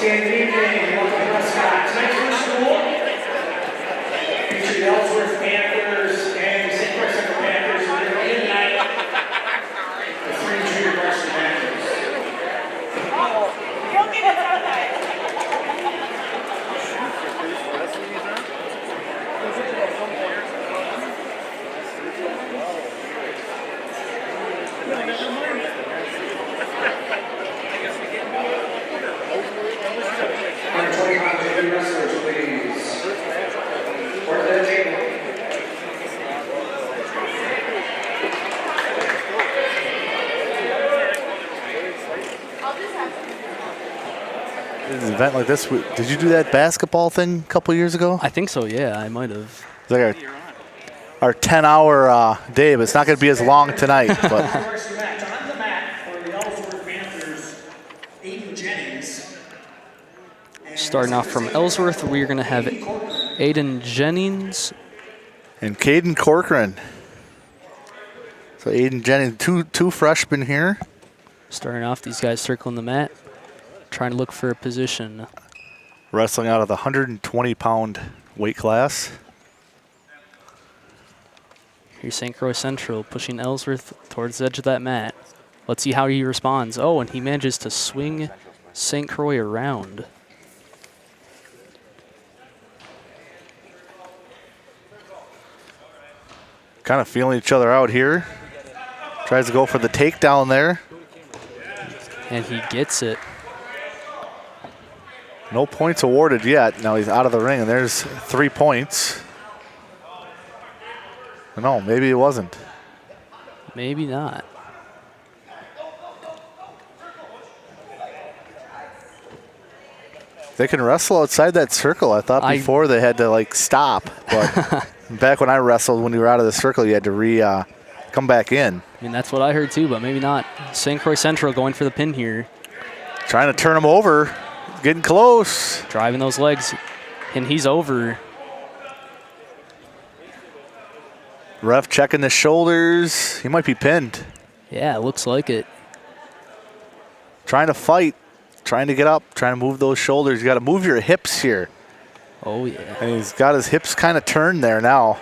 Good evening, welcome to Prescott. Tonight's first duel featured the Ellsworth Panthers and the St. Croix Central Panthers. We're going to end tonight the three junior varsity Panthers. Wrestlers, please. Or the table. An event like this, did you do that basketball thing a couple years ago? I think so, yeah, I might have. It's like our 10-hour day, but it's not going to be as long tonight. But On the mat for the Ellsworth Panthers, Aiden Jennings. Starting off from Ellsworth, we're going to have Aiden Jennings. And Caden Corcoran. So Aiden Jennings, two freshmen here. Starting off, these guys circling the mat, trying to look for a position. Wrestling out of the 120-pound weight class. Here's St. Croix Central pushing Ellsworth towards the edge of that mat. Let's see how he responds. Oh, and he manages to swing St. Croix around. Kind of feeling each other out here. Tries to go for the takedown there. And he gets it. No points awarded yet. Now he's out of the ring, and there's 3 points. No, maybe it wasn't. Maybe not. They can wrestle outside that circle. I thought before they had to like stop, but back when I wrestled, when you were out of the circle, you had to come back in. I mean, that's what I heard too, but maybe not. St. Croix Central going for the pin here. Trying to turn him over. Getting close. Driving those legs, and he's over. Ref checking the shoulders. He might be pinned. Yeah, it looks like it. Trying to fight. Trying to get up. Trying to move those shoulders. You got to move your hips here. Oh, yeah. And he's got his hips kind of turned there now.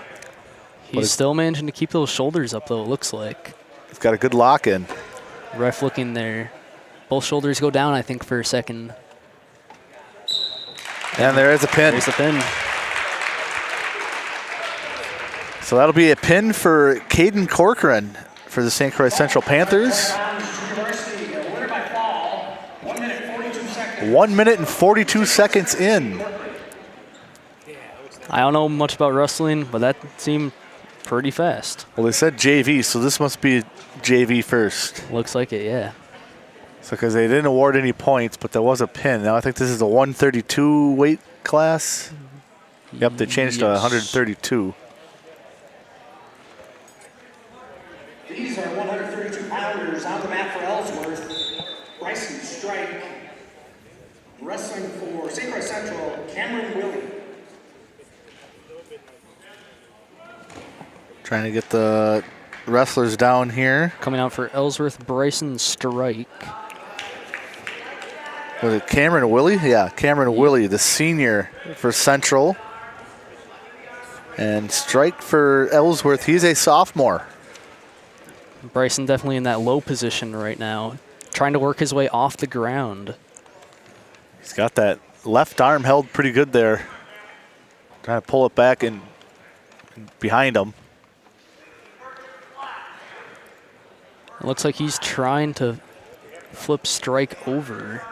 He's still managing to keep those shoulders up, though, it looks like. He's got a good lock in. Ref looking there. Both shoulders go down, I think, for a second. And there is a pin. There's a pin. So that'll be a pin for Caden Corcoran for the St. Croix Central Panthers. 1 minute and 42 seconds in. I don't know much about wrestling, but that seemed pretty fast. Well, they said JV, so this must be JV first. Looks like it, yeah. So because they didn't award any points, but there was a pin. Now I think this is a 132 weight class. Yep, they changed to 132. These are 132 pounders on the mat for Ellsworth. Bryson Strike. Wrestling for St. Croix Central, Cameron Willie. Trying to get the wrestlers down here. Coming out for Ellsworth, Bryson Strike. Was it Cameron Willie? Yeah, Cameron Willie, the senior for Central. And Strike for Ellsworth, he's a sophomore. Bryson definitely in that low position right now, trying to work his way off the ground. He's got that left arm held pretty good there. Trying to pull it back and behind him. It looks like he's trying to flip Strike over.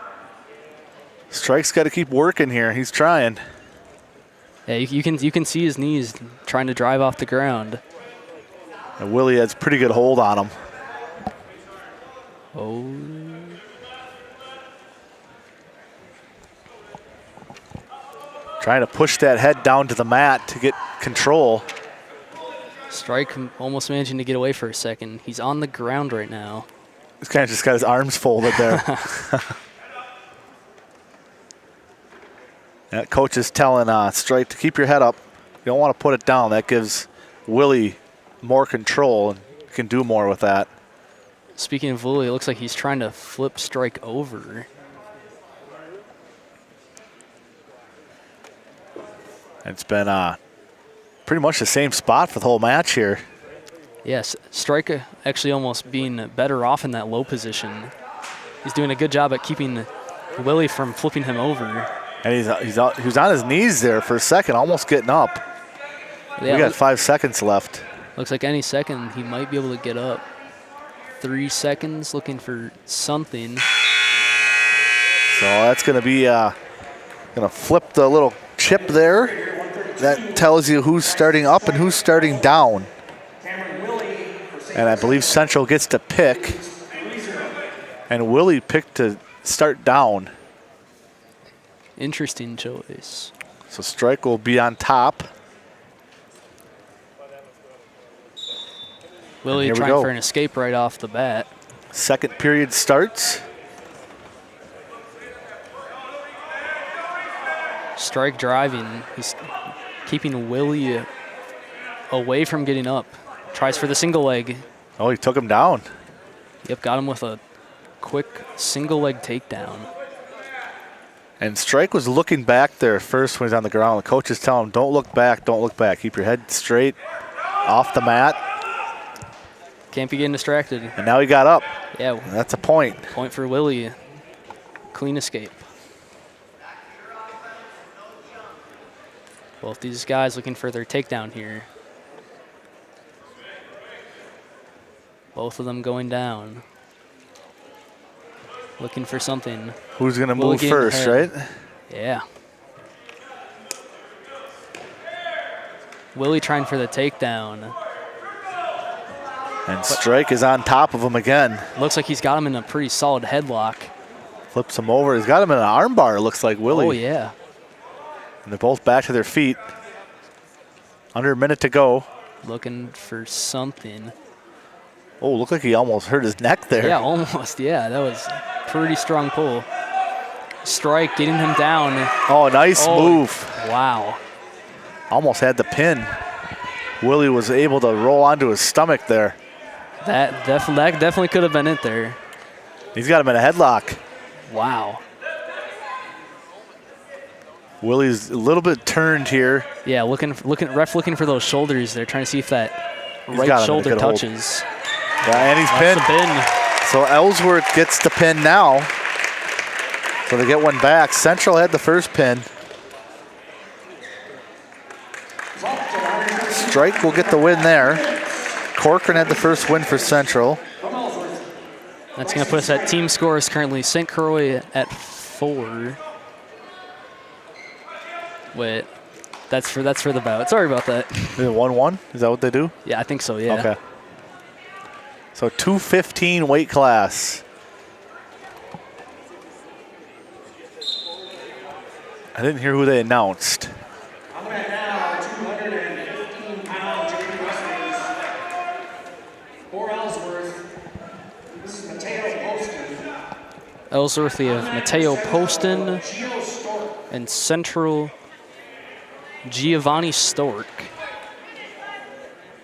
Strike's got to keep working here. He's trying. Yeah, you can see his knees trying to drive off the ground. And Willie has pretty good hold on him. Oh. Trying to push that head down to the mat to get control. Strike almost managing to get away for a second. He's on the ground right now. He's kind of just got his arms folded there. That coach is telling Strike to keep your head up. You don't want to put it down. That gives Willie more control and can do more with that. Speaking of Willie, it looks like he's trying to flip Strike over. It's been pretty much the same spot for the whole match here. Yes, Strike actually almost being better off in that low position. He's doing a good job at keeping Willie from flipping him over. And he was on his knees there for a second, almost getting up. Yeah, we got 5 seconds left. Looks like any second he might be able to get up. 3 seconds, looking for something. So that's going to be going to flip the little chip there. That tells you who's starting up and who's starting down. And I believe Central gets to pick. And Willie picked to start down. Interesting choice. So Strike will be on top. Willie trying for an escape right off the bat. Second period starts. Strike driving. He's keeping Willie away from getting up. Tries for the single leg. Oh, he took him down. Yep, got him with a quick single leg takedown. And Strike was looking back there first when he's on the ground. The coaches tell him, don't look back, don't look back. Keep your head straight off the mat. Can't be getting distracted. And now he got up. Yeah. That's a point. Point for Willie. Clean escape. Both these guys looking for their takedown here. Both of them going down. Looking for something. Who's going to move first, right? Yeah. Willie trying for the takedown. And Strike is on top of him again. Looks like he's got him in a pretty solid headlock. Flips him over. He's got him in an arm bar, it looks like, Willie. Oh, yeah. And they're both back to their feet. Under a minute to go. Looking for something. Oh, looked like he almost hurt his neck there. Yeah, almost. Yeah, that was a pretty strong pull. Strike getting him down. Oh, nice move. Wow. Almost had the pin. Willie was able to roll onto his stomach there. That definitely could have been it there. He's got him in a headlock. Wow. Willie's a little bit turned here. Yeah, ref looking for those shoulders. They're trying to see if that right shoulder touches. Yeah, and he's pinned. So Ellsworth gets the pin now. So they get one back. Central had the first pin. Strike will get the win there. Corcoran had the first win for Central. That's going to put us at team scores currently. St. Croix at 4. Wait, that's for the bout. Sorry about that. Is it 1-1? Is that what they do? Yeah, I think so, yeah. Okay. So 215 weight class. I didn't hear who they announced. I'm going to now 215-pound junior wrestlers for Ellsworth. This is Mateo Poston. Ellsworth, we have Mateo Poston and Central Giovanni Stork.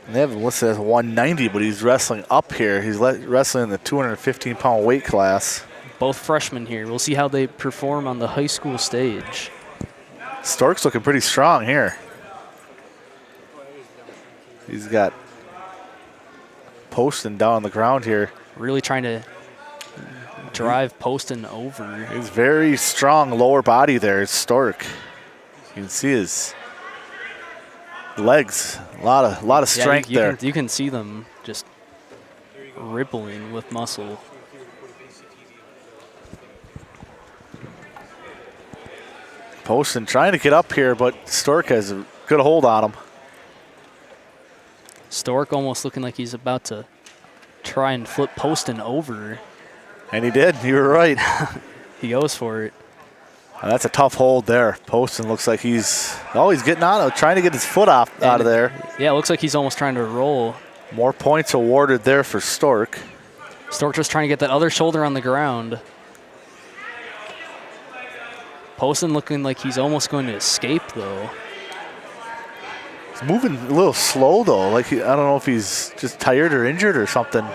And they have him listed as 190, but he's wrestling up here. He's wrestling in the 215-pound weight class. Both freshmen here. We'll see how they perform on the high school stage. Stork's looking pretty strong here. He's got Poston down on the ground here. Really trying to drive Poston over. He's very strong lower body there. It's Stork. You can see his legs. A lot of strength there. You can see them just rippling with muscle. Poston trying to get up here, but Stork has a good hold on him. Stork almost looking like he's about to try and flip Poston over. And he did. You were right. He goes for it. And that's a tough hold there. Poston looks like he's getting on it, trying to get his foot out of there. Yeah, it looks like he's almost trying to roll. More points awarded there for Stork. Stork just trying to get that other shoulder on the ground. Poston looking like he's almost going to escape, though. He's moving a little slow, though. Like, I don't know if he's just tired or injured or something.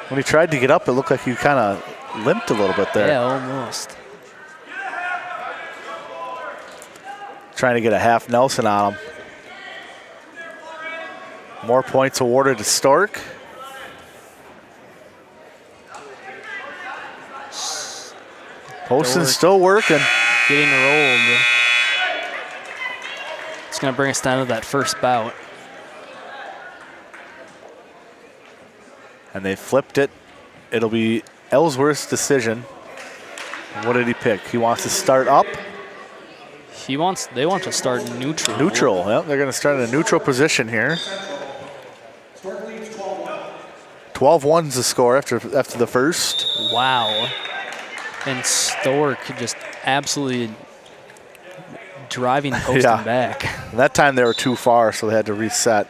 When he tried to get up, it looked like he kind of limped a little bit there. Yeah, almost. trying to get a half Nelson on him. More points awarded to Stork. Poston's still working. Getting rolled. It's going to bring us down to that first bout. And they flipped it. It'll be Ellsworth's decision. What did he pick? He wants to start up. They want to start neutral. Neutral. Yep, they're going to start in a neutral position here. 12-1's the score after the first. Wow. And Stork just absolutely driving Poston back. And that time they were too far, so they had to reset.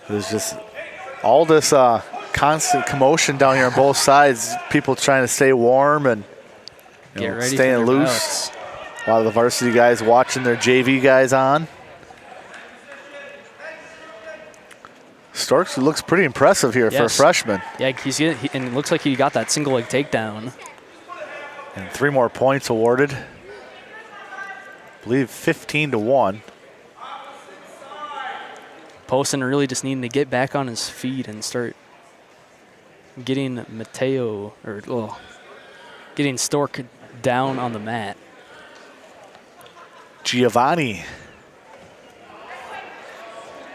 There's just all this constant commotion down here on both sides. People trying to stay warm and staying loose. Bouts. A lot of the varsity guys watching their JV guys on. Storks looks pretty impressive here for a freshman. Yeah, and it looks like he got that single leg takedown. And 3 more points awarded. I believe 15-1. Poston really just needing to get back on his feet and start getting getting Stork down on the mat. Giovanni.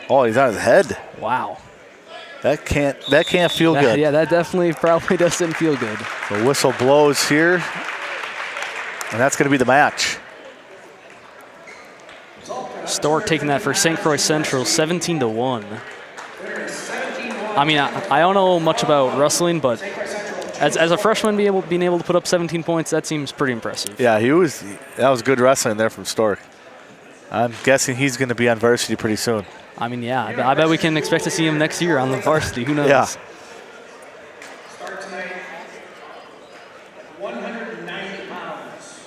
Oh, he's on his head. Wow. That can't feel good. Yeah, that definitely probably doesn't feel good. The whistle blows here, and that's going to be the match. Stork taking that for St. Croix Central, 17-1. I mean, I don't know much about wrestling, but as a freshman being able to put up 17 points, that seems pretty impressive. Yeah, that was good wrestling there from Stork. I'm guessing he's going to be on varsity pretty soon. I mean, yeah, I bet we can expect to see him next year on the varsity. Who knows? Yeah. Start tonight, 190 pounds.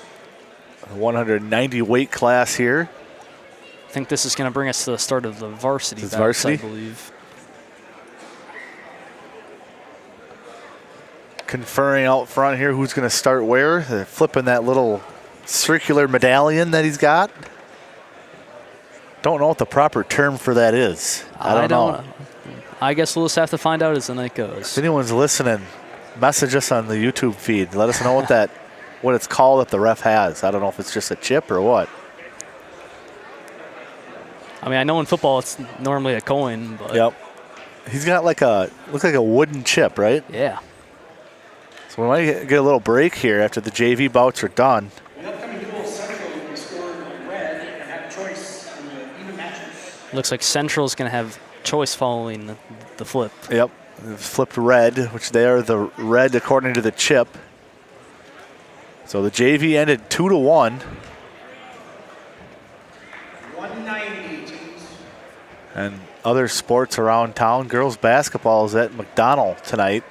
190 weight class here. I think this is going to bring us to the start of the varsity bouts, varsity? I believe. Conferring out front here who's going to start where. They're flipping that little circular medallion that he's got. Don't know what the proper term for that is. I don't know. I guess we'll just have to find out as the night goes. If anyone's listening, message us on the YouTube feed. Let us know what it's called that the ref has. I don't know if it's just a chip or what. I mean, I know in football it's normally a coin, but Yep. He's got looks like a wooden chip, right? yeah. So we might get a little break here after the JV bouts are done. The upcoming duel, Central will be scored in red and have choice in the even matches. Looks like Central's going to have choice following the flip. Yep. Flipped red, which they are the red according to the chip. So the JV ended 2-1. 190 teams. And other sports around town, girls basketball is at McDonald tonight.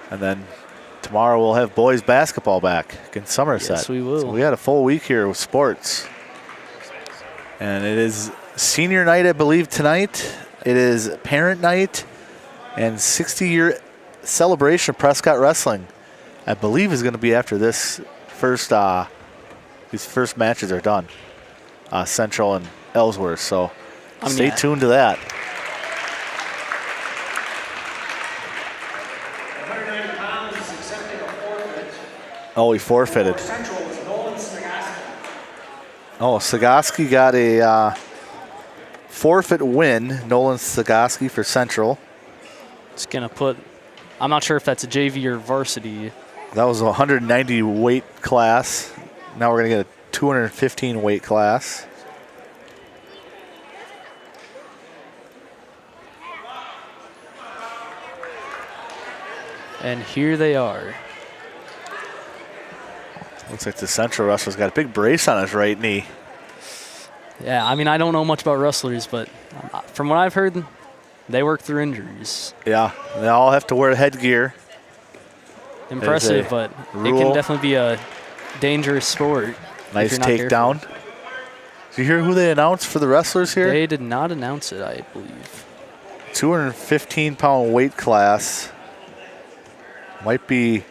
And then tomorrow we'll have boys basketball back in Somerset. Yes, we will. So we had a full week here with sports. And it is senior night, I believe, tonight. It is parent night and 60-year celebration of Prescott wrestling. I believe is going to be after this first. These first matches are done. Central and Ellsworth. So stay tuned to that. 190 pounds is accepting a forfeit. Oh, he forfeited. Central was Nolan Sagaski. Oh, Sagaski got a forfeit win. Nolan Sagaski for Central. It's going to put, I'm not sure if that's a JV or varsity. That was a 190 weight class. Now we're going to get a 215 weight class. And here they are. Looks like the Central wrestler's got a big brace on his right knee. Yeah, I mean, I don't know much about wrestlers, but from what I've heard, they work through injuries. Yeah, they all have to wear headgear. Impressive, but it can definitely be a dangerous sport. Nice takedown. Did you hear who they announced for the wrestlers here? They did not announce it, I believe. 215-pound weight class. Might be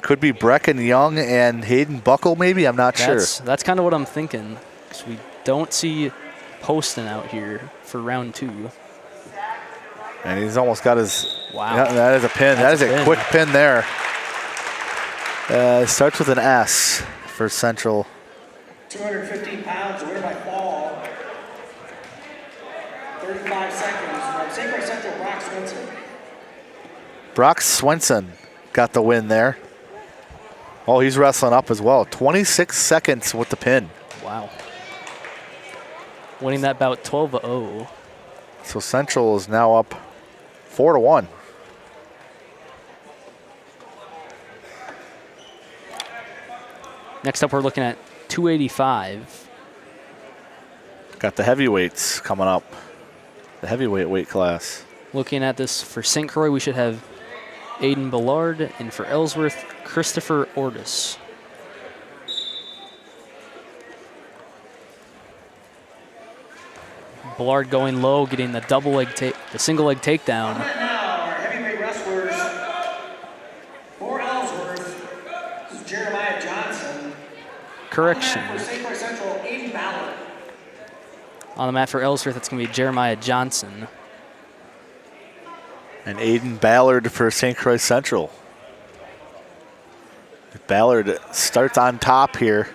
Could be Brecken Young and Hayden Buckle, maybe. I'm not sure. That's kind of what I'm thinking, because we don't see Poston out here for round 2. And he's almost got his. Wow. Yeah, that is a pin. That's that is a a quick pin there. It starts with an S for Central. 215 pounds, away by fall. 35 seconds. From St. Croix Central, Brock Swenson. Brock Swenson got the win there. Oh, he's wrestling up as well. 26 seconds with the pin. Wow. Winning that bout 12-0. So Central is now up 4-1. Next up, we're looking at 285. Got the heavyweights coming up. The heavyweight weight class. Looking at this for St. Croix, we should have Aiden Ballard, and for Ellsworth, Christopher Ortis. Ballard going low, getting the single leg takedown. Right now, our heavyweight wrestlers for Ellsworth, this is Jeremiah Johnson. Correction. For St. Croix Central, Aiden Ballard. On the mat for Ellsworth, that's going to be Jeremiah Johnson. And Aiden Ballard for St. Croix Central. Ballard starts on top here.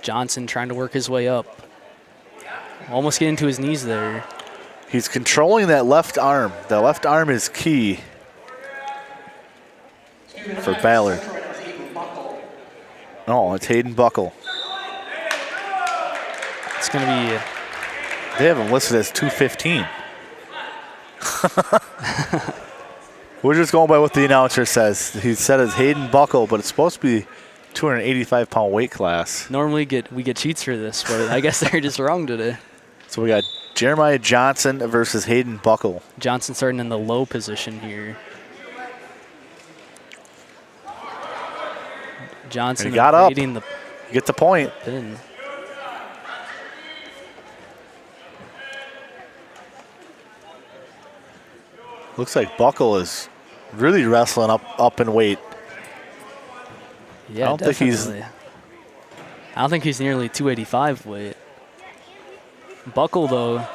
Johnson trying to work his way up. Almost getting to his knees there. He's controlling that left arm. The left arm is key for Ballard. No, it's Hayden Buckle. It's going to be... They have him listed as 215. We're just going by what the announcer says. He said it's Hayden Buckle, but it's supposed to be 285-pound weight class. Normally we get cheats for this, but I guess they're just wrong today. So we got Jeremiah Johnson versus Hayden Buckle. Johnson starting in the low position here. Johnson He got up. evading the Get the point. pin. Looks like Buckle is really wrestling up in weight. Yeah, I don't think he's- definitely. I don't think he's nearly 285 weight. Buckle, though,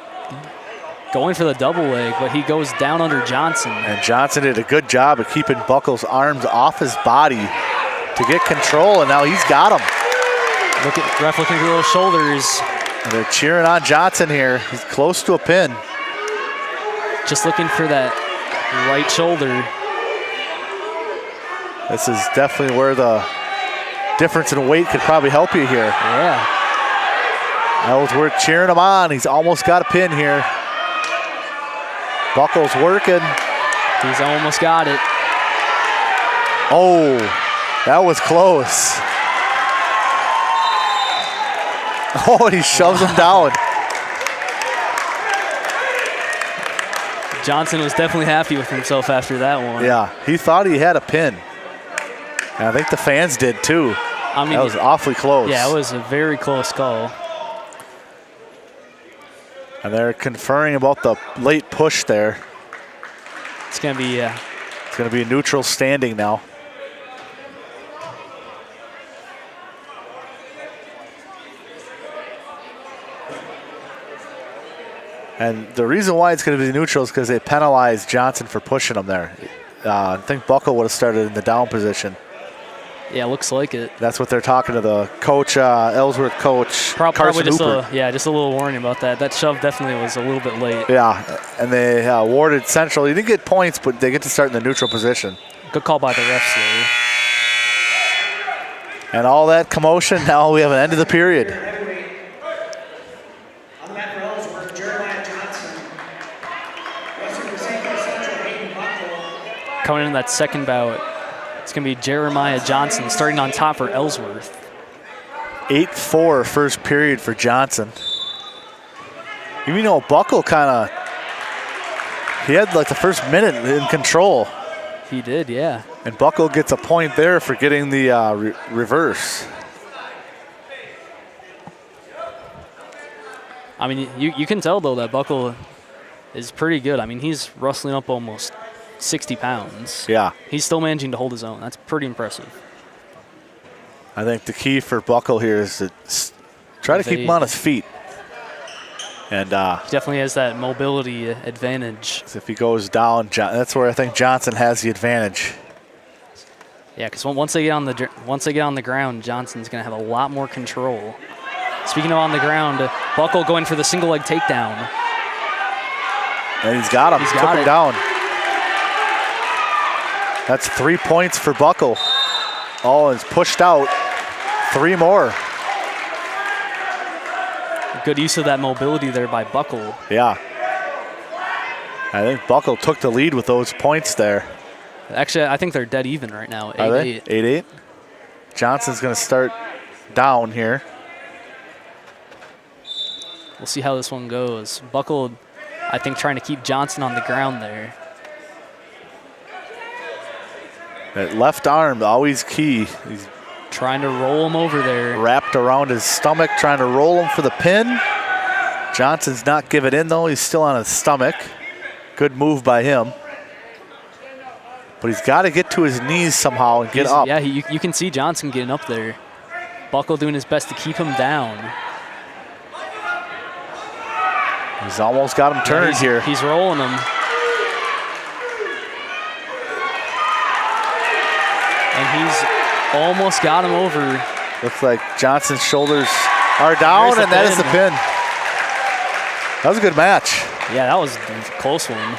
going for the double leg, but he goes down under Johnson. And Johnson did a good job of keeping Buckle's arms off his body to get control, and now he's got him. Look at ref looking for those shoulders. And they're cheering on Johnson here. He's close to a pin. Just looking for that right shoulder. This is definitely where the difference in weight could probably help you here. Yeah. Ellsworth cheering him on. He's almost got a pin here. Buckle's working. He's almost got it. Oh, that was close. Oh, he shoves him down. Johnson was definitely happy with himself after that one. Yeah, he thought he had a pin. And I think the fans did too. I mean, that was awfully close. Yeah, it was a very close call. And they're conferring about the late push there. It's going to be It's going to be a neutral standing now. And the reason why it's going to be neutral is because they penalized Johnson for pushing him there. I think Buckle would have started in the down position. Yeah, looks like it. That's what they're talking to the coach, Ellsworth coach, Probably Carson just Hooper. just a little warning about that. That shove definitely was a little bit late. Yeah, and they awarded Central. He didn't get points, but they get to start in the neutral position. Good call by the refs there. And all that commotion, now we have an end of the period. On the mat for Ellsworth, Jeremiah Johnson. Wrestling for St. Croix Central, Hayden Buckle. Coming in that second bout, it's going to be Jeremiah Johnson starting on top for Ellsworth. 8-4 first period for Johnson. You know, Buckle kind of, he had like the first minute in control. He did, yeah. And Buckle gets a point there for getting the reverse. I mean, you can tell, though, that Buckle is pretty good. I mean, he's wrestling up almost 60 pounds. Yeah. He's still managing to hold his own. That's pretty impressive. I think the key for Buckle here is to try to keep him on his feet. And he definitely has that mobility advantage. if he goes down, that's where I think Johnson has the advantage. Yeah, because once they get on the ground, Johnson's going to have a lot more control. Speaking of on the ground, Buckle going for the single leg takedown. And he's got him. Took him down. That's 3 points for Buckle. Oh, it's pushed out. 3 more. Good use of that mobility there by Buckle. Yeah. I think Buckle took the lead with those points there. Actually, I think they're dead even right now. 8-8. Are they? 8-8. Johnson's going to start down here. We'll see how this one goes. Buckle, I think, trying to keep Johnson on the ground there. That left arm, always key. He's trying to roll him over there. Wrapped around his stomach, trying to roll him for the pin. Johnson's not giving in, though. He's still on his stomach. Good move by him. But he's got to get to his knees somehow and get up. Yeah, you can see Johnson getting up there. Buckle doing his best to keep him down. He's almost got him turned here. He's rolling him. And he's almost got him over. Looks like Johnson's shoulders are down, and that is the pin. That was a good match. Yeah, that was a close one.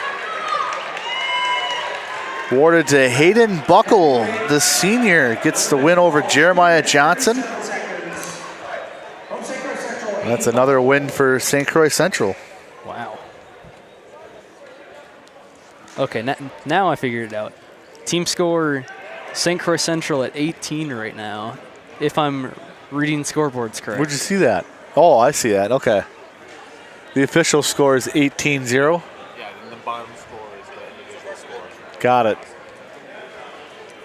Awarded to Hayden Buckle, the senior, gets the win over Jeremiah Johnson. That's another win for St. Croix Central. Wow. Okay, now I figured it out. Team score, St. Croix Central at 18 right now, if I'm reading scoreboards correct. Where'd you see that? Oh, I see that. Okay. The official score is 18-0. Yeah, and the bottom score is the individual score. Got it.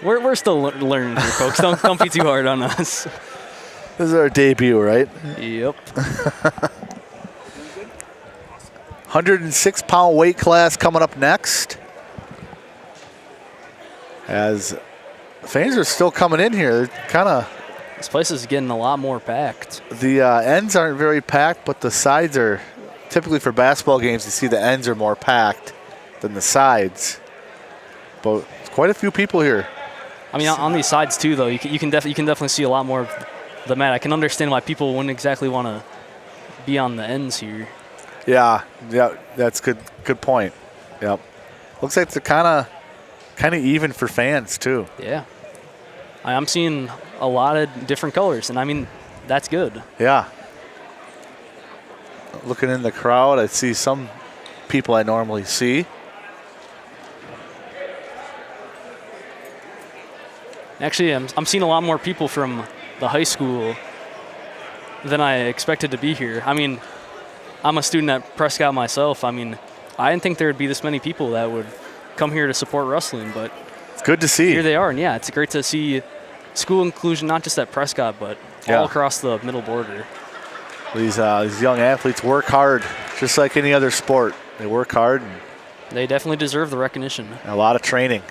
We're still learning here, folks. Don't be too hard on us. This is our debut, right? Yep. 106-pound weight class coming up next. As fans are still coming in here, This place is getting a lot more packed. The ends aren't very packed, but the sides are, typically for basketball games, you see the ends are more packed than the sides. But quite a few people here. I mean, on these sides too, though, you can definitely see a lot more of the mat. I can understand why people wouldn't exactly want to be on the ends here. Yeah, that's good point. Yep. Looks like they're kind of even for fans too. Yeah. I'm seeing a lot of different colors, and I mean, that's good. Yeah. Looking in the crowd, I see some people I normally see. Actually, I'm seeing a lot more people from the high school than I expected to be here. I mean, I'm a student at Prescott myself. I mean, I didn't think there would be this many people that would come here to support wrestling, but it's good to see. Here they are, and yeah, it's great to see school inclusion, not just at Prescott, but all across the middle border. These young athletes work hard, just like any other sport. They work hard. And they definitely deserve the recognition. A lot of training.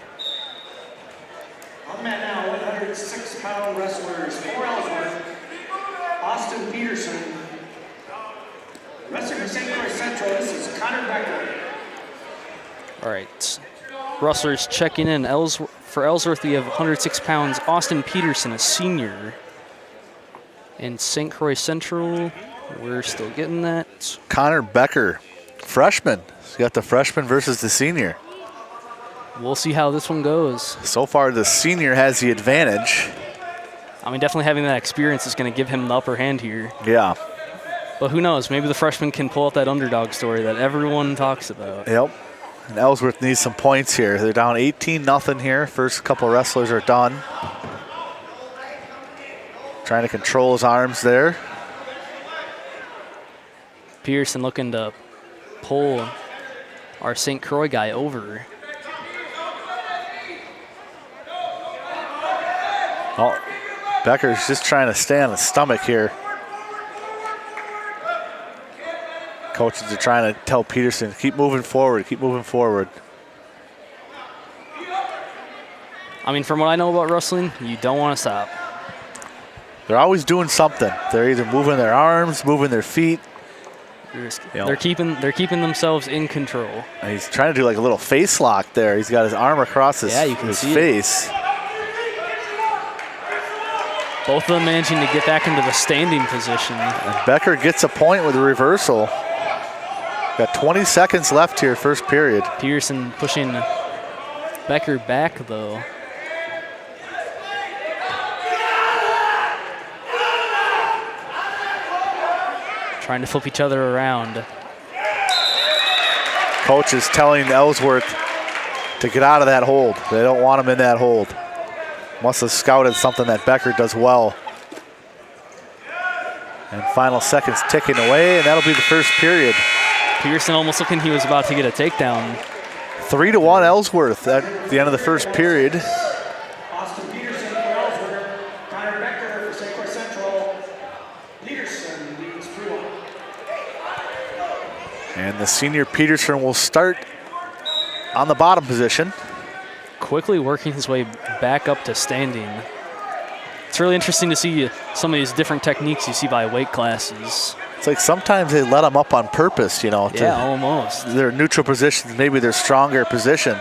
On the mat now, 106-pound wrestlers for Ellsworth, Austin Peterson. Wrestler for St. Croix Central, this is Connor Becker. All right, wrestlers checking in. For Ellsworth, we have 106 pounds, Austin Peterson, a senior. And St. Croix Central, we're still getting that. Connor Becker, freshman. So you got the freshman versus the senior. We'll see how this one goes. So far, the senior has the advantage. I mean, definitely having that experience is going to give him the upper hand here. Yeah. But who knows? Maybe the freshman can pull out that underdog story that everyone talks about. Yep. And Ellsworth needs some points here. They're down 18-0 here. First couple wrestlers are done. Trying to control his arms there. Pearson looking to pull our St. Croix guy over. Oh, Becker's just trying to stay on his stomach here. Coaches are trying to tell Peterson, keep moving forward, keep moving forward. I mean, from what I know about wrestling, you don't want to stop. They're always doing something. They're either moving their arms, moving their feet. They're keeping themselves in control. And he's trying to do like a little face lock there. He's got his arm across his face. Both of them managing to get back into the standing position. And Becker gets a point with a reversal. Got 20 seconds left here, first period. Peterson pushing Becker back, though. Trying to flip each other around. Coach is telling Ellsworth to get out of that hold. They don't want him in that hold. Must have scouted something that Becker does well. And final seconds ticking away, and that'll be the first period. Peterson almost looking he was about to get a takedown. 3-1 Ellsworth at the end of the first period. Austin Peterson for Ellsworth. Connor Becker for St. Croix Central. Peterson leads 3-1. And the senior Peterson will start on the bottom position. Quickly working his way back up to standing. It's really interesting to see some of these different techniques you see by weight classes. It's like sometimes they let them up on purpose, you know. Yeah, almost. Their neutral positions, maybe their stronger position.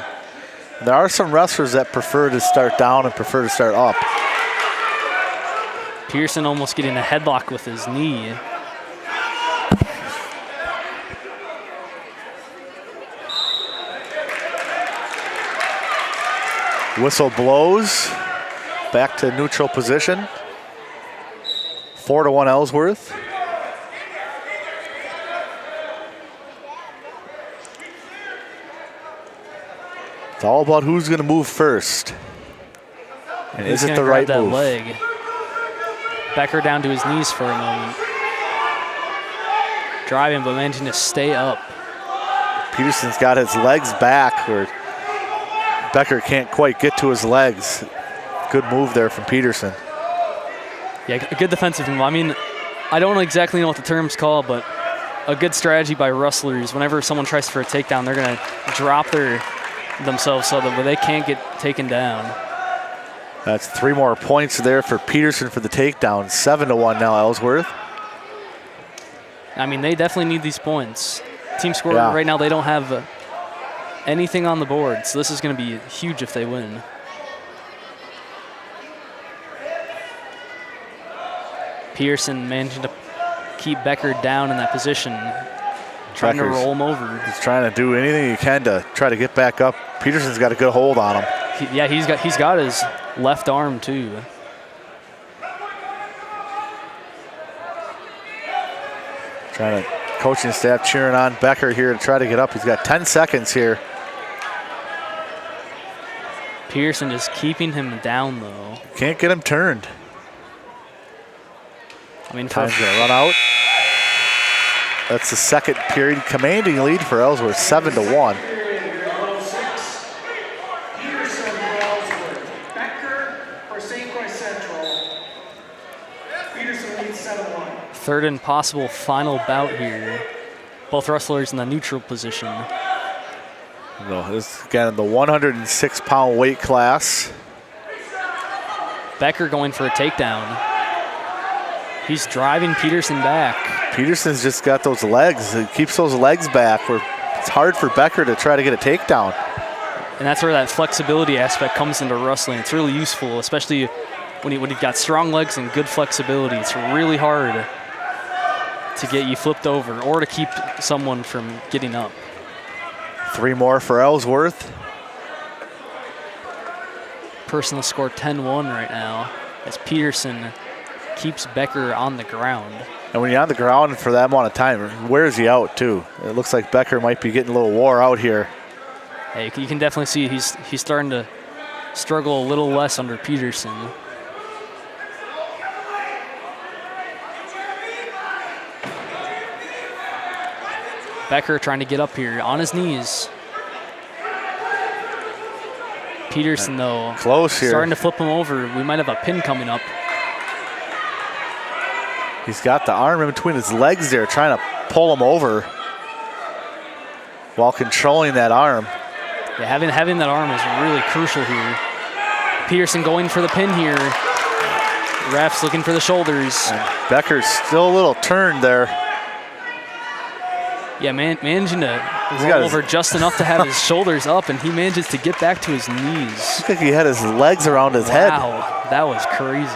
There are some wrestlers that prefer to start down and prefer to start up. Pearson almost getting a headlock with his knee. Whistle blows. Back to neutral position. 4-1 Ellsworth. It's all about who's going to move first. And is it the right move? Leg. Becker down to his knees for a moment. Driving, but managing to stay up. Peterson's got his legs back where Becker can't quite get to his legs. Good move there from Peterson. Yeah, a good defensive move. I mean, I don't exactly know what the term's called, but a good strategy by wrestlers. Whenever someone tries for a takedown, they're going to drop themselves so that they can't get taken down. That's 3 more points there for Peterson for the takedown. 7-1 now Ellsworth. I mean, they definitely need these points. Team score right now, they don't have anything on the board, so this is going to be huge if they win. Pearson managing to keep Becker down in that position, trying to roll him over. He's trying to do anything he can to try to get back up. Peterson's got a good hold on him. He's got his left arm too. Trying to coaching staff cheering on Becker here to try to get up. He's got 10 seconds here. Pearson just keeping him down though. Can't get him turned. I mean, time's gonna run out. That's the second period. Commanding lead for Ellsworth, 7-1. Peterson for Ellsworth. Becker for St. Croix Central. Peterson leads 7-1. Third and possible final bout here. Both wrestlers in the neutral position. This again in the 106-pound weight class. Becker going for a takedown. He's driving Peterson back. Peterson's just got those legs. He keeps those legs back where it's hard for Becker to try to get a takedown. And that's where that flexibility aspect comes into wrestling. It's really useful, especially when you've got strong legs and good flexibility. It's really hard to get you flipped over or to keep someone from getting up. 3 more for Ellsworth. Personal score 10-1 right now as Peterson keeps Becker on the ground. And when you're on the ground for that amount of time, where is he out too? It looks like Becker might be getting a little wore out here. Hey, you can definitely see he's starting to struggle a little less under Peterson. Becker trying to get up here on his knees. Peterson, though, close here. Starting to flip him over. We might have a pin coming up. He's got the arm in between his legs there, trying to pull him over while controlling that arm. Yeah, having that arm is really crucial here. Peterson going for the pin here. Refs looking for the shoulders. Becker's still a little turned there. Yeah, managing to roll over just enough to have his shoulders up, and he manages to get back to his knees. I think he had his legs around his head. Wow, that was crazy.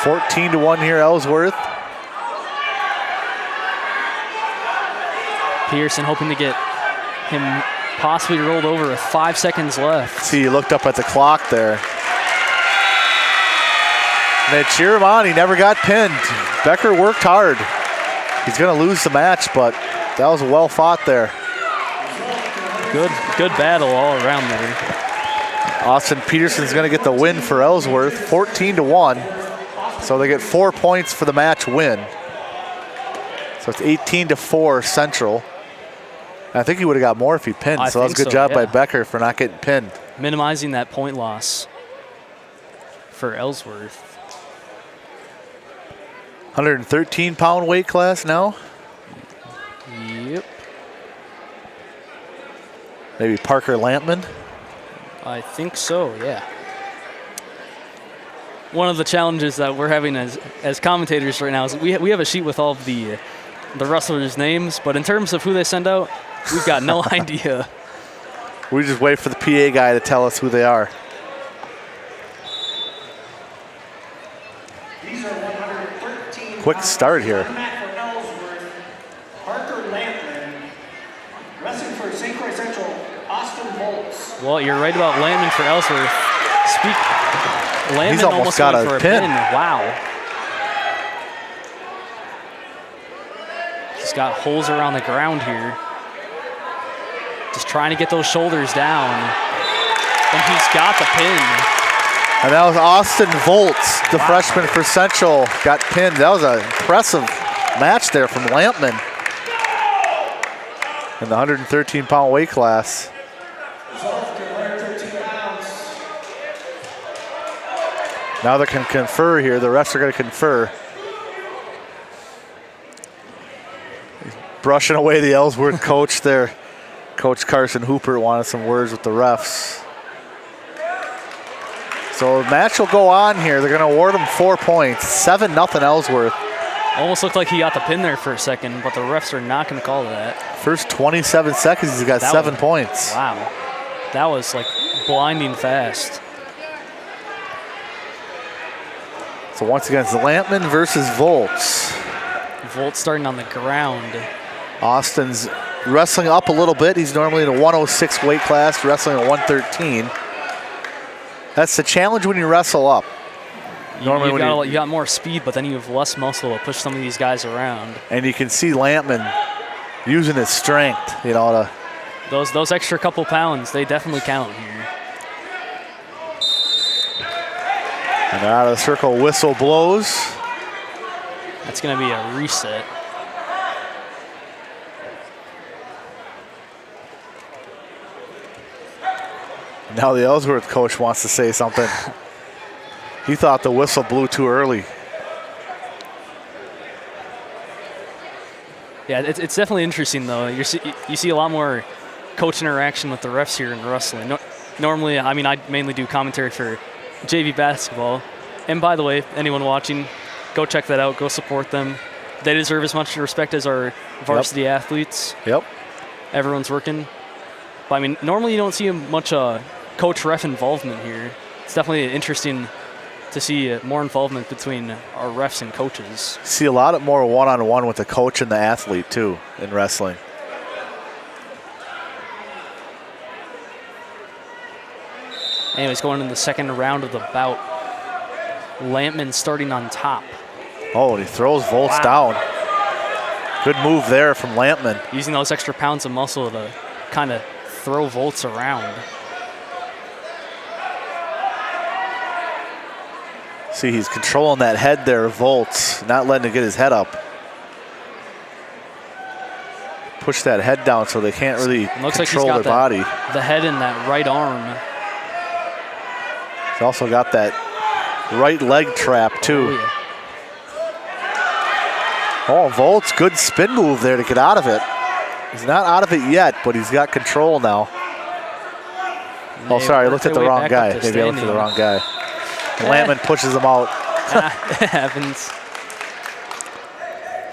14-1 here, Ellsworth. Pearson hoping to get him possibly rolled over with 5 seconds left. See, he looked up at the clock there. And they cheer him on. He never got pinned. Becker worked hard. He's going to lose the match, but that was well fought there. Good battle all around there. Austin Peterson's going to get the win for Ellsworth, 14-1. So they get 4 points for the match win. So it's 18-4 Central. And I think he would have got more if he pinned. So that was a good job by Becker for not getting pinned. Minimizing that point loss for Ellsworth. 113-pound weight class now. Yep. Maybe Parker Lampman. I think so, yeah. One of the challenges that we're having as commentators right now is we have a sheet with all of the wrestlers' names, but in terms of who they send out, we've got no idea. We just wait for the PA guy to tell us who they are. Quick start here. Parker Lampman, wrestling for St. Croix Central, Austin Volts. Well, you're right about Lampman for Ellsworth. Lampman He's almost got went a for pin. Wow. Just got holes around the ground here. Just trying to get those shoulders down. And he's got the pin. And that was Austin Volts, the freshman for Central, got pinned. That was an impressive match there from Lampman in the 113-pound weight class. Now they can confer here. The refs are going to confer. Brushing away the Ellsworth coach there. Coach Carson Hooper wanted some words with the refs. So the match will go on here. They're going to award him 4 points. 7-0 Ellsworth. Almost looked like he got the pin there for a second, but the refs are not going to call that. First 27 seconds, he's got 7 points. Wow. That was like blinding fast. So once again, it's Lampman versus Volts. Volts starting on the ground. Austin's wrestling up a little bit. He's normally in a 106 weight class, wrestling at 113. That's the challenge when you wrestle up. Normally you got more speed, but then you have less muscle to push some of these guys around. And you can see Lampman using his strength, you know, to those extra couple pounds, they definitely count here. And they're out of the circle, whistle blows. That's going to be a reset. Now the Ellsworth coach wants to say something. He thought the whistle blew too early. Yeah, it's definitely interesting, though. You see a lot more coach interaction with the refs here in wrestling. Normally, I mean, I mainly do commentary for JV basketball. And by the way, anyone watching, go check that out. Go support them. They deserve as much respect as our varsity athletes. Yep. Everyone's working. But I mean, normally you don't see much coach ref involvement here. It's definitely interesting to see more involvement between our refs and coaches. See a lot more one-on-one with the coach and the athlete too in wrestling. Anyways, going into the second round of the bout. Lampman starting on top. Oh, and he throws Volts down. Good move there from Lampman. Using those extra pounds of muscle to kind of throw Volts around. See, he's controlling that head there, Volts, not letting it get his head up. Push that head down so they can't really control their body. The head in that right arm. He's also got that right leg trap too. Oh, Volts, good spin move there to get out of it. He's not out of it yet, but he's got control now. Oh, They sorry, I worked looked at their the way wrong back guy. up to Maybe I looked at the standing. wrong guy. Lampman pushes him out. It happens.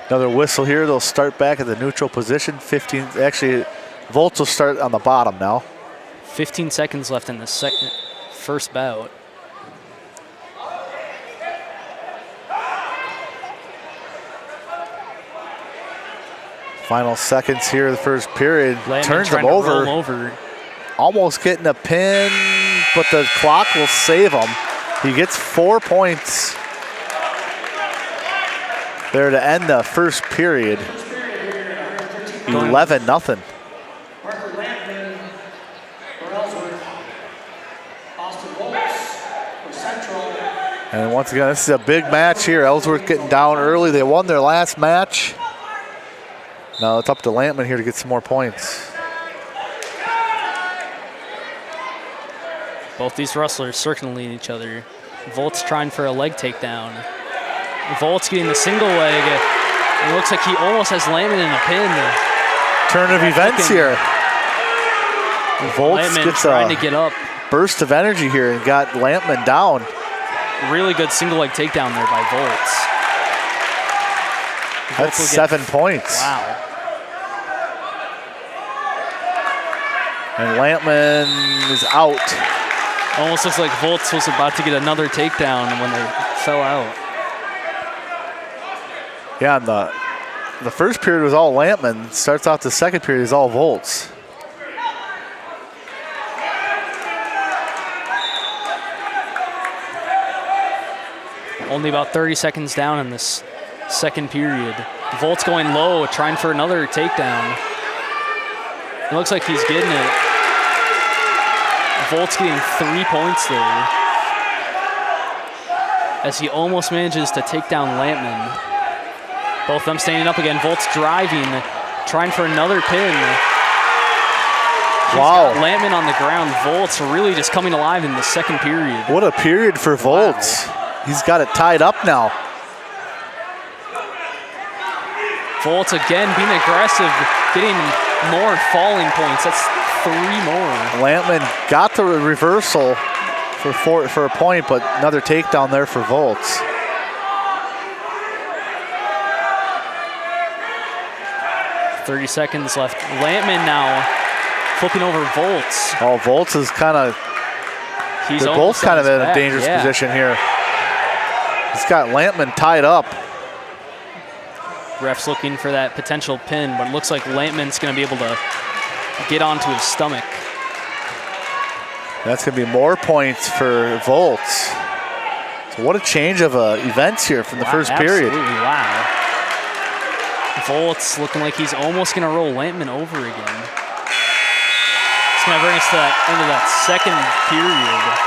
Another whistle here. They'll start back at the neutral position. 15. Actually, Volts will start on the bottom now. 15 seconds left in the first bout. Final seconds here of the first period. Lampman Turns trying him to roll him over. over. Almost getting a pin, but the clock will save him. He gets 4 points there to end the first period. 11-0. Marker Lampman for Ellsworth. Austin Volts for Central. And once again, this is a big match here. Ellsworth getting down early. They won their last match. Now it's up to Lampman here to get some more points. Both these wrestlers circling each other. Volts trying for a leg takedown. Volts getting the single leg. It looks like he almost has Lampman in a pin. Turn of events here. Volts Lampman gets trying a to get up. burst of energy here and got Lampman down. Really good single leg takedown there by Volts. That's Volts will 7 points. Wow. And Lampman is out. Almost looks like Volts was about to get another takedown when they fell out. Yeah, and the first period was all Lampman. Starts out the second period is all Volts. Only about 30 seconds down in this second period. Volts going low, trying for another takedown. It looks like he's getting it. Volts getting 3 points there, as he almost manages to take down Lampman. Both of them standing up again. Volts driving, trying for another pin. He's Wow. got Lampman on the ground. Volts really just coming alive in the second period. What a period for Volts. Wow. He's got it tied up now. Volts again being aggressive, getting more falling points. That's 3 more. Lampman got the reversal for a point, but another takedown there for Volts. .30 seconds left. Lampman now flipping over Volts. Oh, Volts is kind of, He's they're both almost kind on of his in a back. dangerous Yeah. position here. He's got Lampman tied up. Ref's looking for that potential pin, but it looks like Lampman's going to be able to get onto his stomach. That's going to be more points for Volts. So what a change of events here from the first period. Absolutely, wow. Volts looking like he's almost going to roll Lampman over again. It's going to bring us to that end of that second period.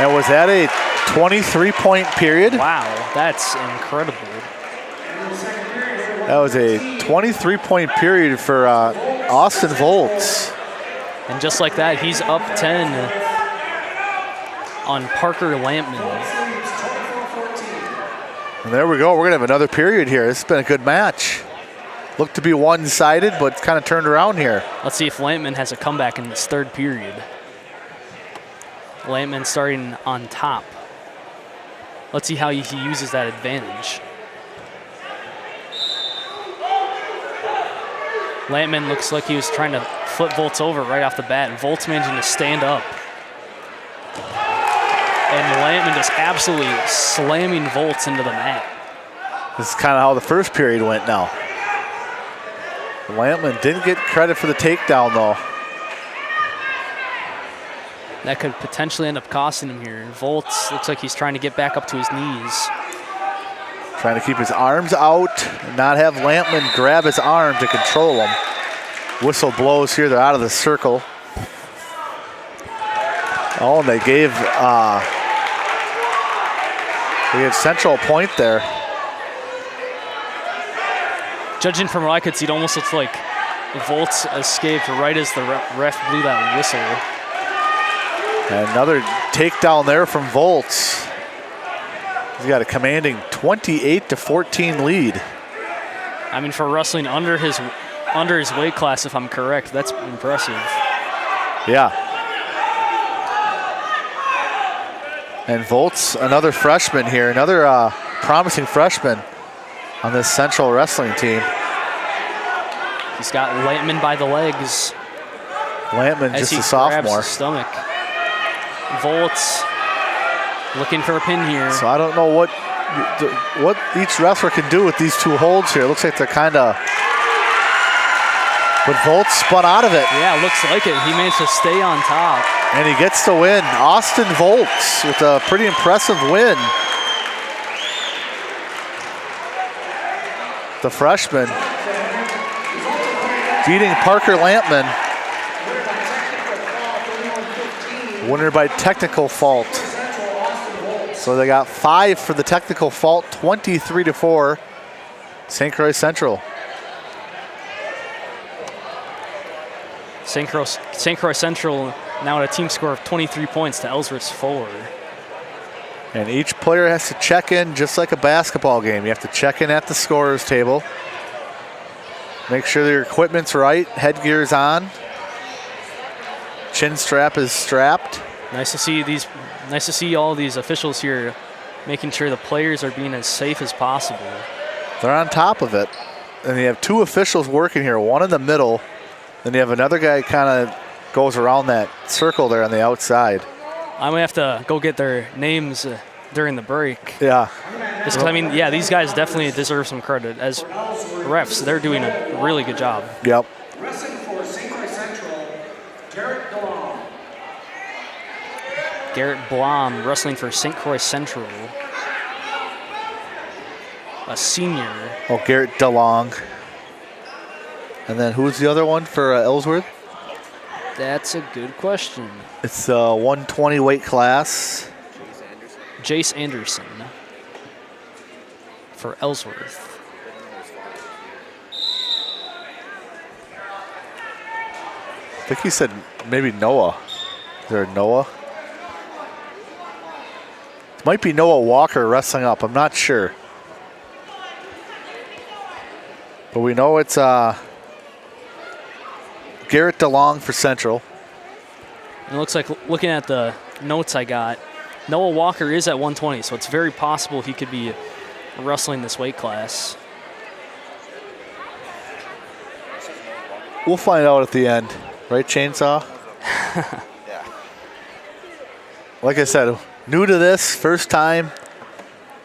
And was that a 23-point period? Wow, that's incredible. That was a 23-point period for Austin Volts. And just like that, he's up 10 on Parker Lampman. And there we go. We're going to have another period here. This has been a good match. Looked to be one-sided, but kind of turned around here. Let's see if Lampman has a comeback in this third period. Lampman starting on top. Let's see how he uses that advantage. Lampman looks like he was trying to flip Volts over right off the bat, and Volts managing to stand up. And Lampman just absolutely slamming Volts into the mat. This is kind of how the first period went now. Lampman didn't get credit for the takedown, though. That could potentially end up costing him here. Volts looks like he's trying to get back up to his knees. Trying to keep his arms out and not have Lampman grab his arm to control him. Whistle blows here. They're out of the circle. Oh, and they gave Central a point there. Judging from what I could see, it almost looks like Volts escaped right as the ref blew that whistle. And another takedown there from Volts. He's got a commanding 28-14 lead. I mean, for wrestling under his weight class, if I'm correct, that's impressive. Yeah. And Volts, another freshman here, another promising freshman on this Central wrestling team. He's got Lampman by the legs. Lampman, just a grabs sophomore. his stomach. Volts looking for a pin here. So I don't know what each wrestler can do with these two holds here. It looks like they're kind of, but Volts spun out of it. Yeah, looks like it. He managed to stay on top. And he gets the win. Austin Volts with a pretty impressive win. The freshman beating Parker Lampman. Winner by technical fault. So they got 5 for the technical fault, 23-4, St. Croix Central. St. Croix Central now at a team score of 23 points to Ellsworth's 4. And each player has to check in just like a basketball game. You have to check in at the scorer's table. Make sure your equipment's right, headgear's on. Chin strap is strapped. Nice to see all these officials here making sure the players are being as safe as possible. They're on top of it. And you have 2 officials working here, one in the middle, then you have another guy kind of goes around that circle there on the outside. I'm gonna have to go get their names during the break. Yeah. Just 'cause, I mean, yeah, these guys definitely deserve some credit. As refs, they're doing a really good job. Yep. Wrestling for St. Croix Central, Garrett DeLong. Garrett Blom wrestling for St. Croix Central. A senior. Oh, Garrett DeLong. And then who's the other one for Ellsworth? That's a good question. It's a 120 weight class. Jace Anderson for Ellsworth. I think he said maybe Noah. Is there a Noah? It might be Noah Walker wrestling up. I'm not sure. But we know it's Garrett DeLong for Central. It looks like, looking at the notes I got, Noah Walker is at 120, so it's very possible he could be wrestling this weight class. We'll find out at the end. Right, Chainsaw? Yeah. Like I said, new to this, first time.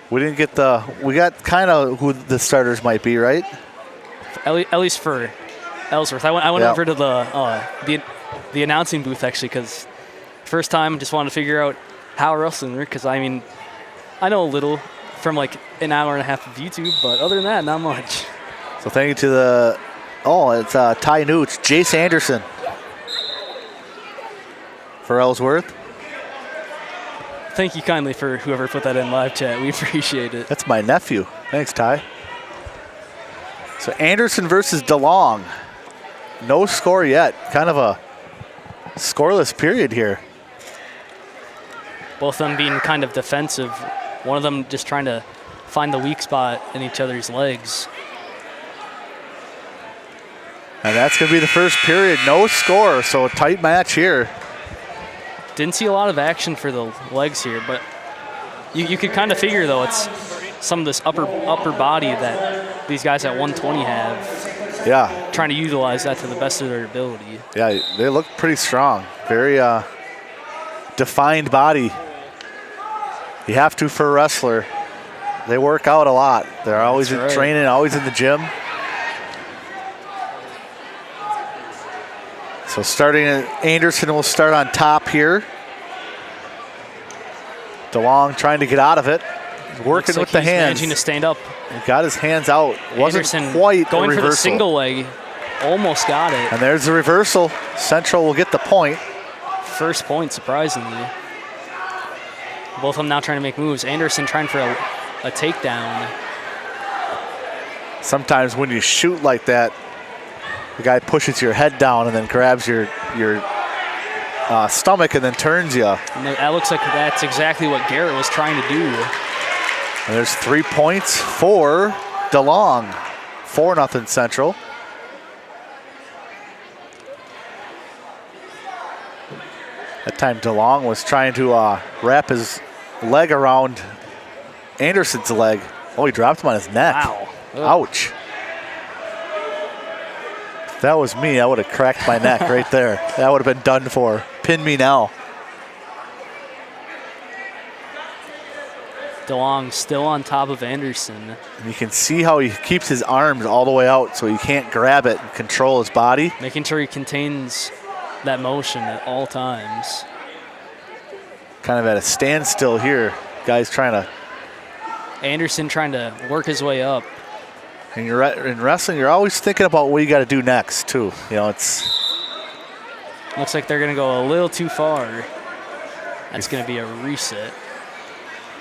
We got kind of who the starters might be, right? At least for Ellsworth. I went Yeah. over to the announcing booth, actually, because first time just wanted to figure out how wrestling works, because, I mean, I know a little from like an hour and a half of YouTube, but other than that, not much. So thank you to it's Ty Nooch, Jace Anderson for Ellsworth. Thank you kindly for whoever put that in live chat. We appreciate it. That's my nephew. Thanks, Ty. So Anderson versus DeLong. No score yet. Kind of a scoreless period here. Both of them being kind of defensive. One of them just trying to find the weak spot in each other's legs. And that's going to be the first period. No score, so a tight match here. Didn't see a lot of action for the legs here, but you could kind of figure, though, it's some of this upper body that these guys at 120 have. Yeah. Trying to utilize that to the best of their ability. Yeah, they look pretty strong. Very defined body. You have to for a wrestler. They work out a lot. They're always in training, always in the gym. So starting, Anderson will start on top here. DeLong trying to get out of it. Working with the hands. Managing to stand up. He got his hands out. Wasn't Anderson quite going a reversal. for the single leg. Almost got it. And there's the reversal. Central will get the point. First point, surprisingly. Both of them now trying to make moves. Anderson trying for a takedown. Sometimes when you shoot like that, the guy pushes your head down and then grabs your stomach and then turns you. And that looks like that's exactly what Garrett was trying to do. And there's 3 points for DeLong. 4-0 Central. That time DeLong was trying to wrap his leg around Anderson's leg. Oh, he dropped him on his neck. Wow. Ouch. If that was me, I would have cracked my neck right there. That would have been done for. Pin me now. DeLong still on top of Anderson. And you can see how he keeps his arms all the way out so he can't grab it and control his body. Making sure he contains that motion at all times. Kind of at a standstill here. Guy's trying to. Anderson trying to work his way up. And you're in wrestling, you're always thinking about what you got to do next, too. You know, it's. Looks like they're going to go a little too far. That's going to be a reset.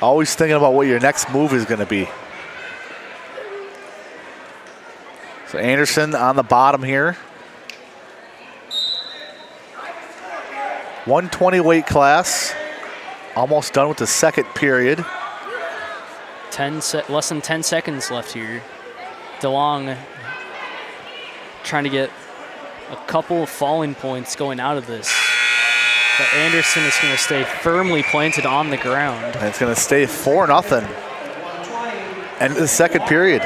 Always thinking about what your next move is going to be. So Anderson on the bottom here. 120 weight class. Almost done with the second period. Less than 10 seconds left here. DeLong trying to get a couple of falling points going out of this. But Anderson is going to stay firmly planted on the ground. And it's going to stay 4-0. End of the second period.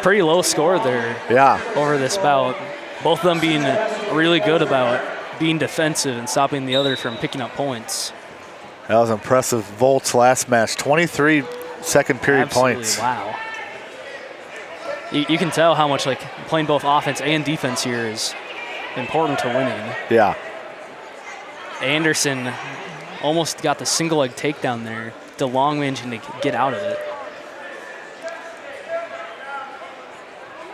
Pretty low score there. Yeah. Over this bout. Both of them being really good about being defensive and stopping the other from picking up points. That was impressive. Volt's last match, 23 second period Absolutely, points. Wow. You can tell how much like playing both offense and defense here is important to winning. Yeah. Anderson almost got the single leg takedown there. DeLong managing to get out of it.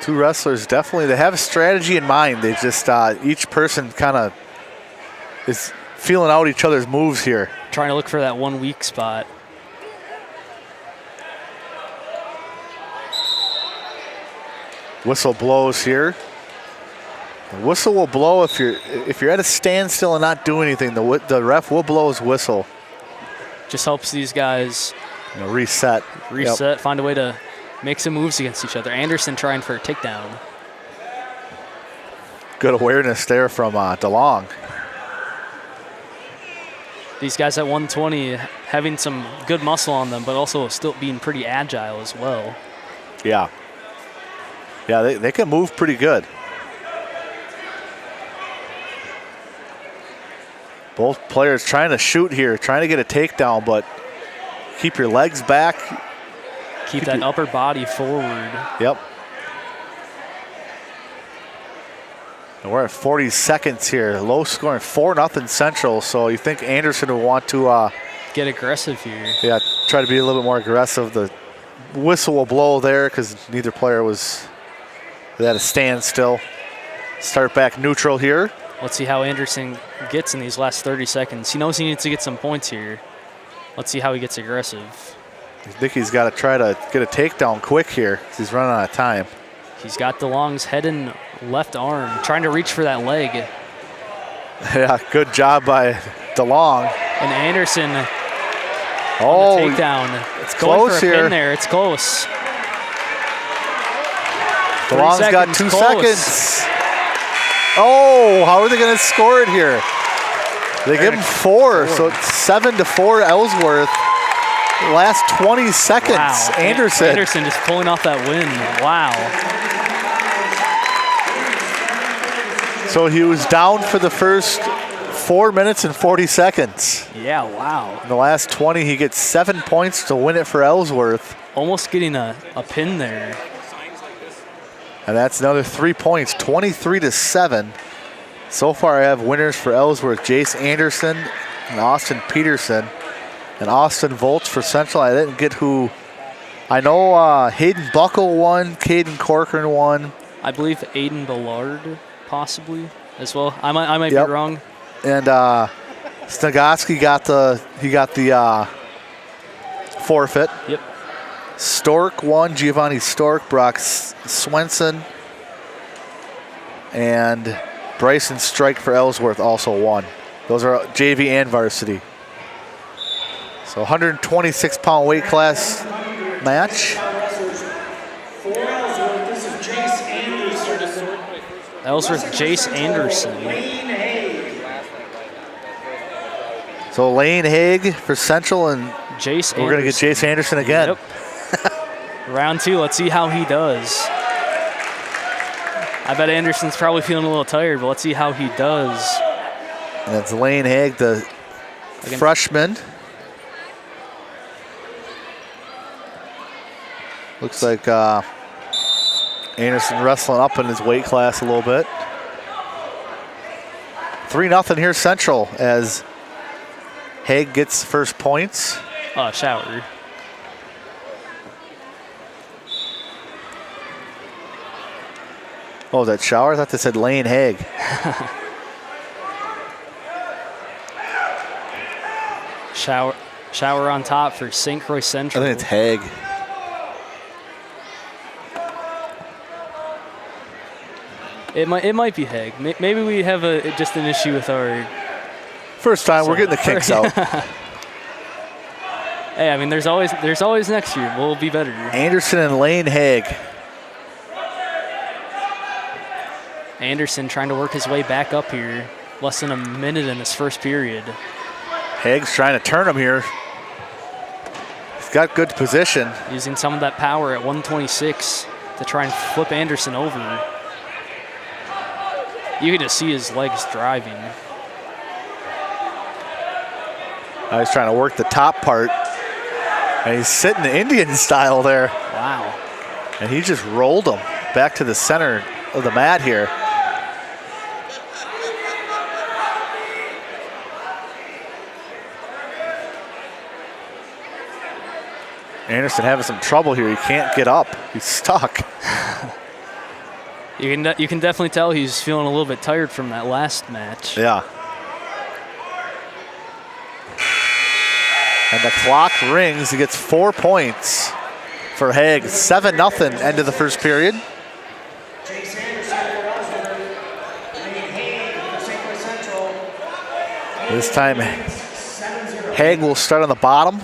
Two wrestlers definitely, they have a strategy in mind. They just, each person kind of is feeling out each other's moves here. Trying to look for that one weak spot. Whistle blows here. The whistle will blow if you're at a standstill and not doing anything. The ref will blow his whistle. Just helps these guys reset. Yep. Find a way to make some moves against each other. Anderson trying for a takedown. Good awareness there from DeLong. These guys at 120 having some good muscle on them, but also still being pretty agile as well. Yeah. Yeah, they can move pretty good. Both players trying to shoot here, trying to get a takedown, but keep your legs back. Keep that upper body forward. Yep. And we're at 40 seconds here. Low scoring, 4-0 Central. So you think Anderson will want to get aggressive here. Yeah, try to be a little bit more aggressive. The whistle will blow there because neither player was at a standstill. Start back neutral here. Let's see how Anderson gets in these last 30 seconds. He knows he needs to get some points here. Let's see how he gets aggressive. I think he's got to try to get a takedown quick here because he's running out of time. He's got DeLong's head and left arm, trying to reach for that leg. Yeah, good job by DeLong. And Anderson on the takedown. It's going close for a here. pin there. It's close. DeLong's got 2 seconds. Oh, how are they going to score it here? They give him 4, so it's 7-4 Ellsworth. Last 20 seconds, Wow. Anderson. Anderson just pulling off that win. Wow. So he was down for the first 4 minutes and 40 seconds. Yeah, wow. In the last 20, he gets 7 points to win it for Ellsworth. Almost getting a pin there. And that's another 3 points, 23-7. So far, I have winners for Ellsworth, Jace Anderson and Austin Peterson. And Austin Volts for Central. I didn't get who. I know Hayden Buckle won, Caden Corcoran won. I believe Aiden Ballard possibly as well. I might be wrong. And Snagowski got the forfeit. Yep. Stork won, Giovanni Stork, Brock Swenson, and Bryson Strike for Ellsworth also won. Those are JV and varsity. So 126-pound weight class match. Ellsworth, Jace Anderson. So Lane Haig for Central and Jace Anderson. We're going to get Jace Anderson again. Yep. Round 2, let's see how he does. I bet Anderson's probably feeling a little tired, but let's see how he does. And that's Lane Haig, the freshman. Looks like Anderson wrestling up in his weight class a little bit. 3-0 here Central as Haig gets first points. Shower. Oh, that Shower? I thought they said Lane Haig. Shower on top for St. Croix Central. I think it's Haig. It might be Haig. Maybe we have just an issue with our. First time we're getting the kinks out. Hey, I mean, there's always next year. We'll be better. Anderson and Lane Haig. Anderson trying to work his way back up here. Less than a minute in this first period. Haig's trying to turn him here. He's got good position. Using some of that power at 126 to try and flip Anderson over. You can just see his legs driving. Now he's trying to work the top part. And he's sitting Indian style there. Wow. And he just rolled him back to the center of the mat here. Anderson having some trouble here. He can't get up. He's stuck. You can definitely tell he's feeling a little bit tired from that last match. Yeah. And the clock rings. He gets 4 points for Haig. 7-0 end of the first period. Jace Anderson for Ellsworth. Lane Haig for St. Croix Central. This time, 7-0. Haig will start on the bottom.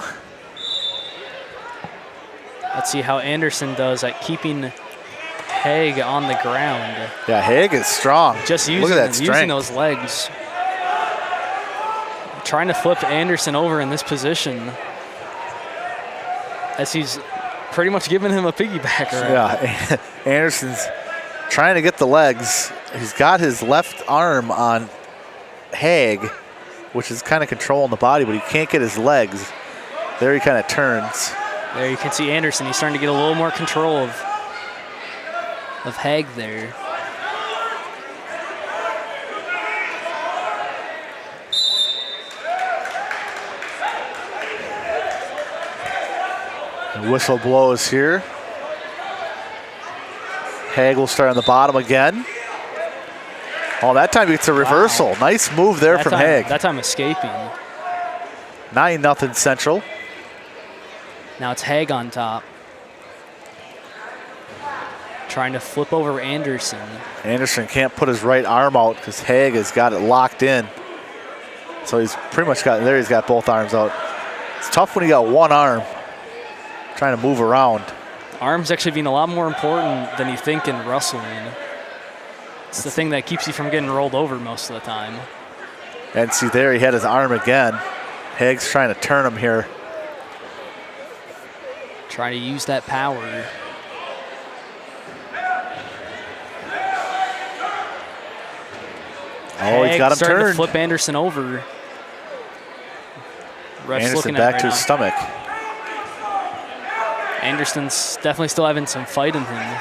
Let's see how Anderson does at keeping Haig on the ground. Yeah, Haig is strong. Just using, Look at that strength. using those legs. Trying to flip Anderson over in this position as he's pretty much giving him a piggyback. Right? Yeah, Anderson's trying to get the legs. He's got his left arm on Haig, which is kind of controlling the body, but he can't get his legs. There he kind of turns. There you can see Anderson. He's starting to get a little more control of Haig there. The whistle blows here. Haig will start on the bottom again. Oh, that time it's a reversal. Wow. Nice move there from Haig. That time escaping. 9-0 Central. Now it's Haig on top. Trying to flip over Anderson. Anderson can't put his right arm out because Haig has got it locked in. So he's pretty much got, there he's got both arms out. It's tough when you got one arm trying to move around. Arms actually being a lot more important than you think in wrestling. It's the thing that keeps you from getting rolled over most of the time. And see there, he had his arm again. Haig's trying to turn him here. Trying to use that power. Oh, he's got him starting turned. to flip Anderson over. Ref's Anderson looking back at to it his right stomach. now. Anderson's definitely still having some fight in him.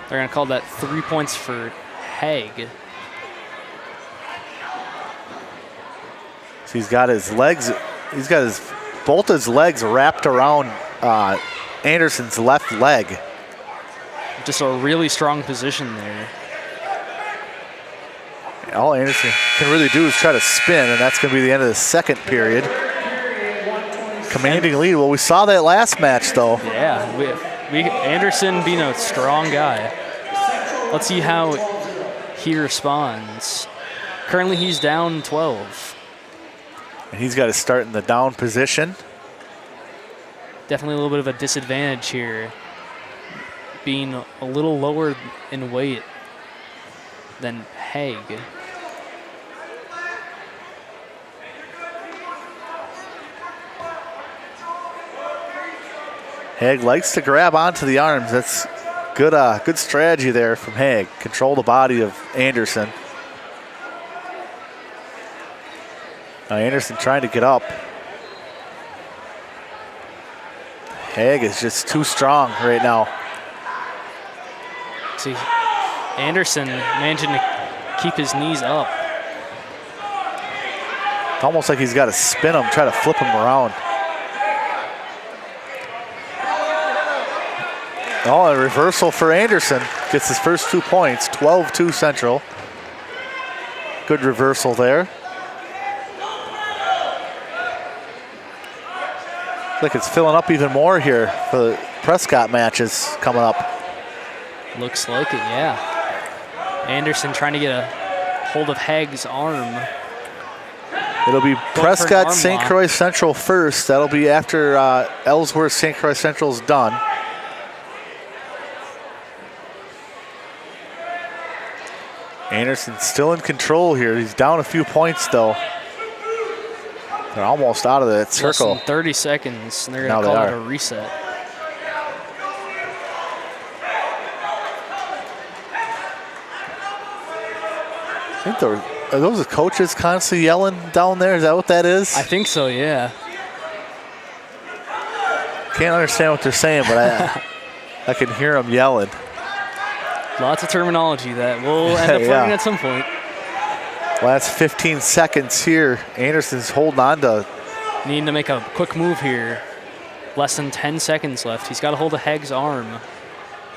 They're going to call that 3 points for Haig. So he's got his legs, he's got his both his legs wrapped around Anderson's left leg. Just a really strong position there. All Anderson can really do is try to spin, and that's going to be the end of the second period. Commanding lead. Well, we saw that last match, though. Yeah, Anderson being a strong guy. Let's see how he responds. Currently, he's down 12. And he's got to start in the down position. Definitely a little bit of a disadvantage here, being a little lower in weight than Haig. Haig likes to grab onto the arms. That's good, good strategy there from Haig. Control the body of Anderson. Now Anderson trying to get up. Haig is just too strong right now. See, Anderson managing to keep his knees up. It's almost like he's got to spin him, try to flip him around. Oh, a reversal for Anderson. Gets his first 2 points, 12-2 Central. Good reversal there. Like it's filling up even more here for the Prescott matches coming up. Looks like it, yeah. Anderson trying to get a hold of Haig's arm. It'll be Prescott St. Croix Central first. That'll be after Ellsworth St. Croix Central's done. Anderson still in control here. He's down a few points though. They're almost out of that circle. Less than 30 seconds, and they're going to call it a reset. I think are those the coaches constantly yelling down there? Is that what that is? I think so, yeah. Can't understand what they're saying, but I can hear them yelling. Lots of terminology that we'll end up learning at some point. Last 15 seconds here. Anderson's holding on to. Needing to make a quick move here. Less than 10 seconds left. He's got to hold a Haig's arm.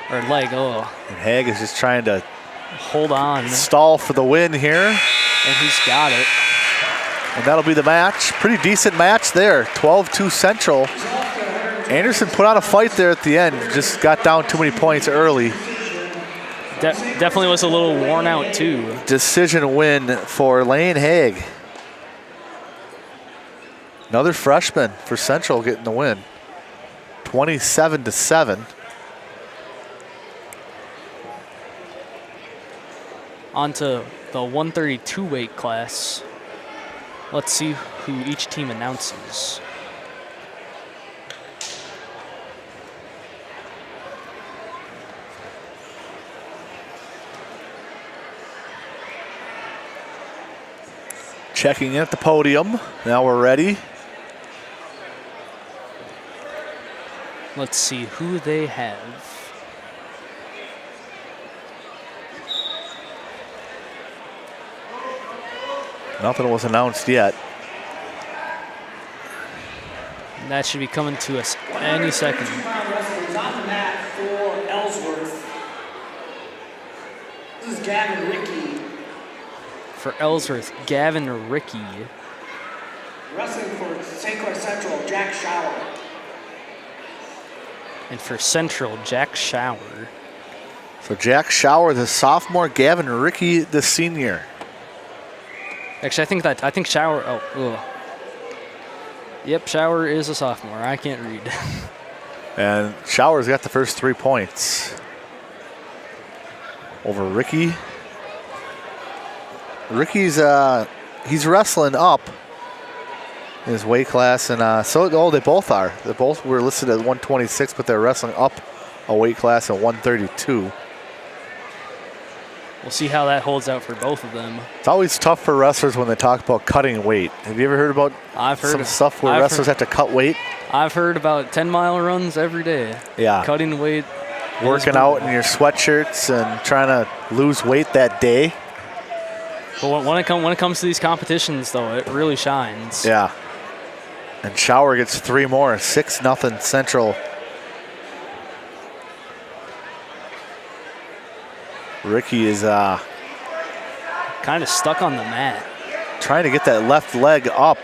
Or leg, oh. And Haig is just trying to hold on. Stall for the win here. And he's got it. And that'll be the match. Pretty decent match there. 12-2 Central. Anderson put on a fight there at the end. Just got down too many points early. Definitely was a little worn out too. Decision win for Lane Haig. Another freshman for Central getting the win. 27-7. On to the 132 weight class. Let's see who each team announces. Checking in at the podium. Now we're ready. Let's see who they have. Nothing was announced yet. That should be coming to us any second. On the mat for Ellsworth. This is Gavin Rickey. For Ellsworth, Gavin Rickey. Wrestling for St. Croix Central, Jack Shower. And for Central, Jack Shower. So Jack Shower, the sophomore, Gavin Rickey, the senior. Actually, I think Shower. Oh, ugh. Yep, Shower is a sophomore. I can't read. And Shower's got the first 3 points over Rickey. Ricky's he's wrestling up in his weight class, and they both are. They both were listed at 126, but they're wrestling up a weight class at 132. We'll see how that holds out for both of them. It's always tough for wrestlers when they talk about cutting weight. Have you ever heard about some stuff where wrestlers have to cut weight? I've heard about 10-mile runs every day. Yeah. Cutting weight. Working out in your sweatshirts and trying to lose weight that day. But when it comes to these competitions, though, it really shines. Yeah. And Shower gets 3 more. 6-0 Central. Ricky is kind of stuck on the mat. Trying to get that left leg up.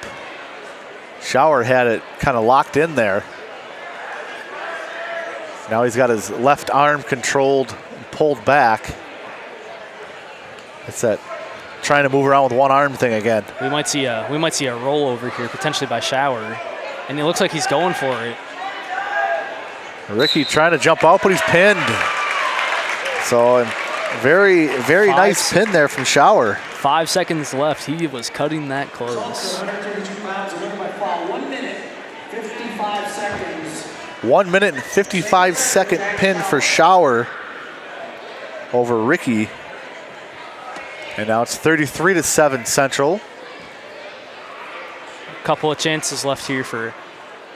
Shower had it kind of locked in there. Now he's got his left arm controlled and pulled back. It's that trying to move around with one arm thing again. We might see a rollover here, potentially by Shower. And it looks like he's going for it. Ricky trying to jump out, but he's pinned. So very, very nice pin there from Shower. 5 seconds left. He was cutting that close. 132 pounds, winner by fall. 1 minute, 55 seconds. 1 minute and 55-second pin for Shower over Ricky. And now it's 33-7 Central. Couple of chances left here for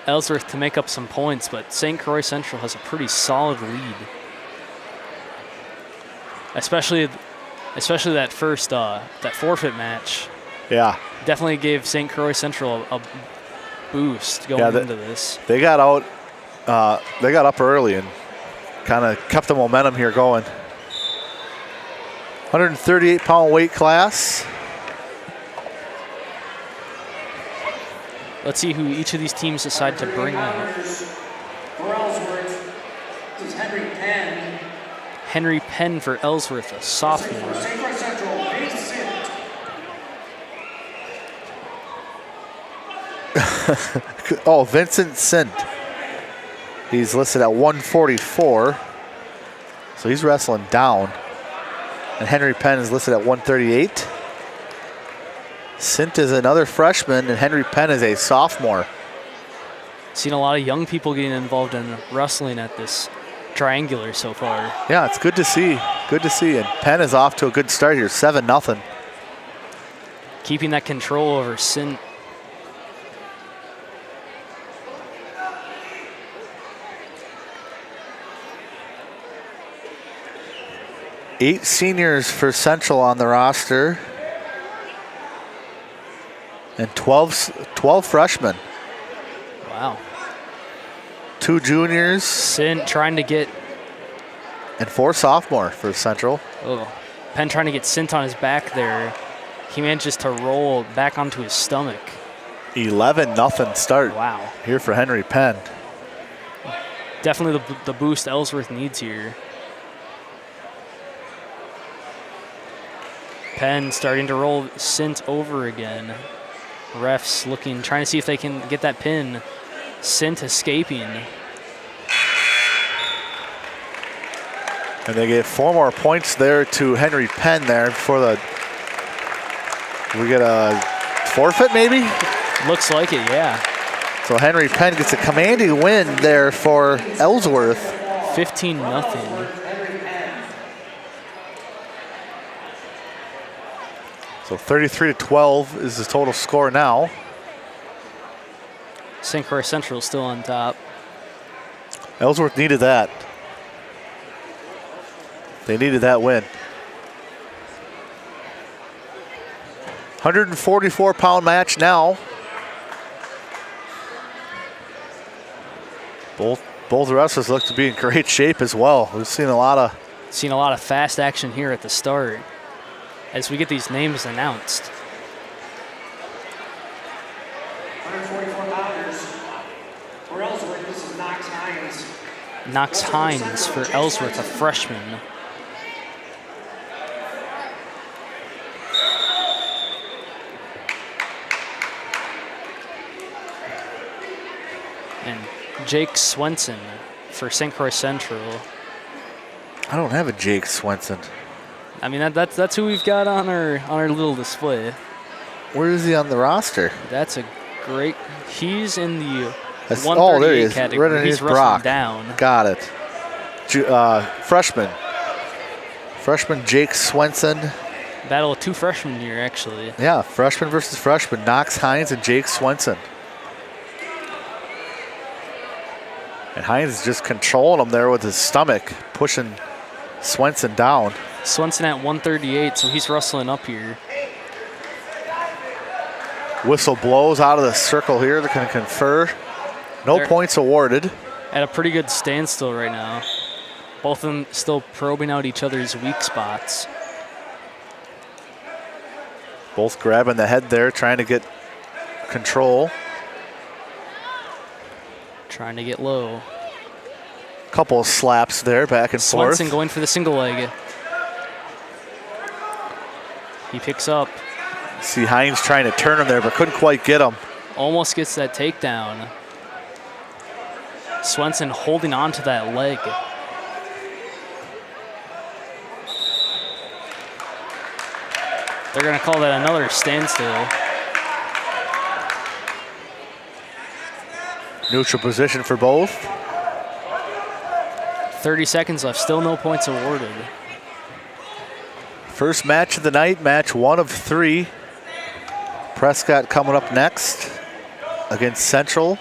Ellsworth to make up some points, but St. Croix Central has a pretty solid lead. Especially that first that forfeit match. Yeah. Definitely gave St. Croix Central a boost going into this. They got up early and kind of kept the momentum here going. 138-pound weight class. Let's see who each of these teams decide to bring out. For Ellsworth, this is Henry Penn. Henry Penn for Ellsworth, a sophomore. St. Croix Central, Vincent. Oh, Vincent Sint. He's listed at 144. So he's wrestling down. And Henry Penn is listed at 138. Sint is another freshman, and Henry Penn is a sophomore. Seen a lot of young people getting involved in wrestling at this triangular so far. Yeah, it's good to see. Good to see. And Penn is off to a good start here, 7-0. Keeping that control over Sint. Eight seniors for Central on the roster. And 12 freshmen. Wow. 2 juniors. Sint trying to get... And 4 sophomore for Central. Oh, Penn trying to get Sint on his back there. He manages to roll back onto his stomach. 11-0 start. Wow. Here for Henry Penn. Definitely the boost Ellsworth needs here. Penn starting to roll Sint over again. Refs looking, trying to see if they can get that pin. Sint escaping. And they get 4 more points there to Henry Penn there before we get a forfeit maybe? Looks like it, yeah. So Henry Penn gets a commanding win there for Ellsworth. 15-0. So 33-12 is the total score now. St. Croix Central still on top. Ellsworth needed that. They needed that win. 144-pound match now. Both wrestlers look to be in great shape as well. We've seen a lot of fast action here at the start as we get these names announced. 144 pounders. For Ellsworth, this is Knox Hines. Knox Hines for Ellsworth, a freshman. And Jake Swenson for St. Croix Central. I don't have a Jake Swenson. I mean, that's who we've got on our little display. Where is he on the roster? That's a great. He's in the oh, there he 138 is. category. Right He's underneath Brock. down. Got it. Freshman Jake Swenson. Battle of 2 freshmen here, actually. Yeah, freshman versus freshman. Knox Hines and Jake Swenson. And Hines is just controlling him there with his stomach, pushing Swenson down. Swenson at 138, so he's wrestling up here. Whistle blows out of the circle here. They're going to confer. No points awarded. At a pretty good standstill right now. Both of them still probing out each other's weak spots. Both grabbing the head there, trying to get control. Trying to get low. Couple of slaps there, back and forth. Swenson going for the single leg. He picks up. See Hines trying to turn him there, but couldn't quite get him. Almost gets that takedown. Swenson holding on to that leg. They're going to call that another standstill. Neutral position for both. 30 seconds left, still no points awarded. First match of the night, match 1 of 3. Prescott coming up next against Central.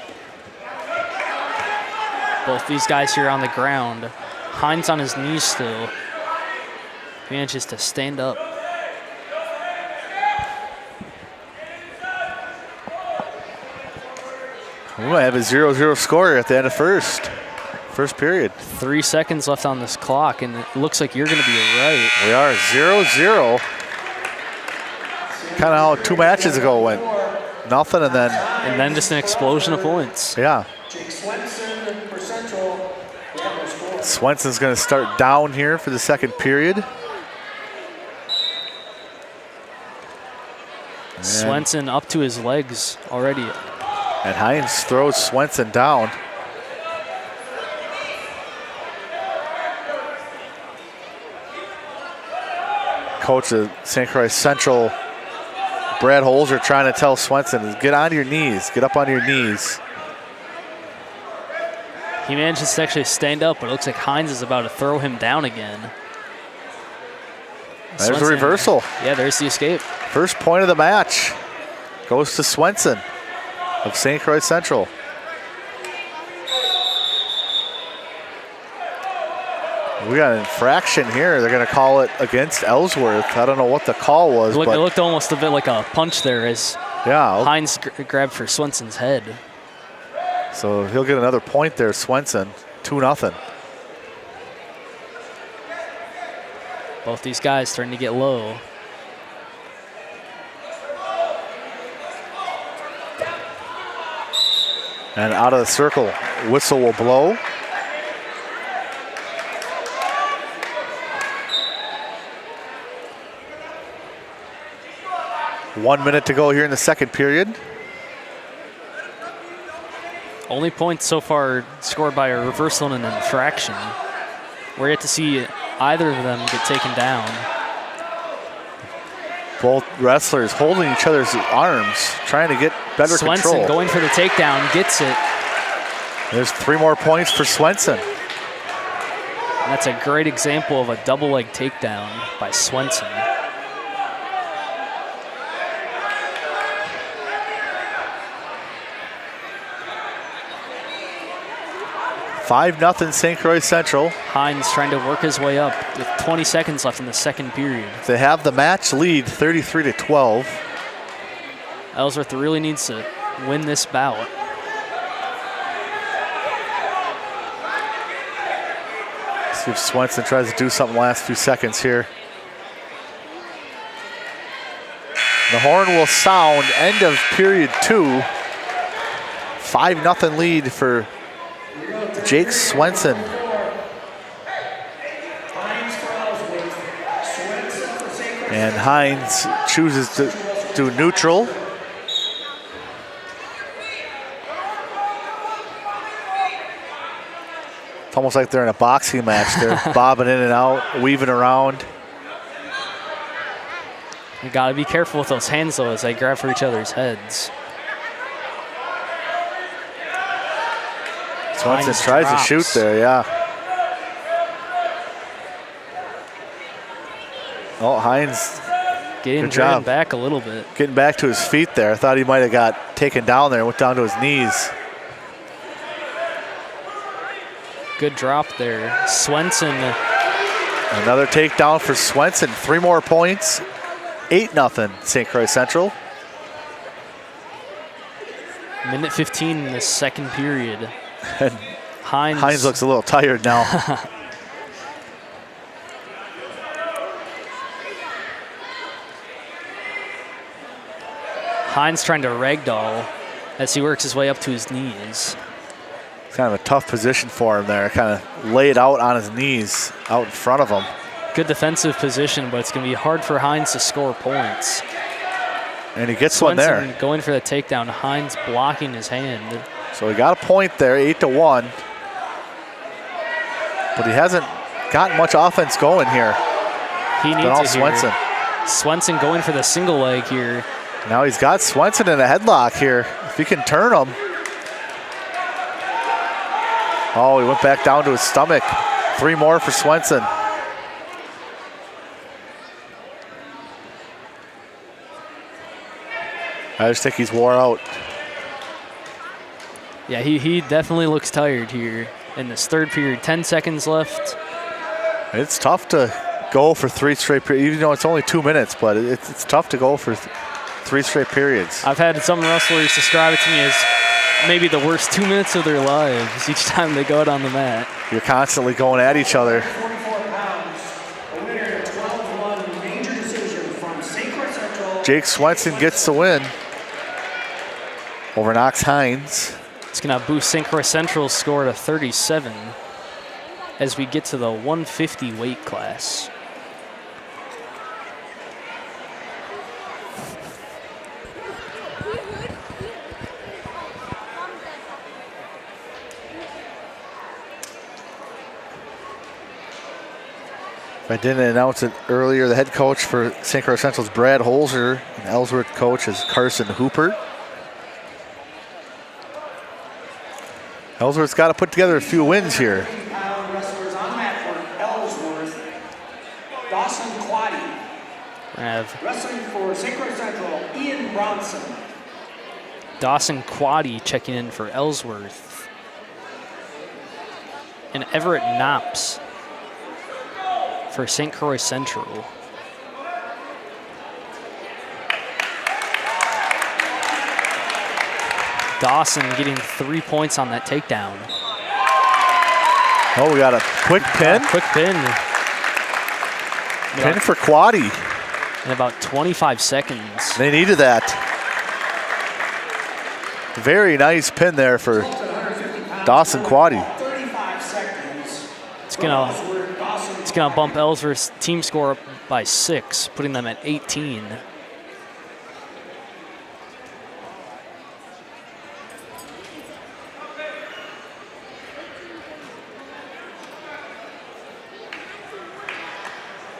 Both these guys here on the ground. Hines on his knees still. He manages to stand up. We might have a 0-0 score at the end of first period. 3 seconds left on this clock, and it looks like you're going to be right. We are 0-0. Kind of how 2 matches ago went. Nothing, and then just an explosion of points. Yeah. Jake Swenson for Central. Swenson's going to start down here for the second period. Swenson up to his legs already. And Hines throws Swenson down. Coach of St. Croix Central, Brad Holzer, trying to tell Swenson, get on your knees, get up on your knees. He manages to actually stand up, but it looks like Hines is about to throw him down again. There's Swenson, a reversal. Yeah, there's the escape. First point of the match goes to Swenson of St. Croix Central. We got an infraction here. They're going to call it against Ellsworth. I don't know what the call was. It looked almost a bit like a punch there as Hines grabbed for Swenson's head. So he'll get another point there, Swenson. 2-0. Both these guys starting to get low. And out of the circle, whistle will blow. One minute to go here in the second period. Only points so far scored by a reversal and an infraction. We're yet to see either of them get taken down. Both wrestlers holding each other's arms, trying to get better Swenson control. going for the takedown, gets it. There's 3 more points for Swenson. And that's a great example of a double leg takedown by Swenson. 5-0 St. Croix Central. Hines trying to work his way up with 20 seconds left in the second period. They have the match lead, 33-12. Ellsworth really needs to win this bout. See if Swenson tries to do something last few seconds here. The horn will sound, end of period 2. 5-0 lead for Jake Swenson. And Hines chooses to do neutral. It's almost like they're in a boxing match. They're bobbing in and out, weaving around. You gotta be careful with those hands though as they grab for each other's heads. Swenson Hines tries drops. to shoot there, yeah. Oh, Hines Getting good job. driven back a little bit. Getting back to his feet there. I thought he might have got taken down there and went down to his knees. Good drop there. Swenson. Another takedown for Swenson. 3 more points. 8-0 St. Croix Central. Minute 15 in the second period. And Hines looks a little tired now. Hines trying to ragdoll as he works his way up to his knees. It's kind of a tough position for him there. Kind of laid out on his knees out in front of him. Good defensive position, but it's going to be hard for Hines to score points. And he gets Swenson one there. going for the takedown. Hines blocking his hand. So he got a point there, 8-1. But he hasn't gotten much offense going here. He needs all it Swenson. here. Swenson going for the single leg here. Now he's got Swenson in a headlock here. If he can turn him. Oh, he went back down to his stomach. 3 more for Swenson. I just think he's wore out. Yeah, he definitely looks tired here in this third period. 10 seconds left. It's tough to go for 3 straight periods, even though it's only 2 minutes, but it's tough to go for 3 straight periods. I've had some wrestlers describe it to me as maybe the worst 2 minutes of their lives each time they go out on the mat. You're constantly going at each other. 44 pounds, a winner, 12-1 major decision from St. Croix Central. Jake Swenson gets the win over Knox Hines. It's going to boost St. Croix Central's score to 37 as we get to the 150 weight class. If I didn't announce it earlier, the head coach for St. Croix Central is Brad Holzer, and Ellsworth coach is Carson Hoopert. Ellsworth's got to put together a few wins here. Wrestlers on the mat for Ellsworth, Dawson Quaddy. Wrestling for St. Croix Central, Ian Bronson. Dawson Quaddy checking in for Ellsworth. And Everett Knops for St. Croix Central. Dawson getting 3 points on that takedown. Oh, we got a quick pin. Quick pin. Pin for Quaddy. In about 25 seconds. They needed that. Very nice pin there for Dawson Quaddy. 35 seconds. It's gonna bump Ellsworth's team score up by 6, putting them at 18.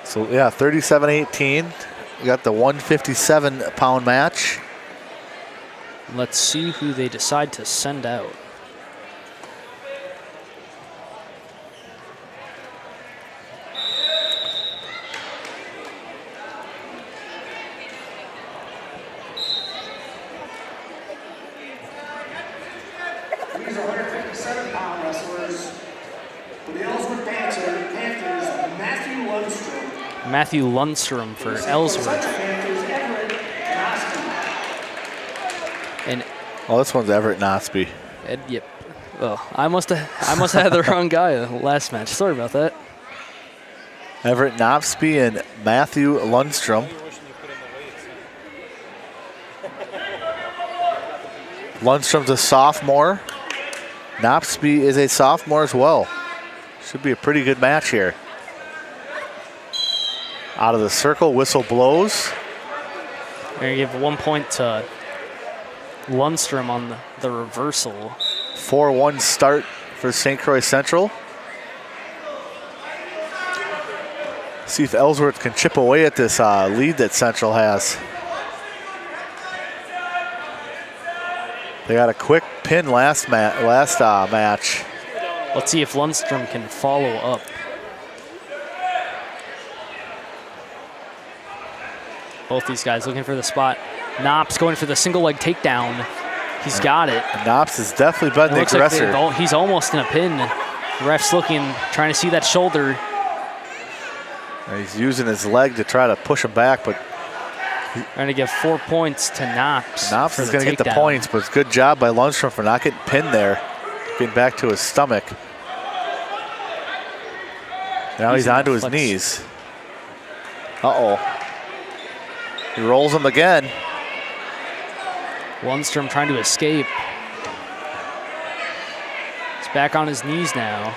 So yeah, 37-18. We got the 157-pound match. Let's see who they decide to send out. These are 157-pound wrestlers. For the Ellsworth Panthers, Matthew Lundstrom. Matthew Lundstrom for Ellsworth. Panthers, Everett Nosky. And Oh, this one's Everett Nosby. yep. Oh, I must have had the wrong guy last match. Sorry about that. Everett Nosby and Matthew Lundstrom. Lundstrom's a sophomore. Knopsby is a sophomore as well. Should be a pretty good match here. Out of the circle, whistle blows. We're going to give 1 point to Lundstrom on the reversal. 4-1 start for St. Croix Central. See if Ellsworth can chip away at this lead that Central has. They got a quick pin last match. Let's see if Lundstrom can follow up. Both these guys looking for the spot. Knops going for the single leg takedown. He's got it. Knops has definitely been the Looks like aggressor. he's almost in a pin. Ref's looking, trying to see that shoulder. He's using his leg to try to push him back, but Trying to give 4 points to Knops. Knops is going to get the points, but it's a good job by Lundstrom for not getting pinned there. Getting back to his stomach. Now he's onto his knees. Uh-oh. He rolls him again. Lundstrom trying to escape. He's back on his knees now.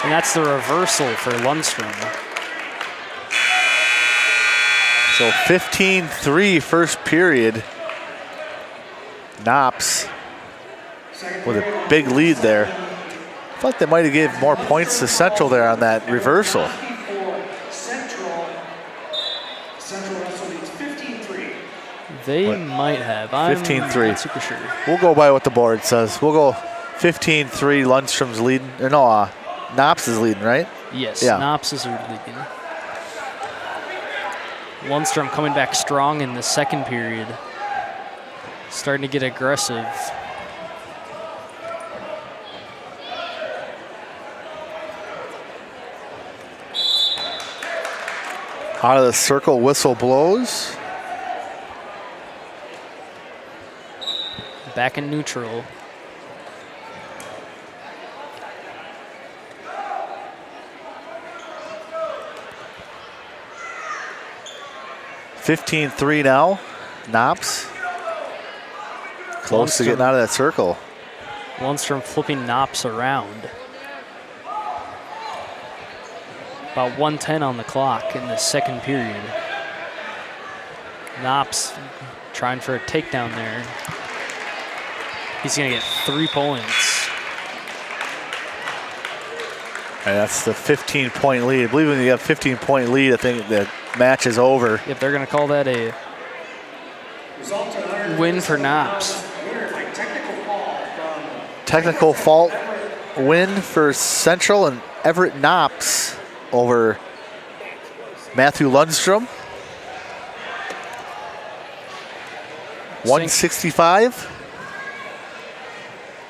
And that's the reversal for Lundstrom. So 15-3 first period. Knops with a big lead there. I thought they might have gave more points to Central there on that reversal. Central wrestle leads 15-3. They might have. I'm 15-3. not super sure. We'll go by what the board says. We'll go 15-3. Lundstrom's leading. Or no, Knops is leading, right? Yes, Yeah. Knops is leading. Lundstrom coming back strong in the second period. Starting to get aggressive. Out of the circle, whistle blows. Back in neutral. $15-3 now. Knops. Close to getting out of that circle. Lundstrom flipping Knops around. About 1:10 on the clock in the second period. Knops trying for a takedown there. He's going to get 3 points. And that's the 15-point lead. I believe when you have a 15-point lead, I think the match is over. If they're going to call that a win for Knops. Technical fault win for Central and Everett Knops over Matthew Lundstrom. 165.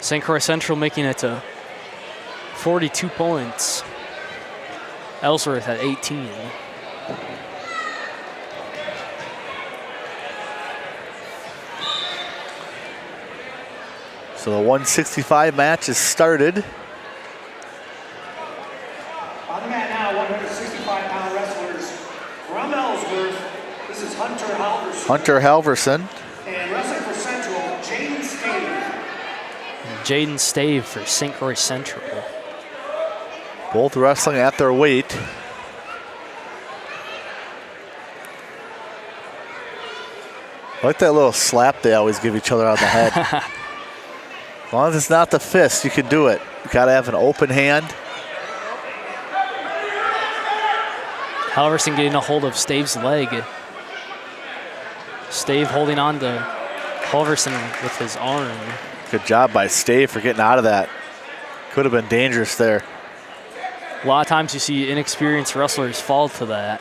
St. Croix Central making it to 42 points. Ellsworth at 18. So the 165 match is started. On the mat now, 165-pound wrestlers from Ellsworth. This is Hunter Halverson. Hunter Halverson. And wrestling for Central, Jaden Stave. Jaden Stave for St. Croix Central. Both wrestling at their weight. I like that little slap they always give each other on the head. As long as it's not the fist, you can do it. You gotta have an open hand. Halverson getting a hold of Stave's leg. Stave holding on to Halverson with his arm. Good job by Stave for getting out of that. Could have been dangerous there. A lot of times you see inexperienced wrestlers fall to that.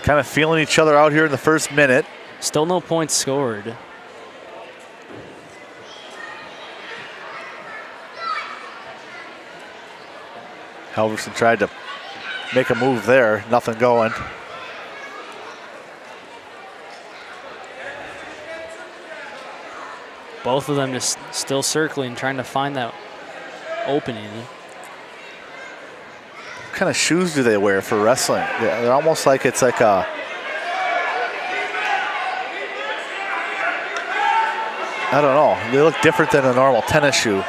Kind of feeling each other out here in the first minute. Still no points scored. Halverson tried to make a move there, nothing going. Both of them just still circling, trying to find that opening. What kind of shoes do they wear for wrestling? They're almost like it's like a... I don't know. They look different than a normal tennis shoe.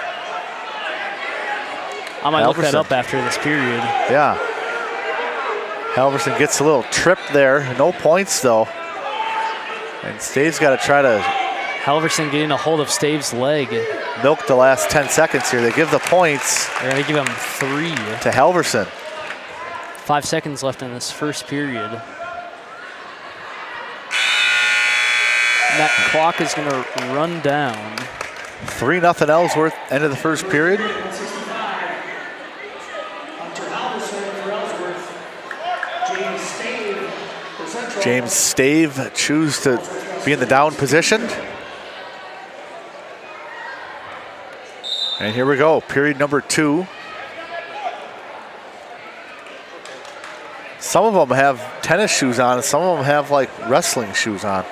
I might look that Halverson. up after this period. Yeah. Halverson gets a little trip there. No points, though. And Stave's got to try to Halverson getting a hold of Stave's leg. milk the last 10 seconds here. They give the points They're going to give him 3. to Halverson. 5 seconds left in this first period. And that clock is going to run down. 3-0 Ellsworth, end of the first period. Hunter Halverson for Ellsworth. James Stave for Central. James Stave choose to be in the down position. And here we go, period number 2. Some of them have tennis shoes on, and some of them have like wrestling shoes on.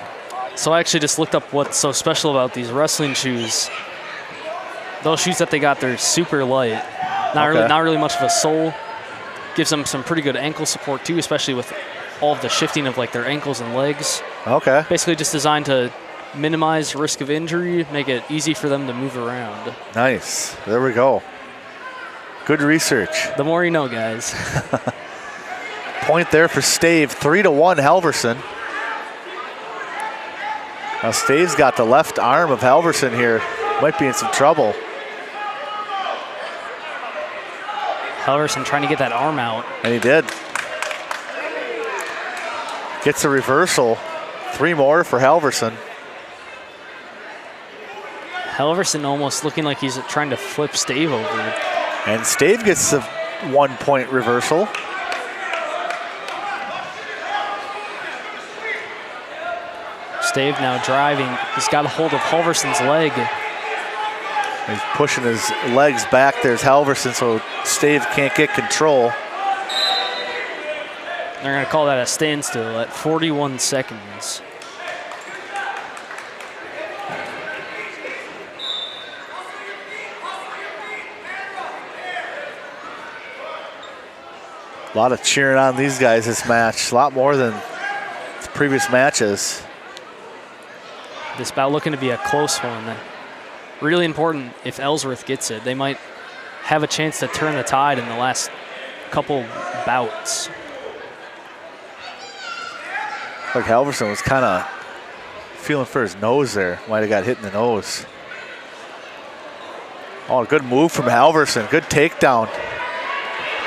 So I actually just looked up what's so special about these wrestling shoes. Those shoes that they got, they're super light. Not really much of a sole. Gives them some pretty good ankle support too, especially with all of the shifting of like their ankles and legs. Okay. Basically just designed to minimize risk of injury, make it easy for them to move around. Nice. There we go. Good research. The more you know, guys. Point there for Stave. 3-1 Halverson. Now Stave's got the left arm of Halverson here. Might be in some trouble. Halverson trying to get that arm out. And he did. Gets a reversal. 3 more for Halverson. Halverson almost looking like he's trying to flip Stave over. And Stave gets the 1-point reversal. Stave now driving. He's got a hold of Halverson's leg. He's pushing his legs back. There's Halverson, so Stave can't get control. They're going to call that a standstill at 41 seconds. A lot of cheering on these guys this match. A lot more than the previous matches. This bout looking to be a close one. Really important if Ellsworth gets it. They might have a chance to turn the tide in the last couple bouts. Like Halverson was kind of feeling for his nose there. Might have got hit in the nose. Oh, good move from Halverson. Good takedown.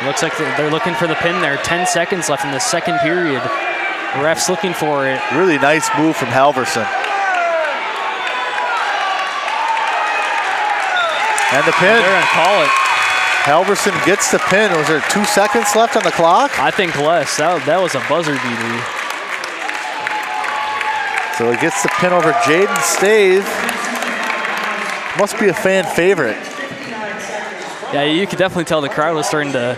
It looks like they're looking for the pin there. 10 seconds left in the second period. The ref's looking for it. Really nice move from Halverson. And the pin. They're going to call it. Halverson gets the pin. Was there 2 seconds left on the clock? I think less. That was a buzzer beater. So he gets the pin over Jaden Stave. Must be a fan favorite. Yeah, you could definitely tell the crowd was starting to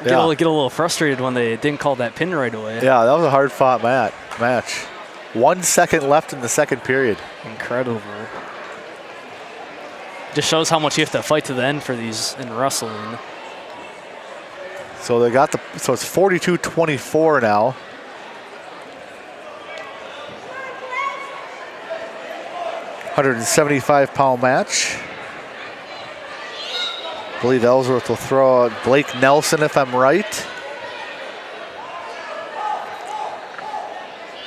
get a little frustrated when they didn't call that pin right away. Yeah, that was a hard-fought match. 1 second left in the second period. Incredible. Just shows how much you have to fight to the end for these in wrestling. So they got so it's 42-24 now. $175-pound match. I believe Ellsworth will throw out Blake Nelson, if I'm right.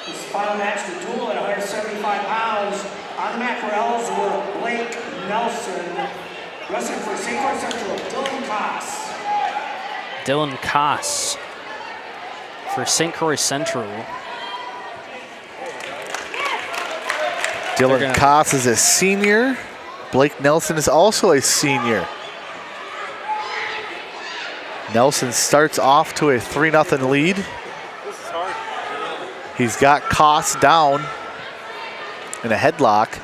This final match, the duel at 175 pounds. On the mat for Ellsworth, Blake Nelson. Wrestling for St. Croix Central, Dylan Koss. Dylan Koss for St. Croix Central. Dylan Koss is a senior. Blake Nelson is also a senior. Nelson starts off to a 3-0 lead. He's got Koss down in a headlock.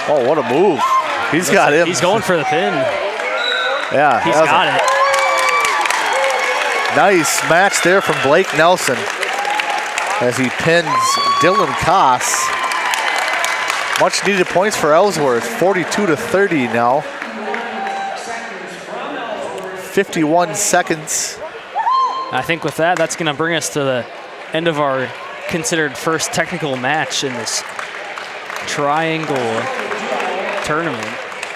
Oh, what a move. He's got him. He's going for the pin. Yeah. He's got it. Nice match there from Blake Nelson as he pins Dylan Koss. Much needed points for Ellsworth, 42-30 now. 51 seconds. I think with that, that's going to bring us to the end of our considered first technical match in this triangle tournament.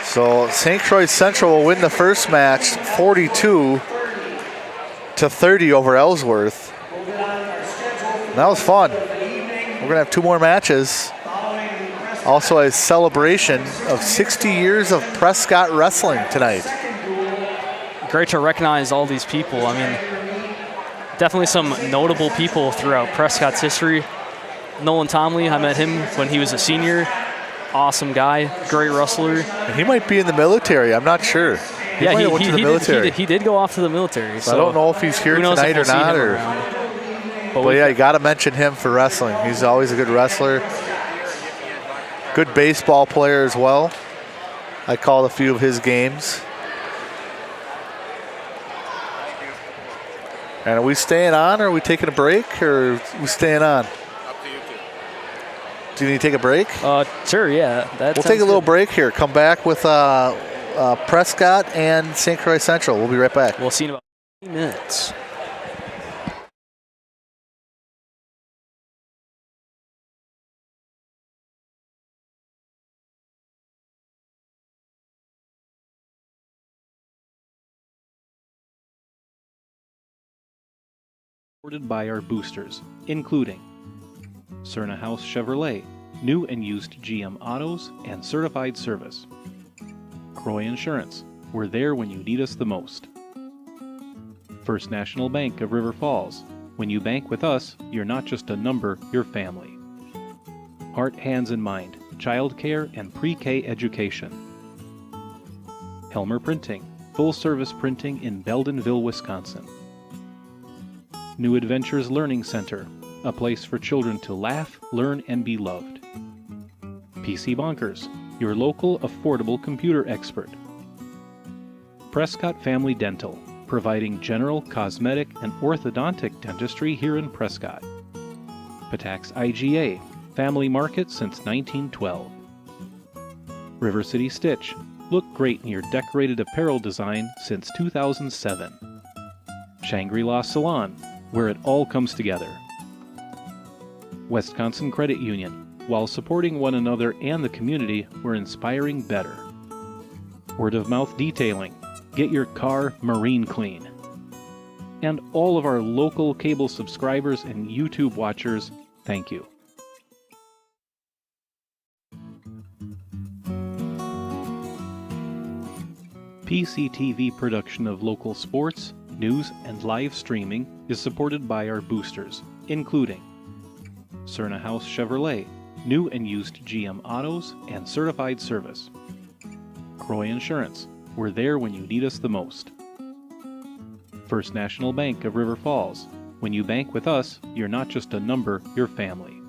So St. Croix Central will win the first match 42-30 over Ellsworth. And that was fun. We're going to have 2 more matches. Also a celebration of 60 years of Prescott wrestling tonight. Great to recognize all these people. I mean, definitely some notable people throughout Prescott's history. Nolan Tomley, I met him when he was a senior. Awesome guy, great wrestler. And he might be in the military, I'm not sure. He went to the military. He did go off to the military. So I don't know if he's here tonight or not. But yeah, you got to mention him for wrestling. He's always a good wrestler. Good baseball player as well. I called a few of his games. And are we staying on, or are we taking a break, or are we staying on? Up to you two. Do you need to take a break? Sure, yeah. We'll take a little break here. Come back with Prescott and St. Croix Central. We'll be right back. We'll see you in about 20 minutes. Supported by our boosters, including Cerna House Chevrolet, new and used GM autos and certified service. Croix Insurance, we're there when you need us the most. First National Bank of River Falls. When you bank with us, you're not just a number, you're family. Heart, Hands, and Mind, childcare and pre-K education. Helmer Printing, full-service printing in Beldenville, Wisconsin. New Adventures Learning Center, a place for children to laugh, learn, and be loved. PC Bonkers, your local affordable computer expert. Prescott Family Dental, providing general, cosmetic, and orthodontic dentistry here in Prescott. Patax IGA, family market since 1912. River City Stitch, look great in your decorated apparel design since 2007. Shangri-La Salon, where it all comes together. Wisconsin Credit Union, while supporting one another and the community, we're inspiring better. Word of mouth detailing, get your car marine clean. And all of our local cable subscribers and YouTube watchers, thank you. PCTV production of local sports, news, and live streaming is supported by our boosters, including Cerna House Chevrolet, new and used GM autos and certified service. Croix Insurance, we're there when you need us the most. First National Bank of River Falls. When you bank with us, you're not just a number, you're family.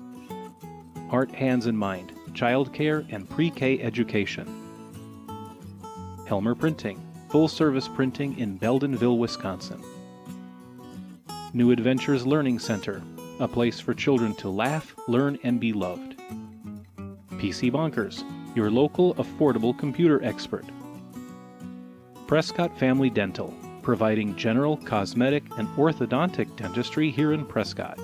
Heart, Hands, and Mind, childcare and pre-K education. Helmer Printing, full-service printing in Beldenville, Wisconsin. New Adventures Learning Center, a place for children to laugh, learn, and be loved. PC Bonkers, your local affordable computer expert. Prescott Family Dental, providing general, cosmetic, and orthodontic dentistry here in Prescott.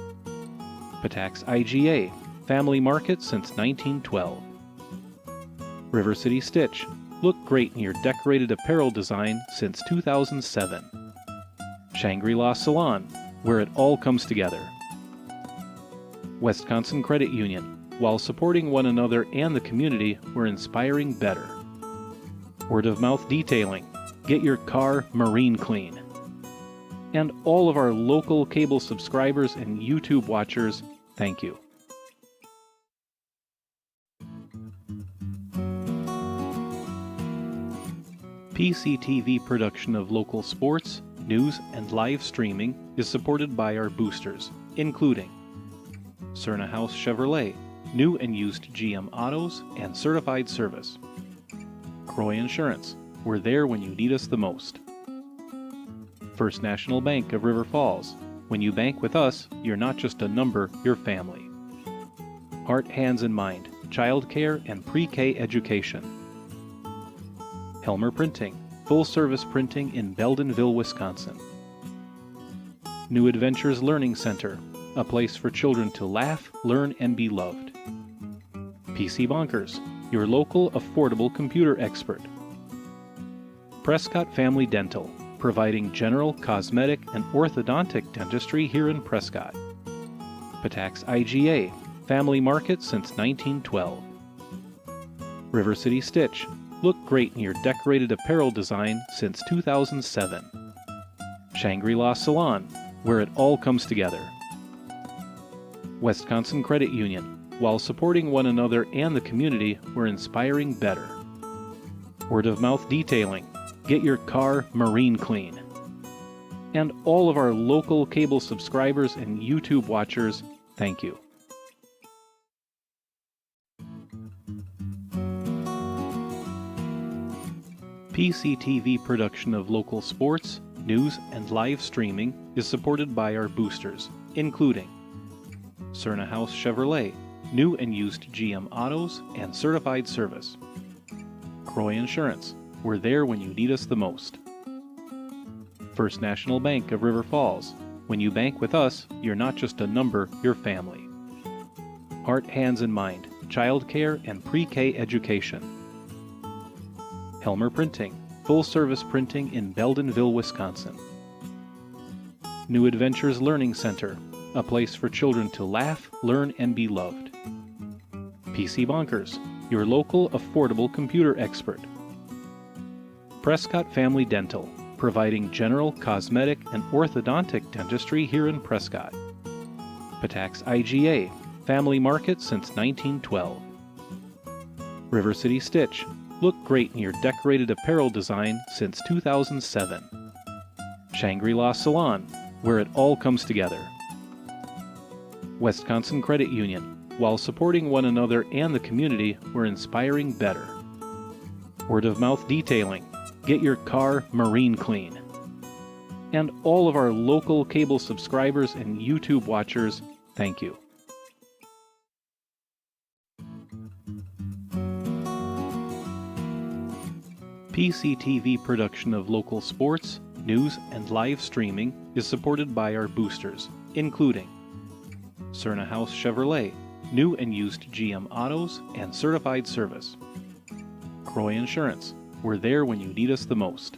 Patax IGA, family market since 1912. River City Stitch, look great in your decorated apparel design since 2007. Shangri-La Salon, where it all comes together. Wisconsin Credit Union, while supporting one another and the community, we're inspiring better. Word of mouth detailing, get your car marine clean. And all of our local cable subscribers and YouTube watchers, thank you. PCTV production of local sports, news, and live streaming is supported by our boosters, including Cerna House Chevrolet, new and used GM autos and certified service. Croix Insurance, we're there when you need us the most. First National Bank of River Falls. When you bank with us, you're not just a number, you're family. Heart, Hands, and Mind, childcare and pre-K education. Helmer Printing, full-service printing in Beldenville, Wisconsin. New Adventures Learning Center, a place for children to laugh, learn, and be loved. PC Bonkers, your local affordable computer expert. Prescott Family Dental, providing general, cosmetic, and orthodontic dentistry here in Prescott. Patax IGA, family market since 1912. River City Stitch, look great in your decorated apparel design since 2007. Shangri-La Salon, where it all comes together. Wisconsin Credit Union, while supporting one another and the community, we're inspiring better. Word of mouth detailing, get your car marine clean. And all of our local cable subscribers and YouTube watchers, thank you. PCTV production of local sports, news, and live streaming is supported by our boosters, including Cerna House Chevrolet, new and used GM autos and certified service. Croix Insurance, we're there when you need us the most. First National Bank of River Falls. When you bank with us, you're not just a number, you're family. Heart, Hands, and Mind, childcare and pre-K education. Helmer Printing, full-service printing in Beldenville, Wisconsin. New Adventures Learning Center, a place for children to laugh, learn, and be loved. PC Bonkers, your local affordable computer expert. Prescott Family Dental, providing general, cosmetic, and orthodontic dentistry here in Prescott. Patax IGA, family market since 1912. River City Stitch, look great in your decorated apparel design since 2007. Shangri-La Salon, where it all comes together. Wisconsin Credit Union, while supporting one another and the community, we're inspiring better. Word of mouth detailing, get your car marine clean. And all of our local cable subscribers and YouTube watchers, thank you. PCTV production of local sports, news, and live streaming is supported by our boosters, including Cerna House Chevrolet, new and used GM autos and certified service. Croix Insurance, we're there when you need us the most.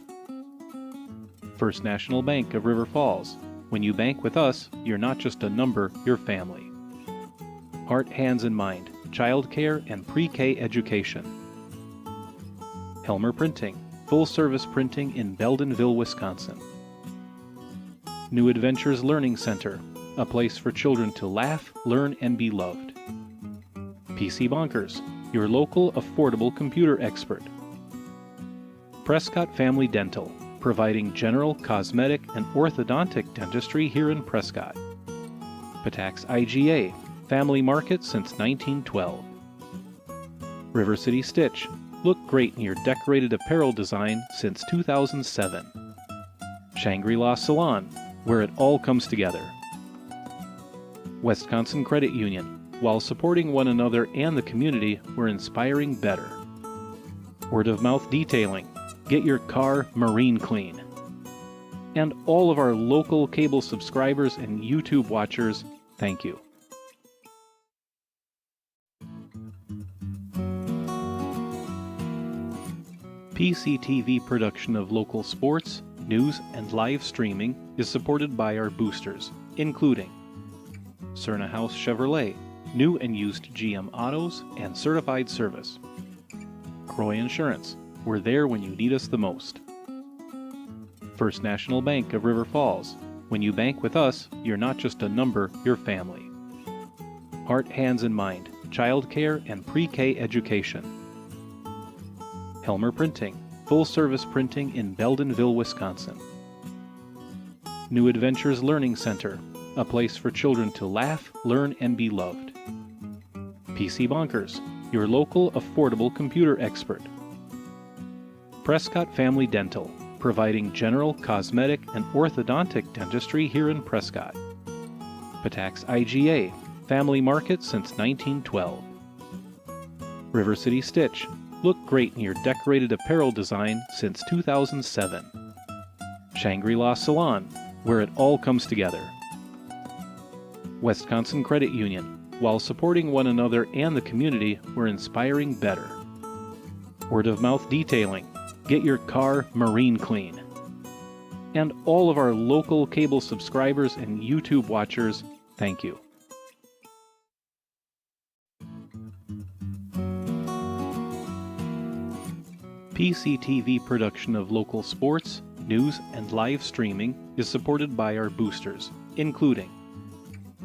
First National Bank of River Falls, when you bank with us, you're not just a number, you're family. Heart, Hands, and Mind, child care and pre-K education. Helmer Printing, full-service printing in Beldenville, Wisconsin. New Adventures Learning Center, a place for children to laugh, learn, and be loved. PC Bonkers, your local affordable computer expert. Prescott Family Dental, providing general, cosmetic, and orthodontic dentistry here in Prescott. Patax IGA, family market since 1912. River City Stitch, look great in your decorated apparel design since 2007. Shangri-La Salon, where it all comes together. Wisconsin Credit Union, while supporting one another and the community, we're inspiring better. Word of mouth detailing, get your car marine clean. And all of our local cable subscribers and YouTube watchers, thank you. PCTV production of local sports, news, and live streaming is supported by our boosters, including Cerna House Chevrolet, new and used GM autos and certified service. Croix Insurance, we're there when you need us the most. First National Bank of River Falls, when you bank with us, you're not just a number, you're family. Heart, Hands, and Mind, child care and pre-K education. Helmer Printing, full-service printing in Beldenville, Wisconsin. New Adventures Learning Center, a place for children to laugh, learn, and be loved. PC Bonkers, your local affordable computer expert. Prescott Family Dental, providing general, cosmetic, and orthodontic dentistry here in Prescott. Patax IGA, family market since 1912. River City Stitch, look great in your decorated apparel design since 2007. Shangri-La Salon, where it all comes together. Wisconsin Credit Union, while supporting one another and the community, we're inspiring better. Word of mouth detailing, get your car marine clean. And all of our local cable subscribers and YouTube watchers, thank you. PCTV production of local sports, news, and live streaming is supported by our boosters, including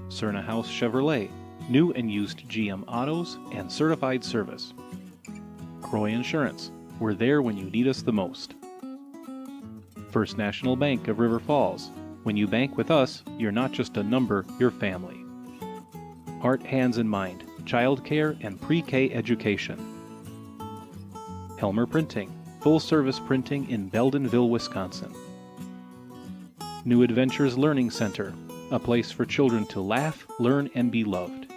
Cerna House Chevrolet, new and used GM autos and certified service. Croix Insurance, we're there when you need us the most. First National Bank of River Falls, when you bank with us, you're not just a number, you're family. Heart, Hands, and Mind, child care and pre-K education. Helmer Printing, full-service printing in Beldenville, Wisconsin. New Adventures Learning Center, a place for children to laugh, learn, and be loved.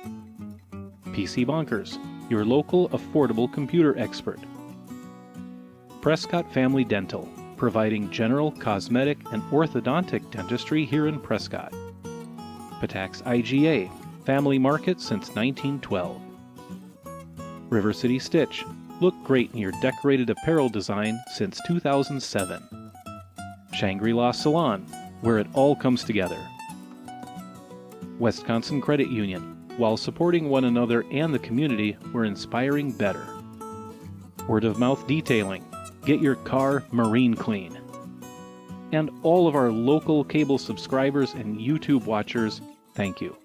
PC Bonkers, your local affordable computer expert. Prescott Family Dental, providing general, cosmetic, and orthodontic dentistry here in Prescott. Patax IGA, family market since 1912. River City Stitch, look great in your decorated apparel design since 2007. Shangri-La Salon, where it all comes together. Wisconsin Credit Union, while supporting one another and the community, we're inspiring better. Word of mouth detailing, get your car marine clean. And all of our local cable subscribers and YouTube watchers, thank you.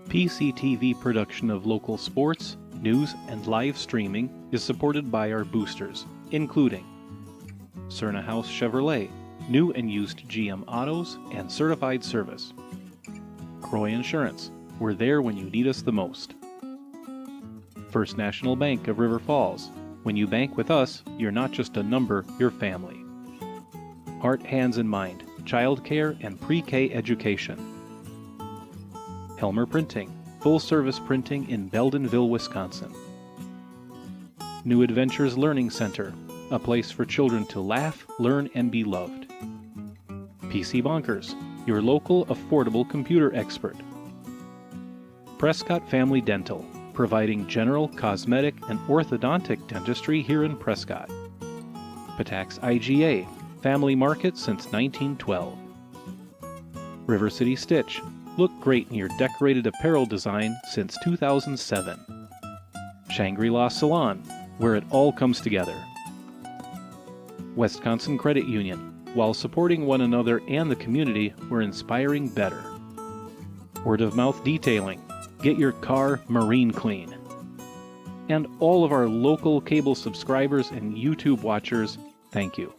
PCTV production of local sports, news, and live streaming is supported by our boosters, including Cerna House Chevrolet, new and used GM autos and certified service. Croix Insurance, we're there when you need us the most. First National Bank of River Falls, when you bank with us, you're not just a number, you're family. Heart, Hands and Mind, childcare and pre-K education. Helmer Printing, full-service printing in Beldenville, Wisconsin. New Adventures Learning Center, a place for children to laugh, learn, and be loved. PC Bonkers, your local affordable computer expert. Prescott Family Dental, providing general, cosmetic, and orthodontic dentistry here in Prescott. Patax IGA, family market since 1912. River City Stitch, look great in your decorated apparel design since 2007. Shangri-La Salon, where it all comes together. Wisconsin Credit Union, while supporting one another and the community, we're inspiring better. Word of Mouth Detailing, get your car marine clean. And all of our local cable subscribers and YouTube watchers, thank you.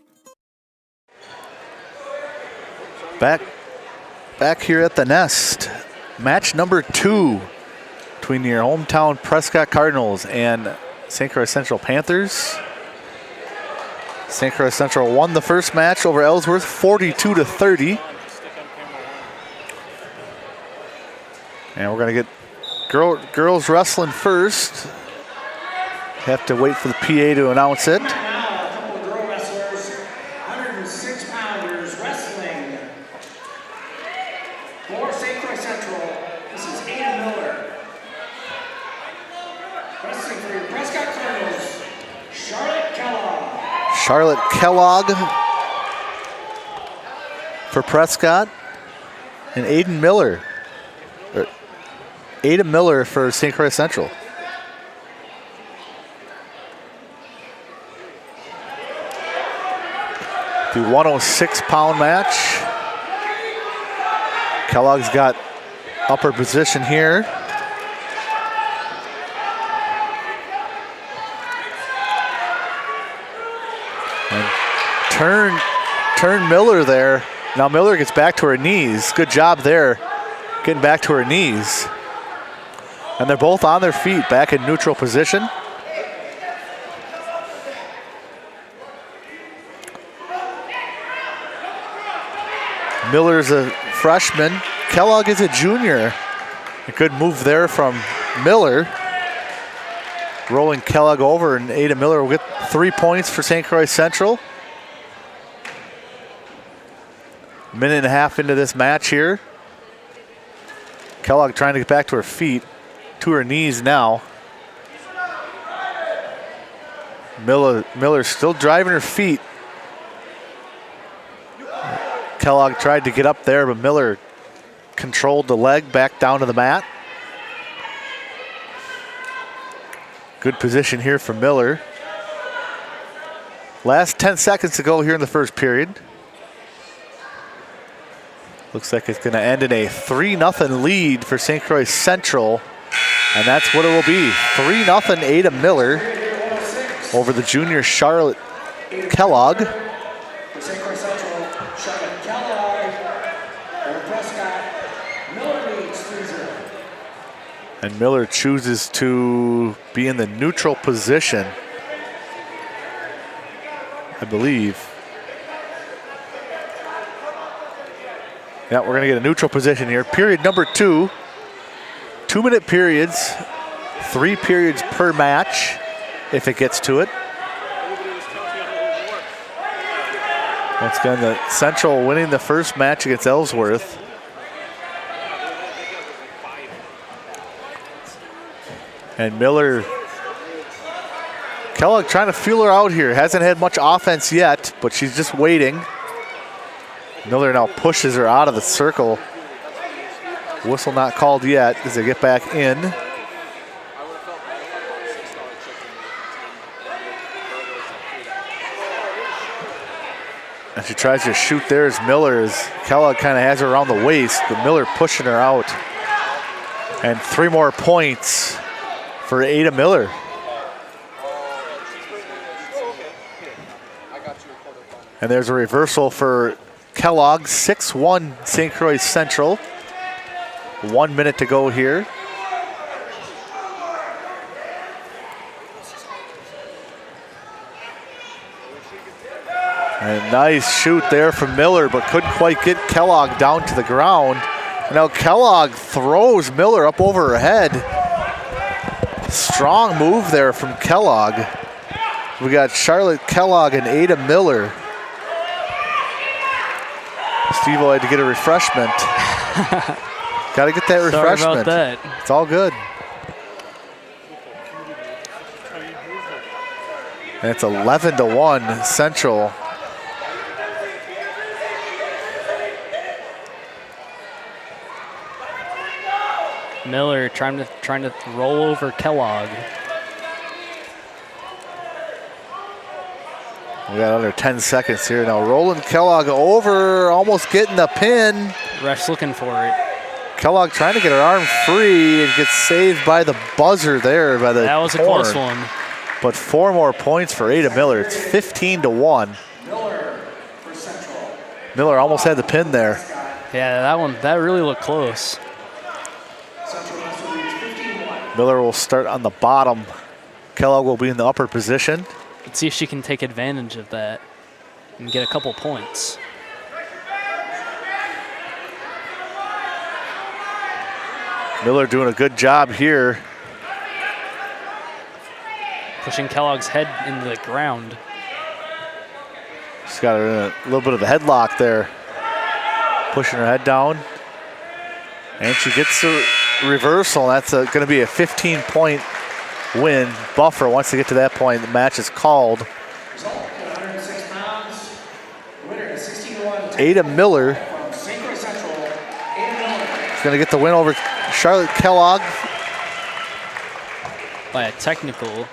Back here at the Nest, match number 2 between your hometown Prescott Cardinals and St. Croix Central Panthers. St. Croix Central won the first match over Ellsworth 42-30. And we're going to get girls wrestling first. Have to wait for the PA to announce it. Now, a couple of girl wrestlers, 106 pounders wrestling. For St. Croix Central, this is Ada Miller. Wrestling for your Prescott Cardinals, Charlotte Kellogg. Charlotte Kellogg for Prescott. And Ada Miller for St. Croix Central. The 106-pound match. Kellogg's got upper position here. And turn Miller there. Now Miller gets back to her knees. Good job there, getting back to her knees. And they're both on their feet, back in neutral position. Miller's a freshman. Kellogg is a junior. A good move there from Miller. Rolling Kellogg over, and Ada Miller will get 3 points for St. Croix Central. A minute and a half into this match here. Kellogg trying to get back to her feet, to her knees now. Miller still driving her feet. Kellogg tried to get up there, but Miller controlled the leg back down to the mat. Good position here for Miller. Last 10 seconds to go here in the first period. Looks like it's going to end in a 3-0 lead for St. Croix Central. And that's what it will be. 3-0 Ada Miller over the junior Charlotte Kellogg. For St. Croix Central, Charlotte Kellogg. For Prescott, Miller leads 3-0. And Miller chooses to be in the neutral position, I believe. Yeah, we're going to get a neutral position here. Period number 2. 2-minute periods. 3 periods per match, if it gets to it. Once again, the Central winning the first match against Ellsworth. And Miller, Kellogg trying to feel her out here. Hasn't had much offense yet, but she's just waiting. Miller now pushes her out of the circle. Whistle not called yet as they get back in. And she tries to shoot there as Miller, as Kellogg kind of has her around the waist, but Miller pushing her out. And 3 more points for Ada Miller. And there's a reversal for Kellogg, 6-1 St. Croix Central. 1 minute to go here. And a nice shoot there from Miller, but couldn't quite get Kellogg down to the ground. Now Kellogg throws Miller up over her head. Strong move there from Kellogg. We got Charlotte Kellogg and Ada Miller. Steve-O had to get a refreshment. Got to get that refreshment. Sorry about that. It's all good. And it's 11-1 Central. Miller trying to roll over Kellogg. We got under 10 seconds here now. Rolling Kellogg over, almost getting the pin. Ref's looking for it. Kellogg trying to get her arm free and gets saved by the buzzer there by the That was a horn. close one. But 4 more points for Ada Miller. It's 15-1. Miller for Central. Miller almost had the pin there. Yeah, that really looked close. Central also reads 15-1. Miller will start on the bottom. Kellogg will be in the upper position. Let's see if she can take advantage of that and get a couple points. Miller doing a good job here. Pushing Kellogg's head into the ground. She's got her in a little bit of a headlock there. Pushing her head down. And she gets the reversal. That's going to be a 15-point win. Buffer, once they get to that point, the match is called. Result, 106 pounds. Winner is 16-1. Ada Miller From St. Croix Central, Ada Miller. is going to get the win over Charlotte Kellogg. By a technical.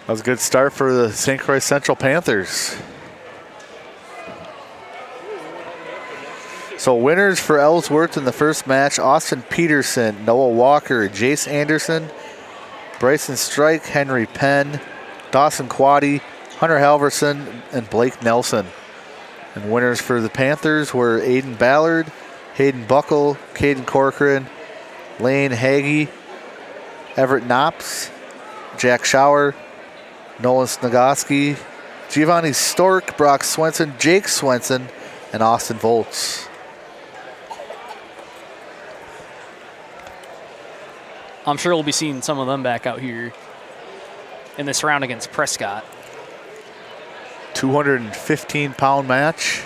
That was a good start for the St. Croix Central Panthers. So winners for Ellsworth in the first match: Austin Peterson, Noah Walker, Jace Anderson, Bryson Strike, Henry Penn, Dawson Quaddy, Hunter Halverson, and Blake Nelson. And winners for the Panthers were Aiden Ballard, Hayden Buckle, Caden Corcoran, Lane Hagee, Everett Knops, Jack Schauer, Nolan Snagoski, Giovanni Stork, Brock Swenson, Jake Swenson, and Austin Volts. I'm sure we'll be seeing some of them back out here in this round against Prescott. 215-pound match.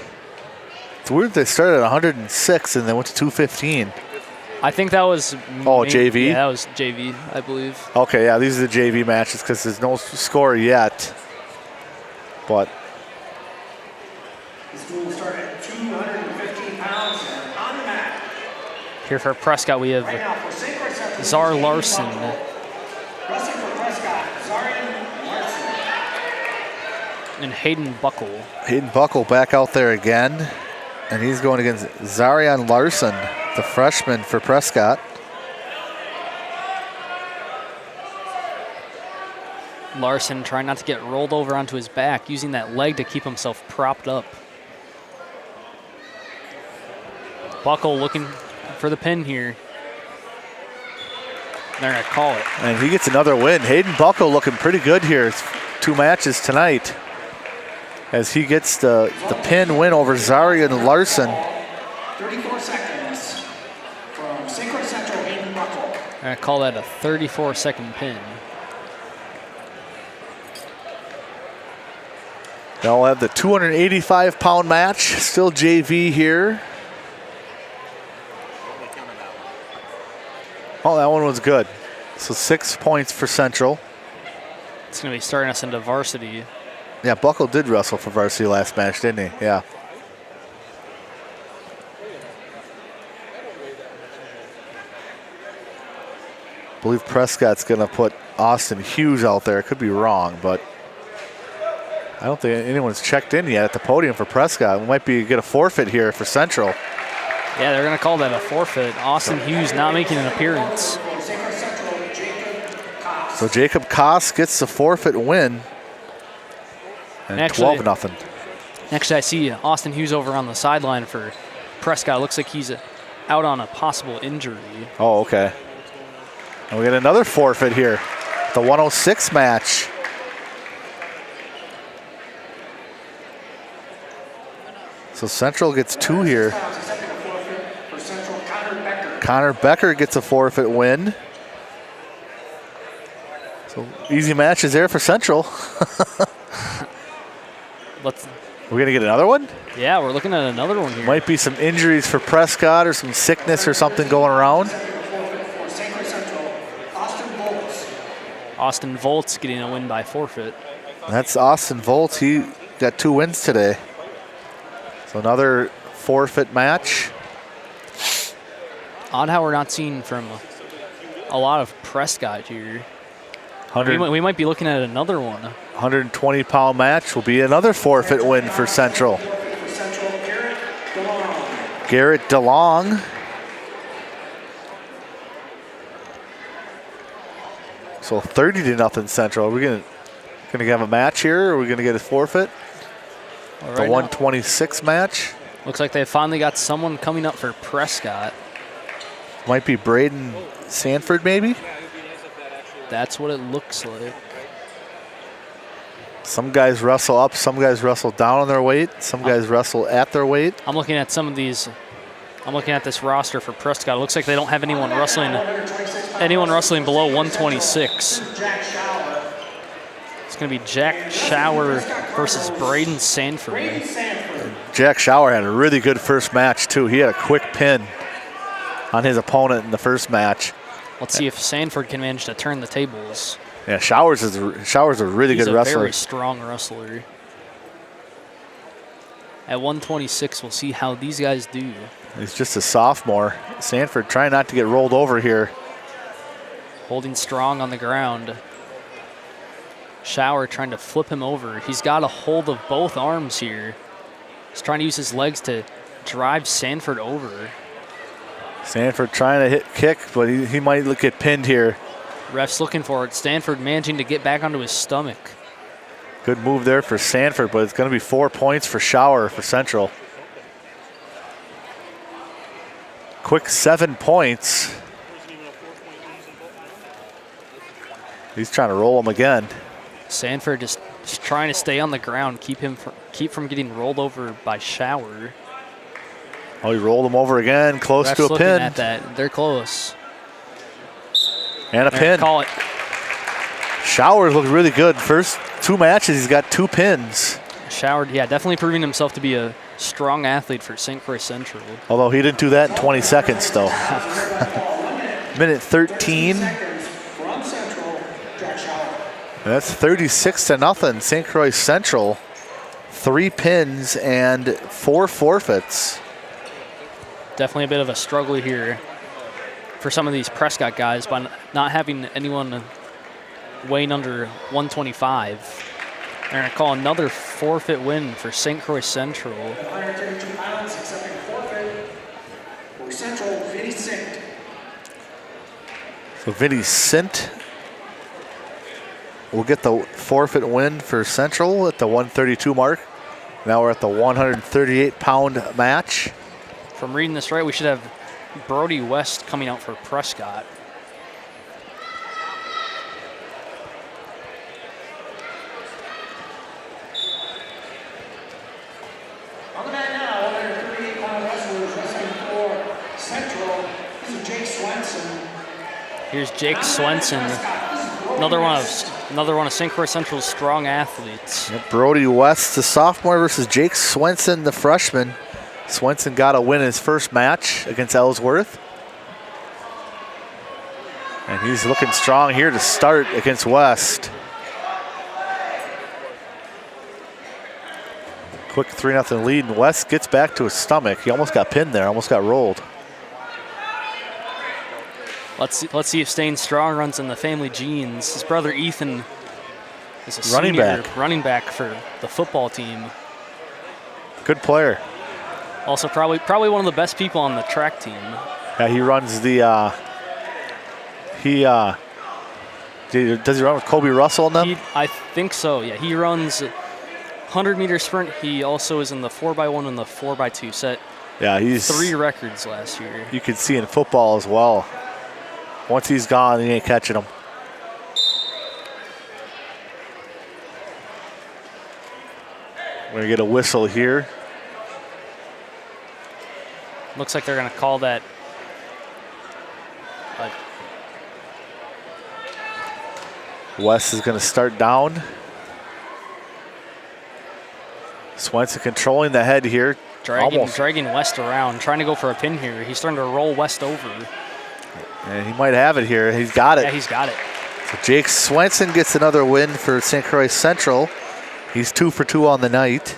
It's weird they started at 106 and then went to 215. I think that was... JV? Yeah, that was JV, I believe. Okay, yeah, these are the JV matches because there's no score yet. But This duel started at 215 pounds and on the mat. Here for Prescott, we have Right now for St. Croix Central. Czar Larson. Wrestling for Prescott, Zarian Larson. And Hayden Buckle. Hayden Buckle back out there again. And he's going against Zarian Larson, the freshman for Prescott. Larson trying not to get rolled over onto his back, using that leg to keep himself propped up. Buckle looking for the pin here. They're going to call it. And he gets another win. Hayden Buckle looking pretty good here. It's 2 matches tonight as he gets the pin win over Zarian Larson. 34 seconds from St. Croix Central, Hayden Buckle. They're going to call that a 34-second pin. Now we'll have the 285-pound match. Still JV here. Oh, that one was good. So 6 points for Central. It's going to be starting us into varsity. Yeah, Buckle did wrestle for Varsity last match, didn't he? Yeah. believe Prescott's going to put Austin Hughes out there. Could be wrong, but I don't think anyone's checked in yet at the podium for Prescott. We might get a forfeit here for Central. Yeah, they're going to call that a forfeit. Austin Hughes not making an appearance. So Jacob Koss gets the forfeit win. And Actually, 12-0. Actually, I see Austin Hughes over on the sideline for Prescott. Looks like he's out on a possible injury. Oh, okay. And we get another forfeit here. The 106 match. So Central gets 2 here. Connor Becker gets a forfeit win. So easy matches there for Central. We're going to get another one? Yeah, we're looking at another one here. Might be some injuries for Prescott or some sickness or something going around. Austin Volts getting a win by forfeit. That's Austin Volts. He got 2 wins today. So another forfeit match. Odd how we're not seeing from a lot of Prescott here. We might be looking at another one. 120-pound match will be another forfeit win for Central. Garrett DeLong. So 30-0 Central. Are we gonna have a match here, or are we gonna get a forfeit? Right, the 126 match. Looks like they finally got someone coming up for Prescott. Might be Braden Sanford, maybe? That's what it looks like. Some guys wrestle up, some guys wrestle down on their weight, some guys wrestle at their weight. I'm looking at some of these. I'm looking at this roster for Prescott. It looks like they don't have anyone wrestling below 126. It's going to be Jack Shower versus Braden Sanford. Jack Shower had a really good first match, too. He had a quick pin on his opponent in the first match. Let's see if Sanford can manage to turn the tables. Yeah, Showers is a really good wrestler. He's a very strong wrestler. At 126, we'll see how these guys do. He's just a sophomore. Sanford trying not to get rolled over here. Holding strong on the ground. Shower trying to flip him over. He's got a hold of both arms here. He's trying to use his legs to drive Sanford over. Sanford trying to kick, but he might get pinned here. Ref's looking for it. Sanford managing to get back onto his stomach. Good move there for Sanford, but it's going to be 4 points for Shower for Central. Quick 7 points. He's trying to roll him again. Sanford just trying to stay on the ground, keep from getting rolled over by Shower. Oh, he rolled him over again, close Ref's to a looking pin. at that. They're close. And a pin. Call it. Showers look really good. First 2 matches, he's got 2 pins. Shower, yeah, definitely proving himself to be a strong athlete for St. Croix Central. Although he didn't do that in 20 seconds, though. Minute 13. That's 36-0. St. Croix Central, 3 pins and 4 forfeits. Definitely a bit of a struggle here for some of these Prescott guys by not having anyone weighing under 125. They're going to call another forfeit win for St. Croix Central. So Vinny Sint will get the forfeit win for Central at the 132 mark. Now we're at the 138-pound match. If I'm reading this right, we should have Brody West coming out for Prescott. On the mat now, 138-pound wrestlers wrestling for Central. This is Jake Swenson. Here's Jake Swenson, another one of St. Croix Central's strong athletes. Yep, Brody West, the sophomore, versus Jake Swenson, the freshman. Swenson got a win in his first match against Ellsworth. And he's looking strong here to start against West. Quick 3-0 lead, and West gets back to his stomach. He almost got pinned there, almost got rolled. Let's see if staying strong runs in the family genes. His brother Ethan is a Running senior back. running back for the football team. Good player. Also, probably one of the best people on the track team. Yeah, he runs the. Does he run with Kobe Russell in them? I think so. Yeah, he runs 100-meter sprint. He also is in the 4x1 and the 4x2 set. Yeah, he's 3 records last year. You can see in football as well. Once he's gone, he ain't catching him. We're gonna get a whistle here. Looks like they're gonna call that. West is gonna start down. Swenson controlling the head here. Dragging West around, trying to go for a pin here. He's starting to roll West over. And he might have it here. He's got it. Yeah, he's got it. So Jake Swenson gets another win for St. Croix Central. He's 2 for 2 on the night.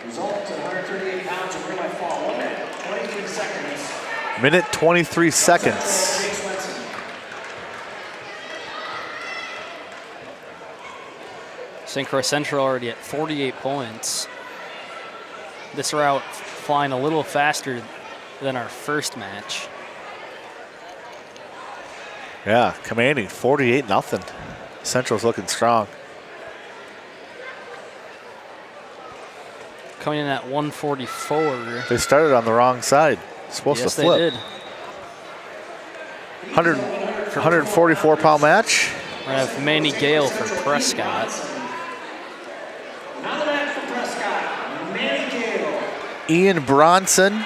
Result at 138 pounds of real life fall. 1 minute, 23 seconds. Minute 23 seconds. St. Croix Central already at 48 points. This route flying a little faster than our first match. Yeah, commanding 48-0. Central's looking strong. Coming in at 144. They started on the wrong side. Supposed Yes, to flip. they did. 144-pound match. We have Manny Gale for Prescott. Now the match for Prescott, Manny Gale. Ian Bronson,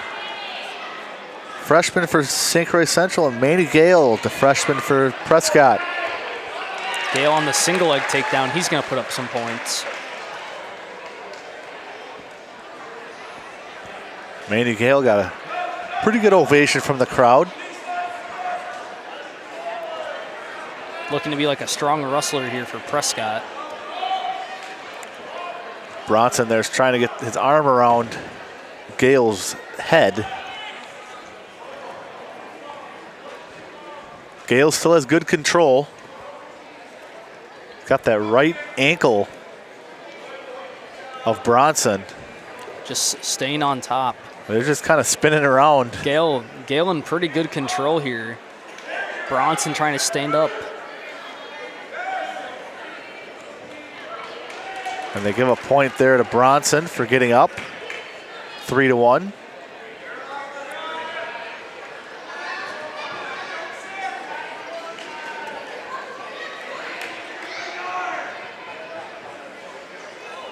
freshman for St. Croix Central, and Manny Gale, the freshman for Prescott. Gale on the single leg takedown. He's going to put up some points. Manny Gale got a pretty good ovation from the crowd. Looking to be like a strong wrestler here for Prescott. Bronson there's trying to get his arm around Gale's head. Gale still has good control. Got that right ankle of Bronson. Just staying on top. They're just kind of spinning around. Gale in pretty good control here. Bronson trying to stand up. And they give a point there to Bronson for getting up. 3-1.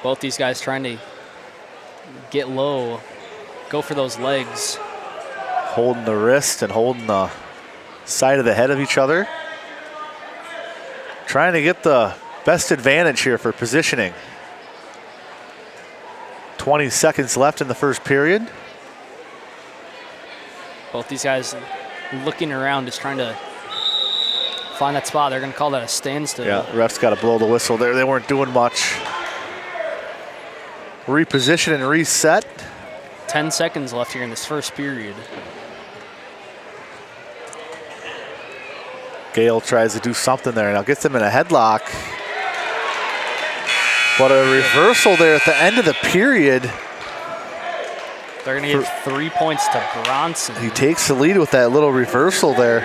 Both these guys trying to get low, go for those legs. Holding the wrist and holding the side of the head of each other. Trying to get the best advantage here for positioning. 20 seconds left in the first period. Both these guys looking around, just trying to find that spot. They're going to call that a standstill. Yeah, ref's got to blow the whistle there. They weren't doing much. Reposition and reset. 10 seconds left here in this first period. Gale tries to do something there. Now gets him in a headlock. But a reversal there at the end of the period. They're going to give 3 points to Bronson. He takes the lead with that little reversal there.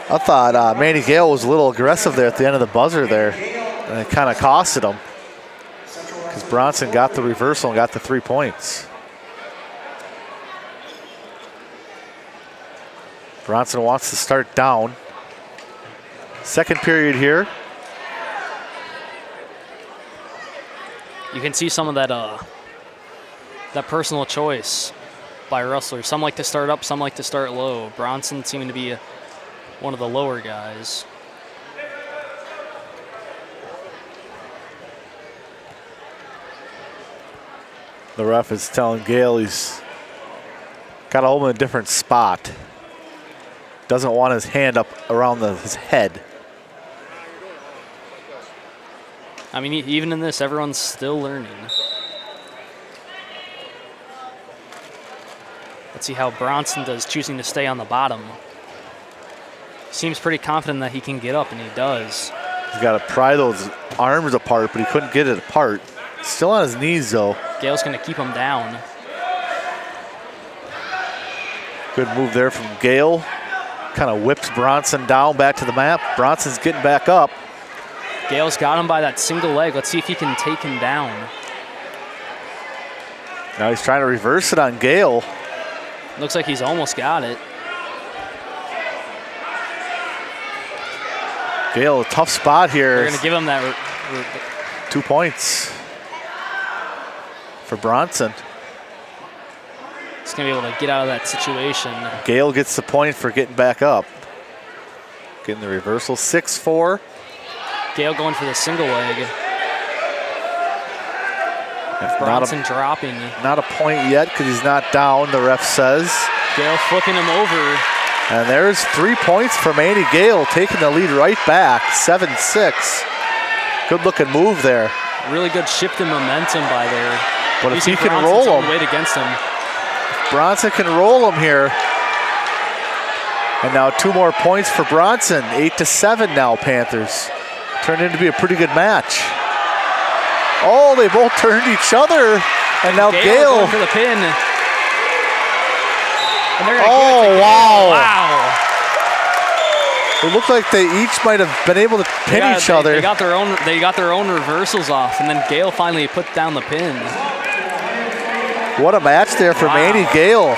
I thought Manny Gale was a little aggressive there at the end of the buzzer there. And it kind of costed him. Because Bronson got the reversal and got the 3 points. Bronson wants to start down. Second period here. You can see some of that that personal choice by wrestlers. Some like to start up, some like to start low. Bronson seeming to be one of the lower guys. The ref is telling Gale he's got to hold him in a different spot. Doesn't want his hand up around his head. I mean, even in this, everyone's still learning. Let's see how Bronson does, choosing to stay on the bottom. Seems pretty confident that he can get up, and he does. He's got to pry those arms apart, but he couldn't get it apart. Still on his knees, though. Gale's going to keep him down. Good move there from Gale. Kind of whips Bronson down back to the mat. Bronson's getting back up. Gale's got him by that single leg. Let's see if he can take him down. Now he's trying to reverse it on Gale. Looks like he's almost got it. Gale, a tough spot here. They're going to give him that. 2 points for Bronson. He's going to be able to get out of that situation. Gale gets the point for getting back up. Getting the reversal. 6-4. Gale going for the single leg. Bronson dropping. Not a point yet because he's not down, the ref says. Gale flipping him over. And there's 3 points from Andy Gale, taking the lead right back, 7-6. Good looking move there. Really good shift in momentum by there. But if he can Bronson's roll own him, weight against him. Bronson can roll him here. And now 2 more points for Bronson, 8-7 now, Panthers. Turned into be a pretty good match. Oh, they both turned each other. And now Gale. Going for the pin. And they're gonna oh, give it to wow. Gale. Wow. It looked like they each might have been able to pin each other. They got their own reversals off, and then Gale finally put down the pin. What a match there from Andy Gale.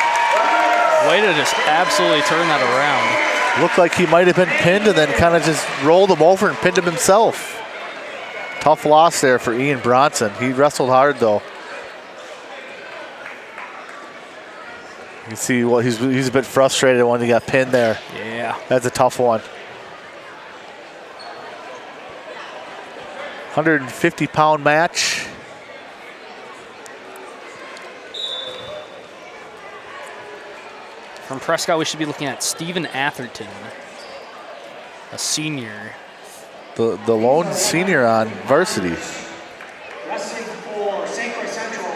Way to just absolutely turn that around. Looked like he might have been pinned and then kind of just rolled him over and pinned him himself. Tough loss there for Ian Bronson. He wrestled hard though. You can see he's a bit frustrated when he got pinned there. Yeah. That's a tough one. 150-pound match. From Prescott, we should be looking at Stephen Atherton, a senior. The lone senior on varsity. Wrestling for St. Croix Central,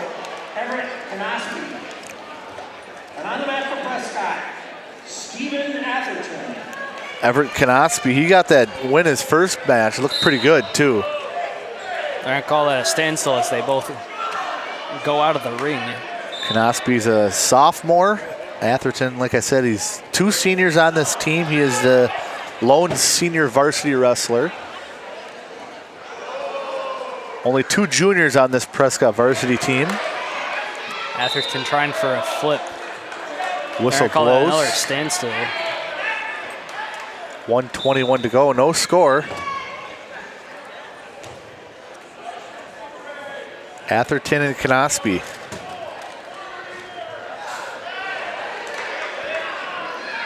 Everett Knosky. And on the mat for Prescott, Stephen Atherton. Everett Knosky, he got that win his first match. It looked pretty good too. They're going to call that a standstill as they both go out of the ring. Knosky's a sophomore. Atherton, like I said, he's 2 seniors on this team. He is the lone senior varsity wrestler. Only 2 juniors on this Prescott varsity team. Atherton trying for a flip. Whistle Call that blows. another standstill. 1:21 to go, no score. Atherton and Knosky.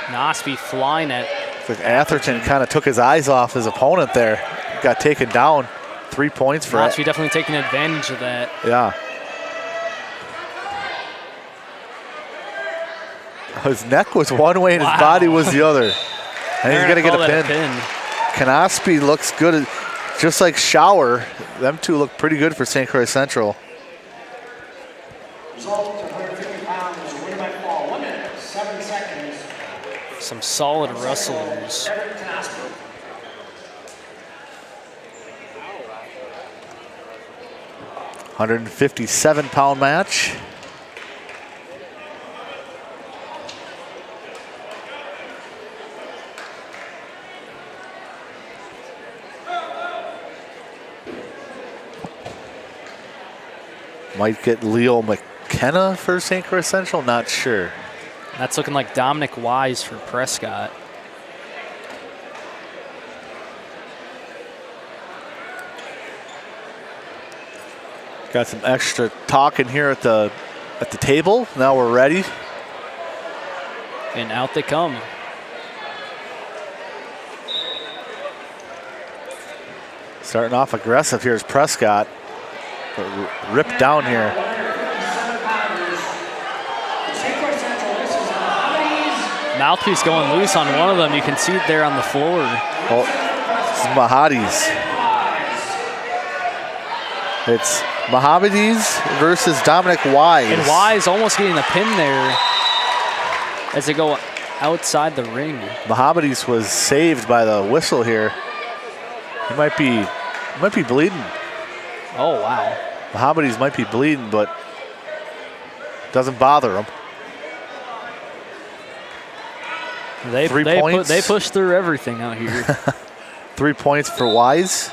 Knosky flying at. Atherton kind of took his eyes off his opponent there. Got taken down. 3 points for Knosky definitely taking advantage of that. Yeah. His neck was one way and his body was the other. And he's going to get a pin. Knosky looks good. Just like Shower, them two look pretty good for St. Croix Central. Result to 150 pounds, win by fall, 1 minute, 7 seconds. Some solid wrestlers. Everett Knosky. £157 match. Might get Leo McKenna for St. Croix Central, not sure. That's looking like Dominic Wise for Prescott. Got some extra talking here at the table. Now we're ready. And out they come. Starting off aggressive here is Prescott. But ripped down here. Mouthpiece going loose on one of them. You can see it there on the floor. Oh, this is Mahadi's. It's Mahadi's versus Dominic Wise. And Wise almost getting the pin there as they go outside the ring. Mohammedi's was saved by the whistle here. He might be bleeding. Oh, wow. Mohammedi's might be bleeding, but doesn't bother him. They 3 points. They push through everything out here. 3 points for Wise.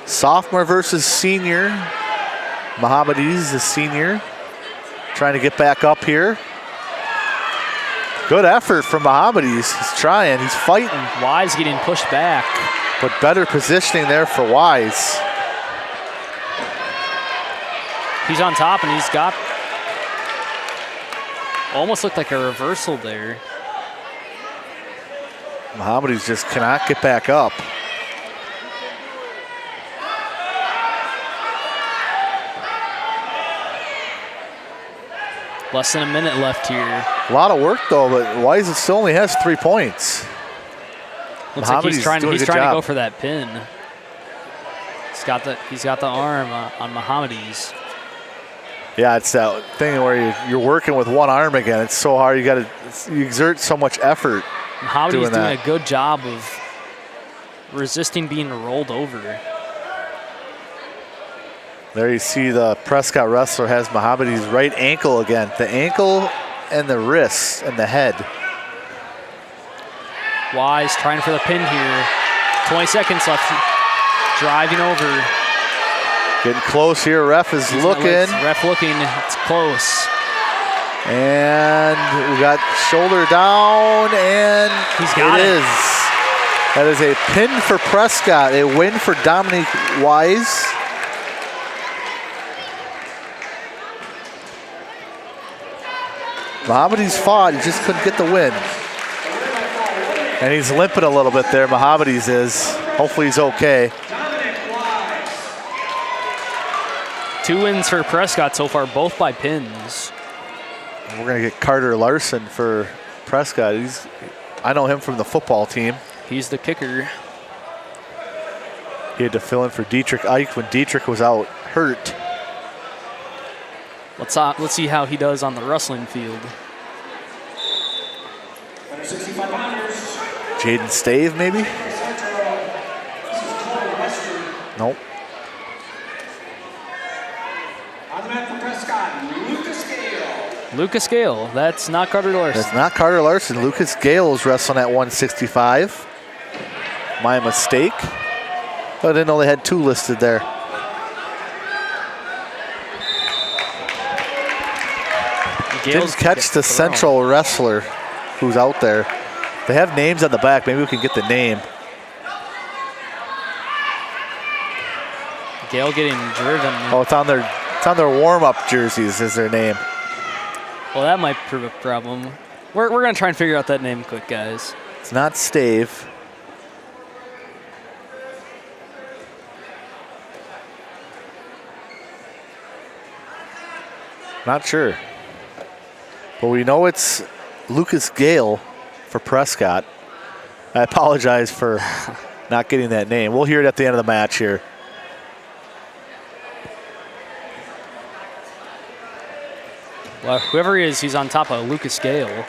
Sophomore versus senior. Mohammedi's the senior. Trying to get back up here. Good effort from Mohammedi's. He's trying, he's fighting. Wise getting pushed back. But better positioning there for Wise. He's on top and he's got, almost looked like a reversal there. Mohammedi's just cannot get back up. Less than a minute left here. A lot of work though, but Wise still only has 3 points. Looks like he's trying doing a to good job. go for that pin. He's got the arm on Mohammedi's. Yeah, it's that thing where you're working with one arm again. It's so hard. You exert so much effort. Mohammedi's doing that. a good job of resisting being rolled over. There you see the Prescott wrestler has Mohammedi's right ankle again. The ankle and the wrist and the head. Wise trying for the pin here. 20 seconds left. Driving over. Getting close here. Ref is looking. Ref looking. It's close. And we got shoulder down, and He's got it. is. That is a pin for Prescott. A win for Dominic Wise. Mohammedi's fought, he just couldn't get the win. And he's limping a little bit there, Mohammedi's is. Hopefully he's okay. 2 wins for Prescott so far, both by pins. We're gonna get Carter Larson for Prescott. I know him from the football team. He's the kicker. He had to fill in for Dietrich Ike when Dietrich was out hurt. Let's see how he does on the wrestling field. Jaden Stave, maybe? Nope. On the mat for Prescott, Lucas Gale. Lucas Gale, that's not Carter Larson. That's not Carter Larson. Lucas Gale is wrestling at 165. My mistake. I didn't know they had 2 listed there. Didn't catch the central wrestler who's out there. They have names on the back. Maybe we can get the name. Gale getting driven. Oh, it's on their warm-up jerseys is their name. Well, that might prove a problem. We're going to try and figure out that name quick, guys. It's not Stave. Not sure. But we know it's Lucas Gale for Prescott. I apologize for not getting that name. We'll hear it at the end of the match here. Well, whoever he is, he's on top of Lucas Gale.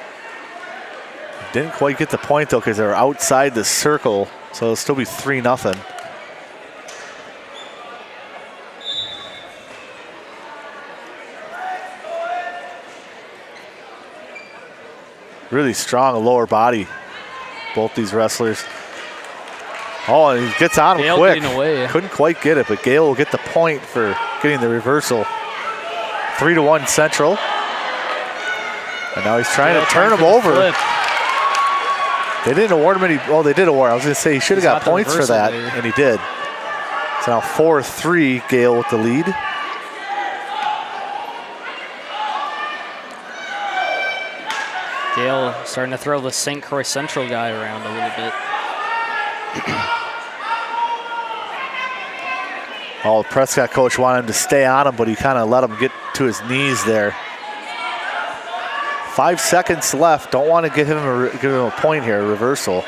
Didn't quite get the point, though, because they're outside the circle. So it'll still be 3-0. Really strong lower body, both these wrestlers. Oh, and he gets on him Gale quick. getting away. Couldn't quite get it, but Gale will get the point for getting the reversal. 3-1 Central. And now he's trying to turn him over. Flip. They didn't award him any. Oh, they did award. I was going to say he should have got points for that, there. and he did. So now 4-3, Gale with the lead. Gale starting to throw the St. Croix Central guy around a little bit. Oh, the Prescott coach wanted him to stay on him, but he kind of let him get to his knees there. 5 seconds left. Don't want to give him a point here, a reversal.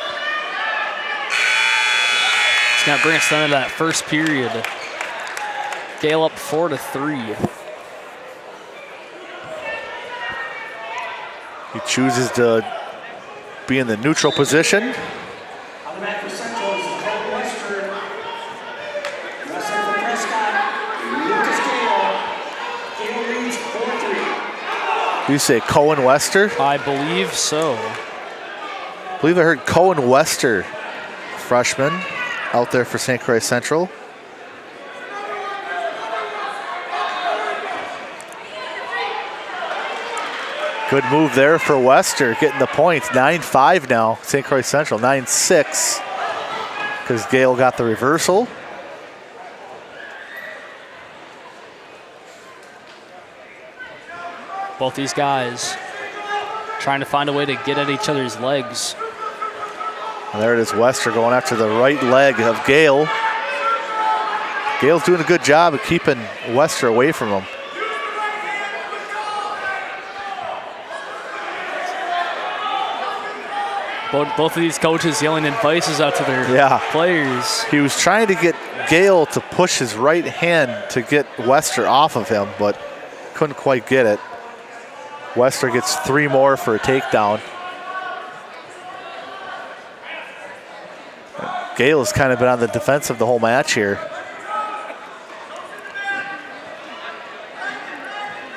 It's going to bring us down to that first period. Gale up 4-3. He chooses to be in the neutral position. On the mat for Central is Cohen Western. Wrestling for Prescott, Lucas Gale. Gale leads 4-3. You say Cohen Wester? I believe so. I believe I heard Cohen Wester, freshman, out there for St. Croix Central. Good move there for Wester, getting the points. 9-5 now, St. Croix Central. 9-6, because Gale got the reversal. Both these guys trying to find a way to get at each other's legs. And there it is, Wester going after the right leg of Gale. Gale's doing a good job of keeping Wester away from him. Both of these coaches yelling advices out to their players. He was trying to get Gale to push his right hand to get Wester off of him, but couldn't quite get it. Wester gets 3 more for a takedown. Gale has kind of been on the defensive the whole match here.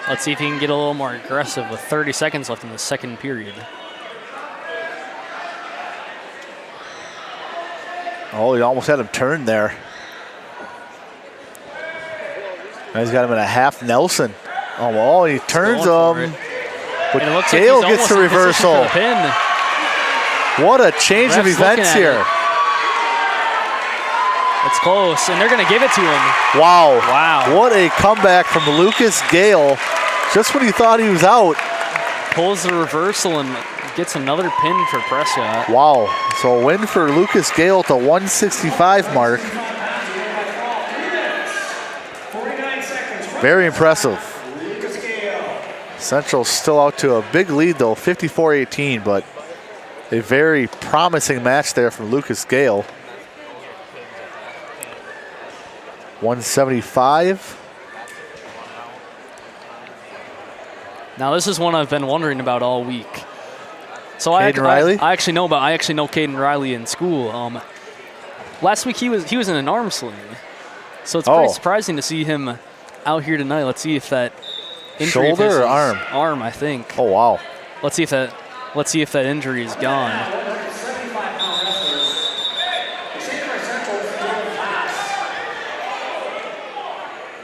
Let's see if he can get a little more aggressive with 30 seconds left in the second period. Oh, he almost had him turned there. Now he's got him in a half Nelson. Oh, he turns him. But Gale gets the reversal. What a change of events here. It's close, and they're going to give it to him. Wow. Wow. What a comeback from Lucas Gale. Just when he thought he was out. Pulls the reversal and gets another pin for Prescott. Wow. So a win for Lucas Gale at the 165 mark. Very impressive. Central's still out to a big lead though, 54-18, but a very promising match there from Lucas Gale. 175. Now this is one I've been wondering about all week. So I actually know Caden Riley in school. Last week he was in an arm sling, so it's pretty surprising to see him out here tonight. Let's see if that injury shoulder or arm? Arm, I think. Oh wow. Let's see if that injury is gone.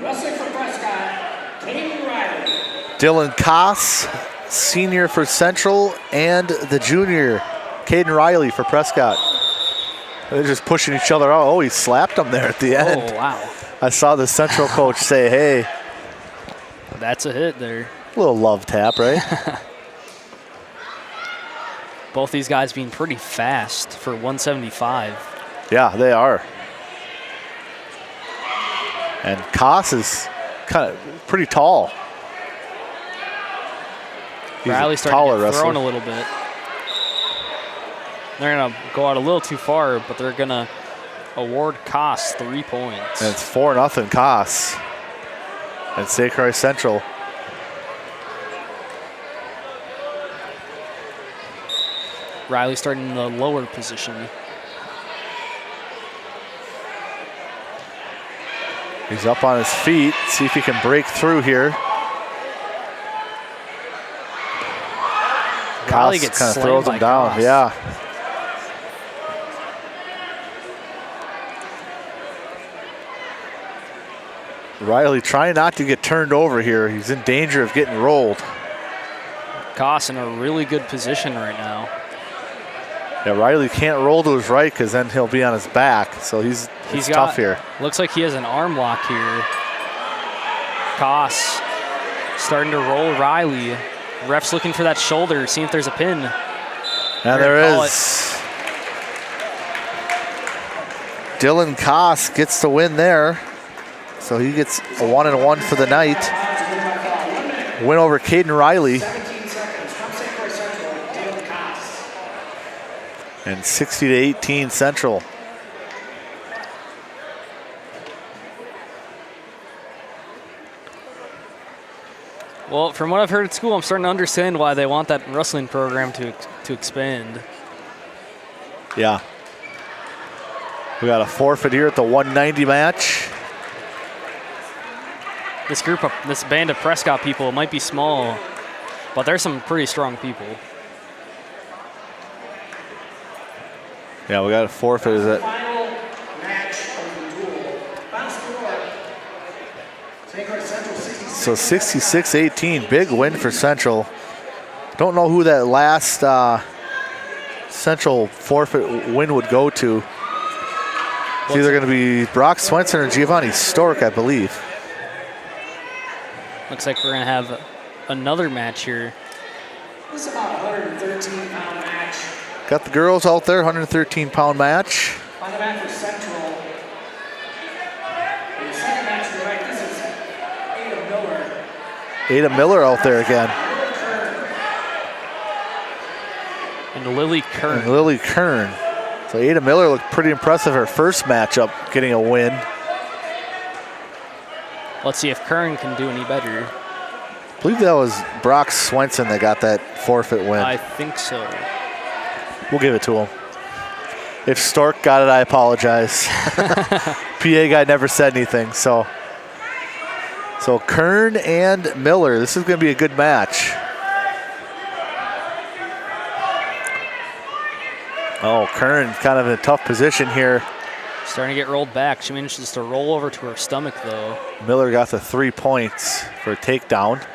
Wrestling for Prescott, Caden Riley. Dylan Koss, senior for Central, and the junior, Caden Riley for Prescott. They're just pushing each other out. Oh, he slapped him there at the end. Oh, wow. I saw the Central coach say, hey. That's a hit there. A little love tap, right? Both these guys being pretty fast for 175. Yeah, they are. And Koss is kind of pretty tall. Riley's starting to get thrown a little bit. They're going to go out a little too far, but they're going to award Koss 3 points. And it's 4-0 Koss at St. Croix Central. Riley starting in the lower position. He's up on his feet. See if he can break through here. Riley gets kind of slammed throws him down. Cross. Yeah. Riley trying not to get turned over here. He's in danger of getting rolled. Koss in a really good position right now. Yeah, Riley can't roll to his right because then he'll be on his back. So he's tough here. Looks like he has an arm lock here. Koss starting to roll Riley. Ref's looking for that shoulder, seeing if there's a pin. And there is. Dylan Koss gets the win there. So he gets a 1-1 for the night. Win over Caden Riley. And 60-18 Central. Well, from what I've heard at school, I'm starting to understand why they want that wrestling program to expand. Yeah. We got a forfeit here at the 190 match. This band of Prescott people might be small, but there's some pretty strong people. Yeah, we got a forfeit. Is it? Final match of the duel. Final score. St. Croix Central 66. So 66-18, big win for Central. Don't know who that last Central forfeit win would go to. It's either going to be Brock Swenson or Giovanni Stork, I believe. Looks like we're going to have another match here. This is about a 113-pound match. Got the girls out there, 113-pound match. Final match for Central. In the second match to the right, this is Ada Miller. Ada Miller out there again. And Lily Kern. And Lily Kern. So Ada Miller looked pretty impressive her first matchup, getting a win. Let's see if Kern can do any better. I believe that was Brock Swenson that got that forfeit win. I think so. We'll give it to him. If Stork got it, I apologize. PA guy never said anything. So Kern and Miller, this is going to be a good match. Oh, Kern kind of in a tough position here. Starting to get rolled back. She manages to roll over to her stomach, though. Miller got the 3 points for a takedown.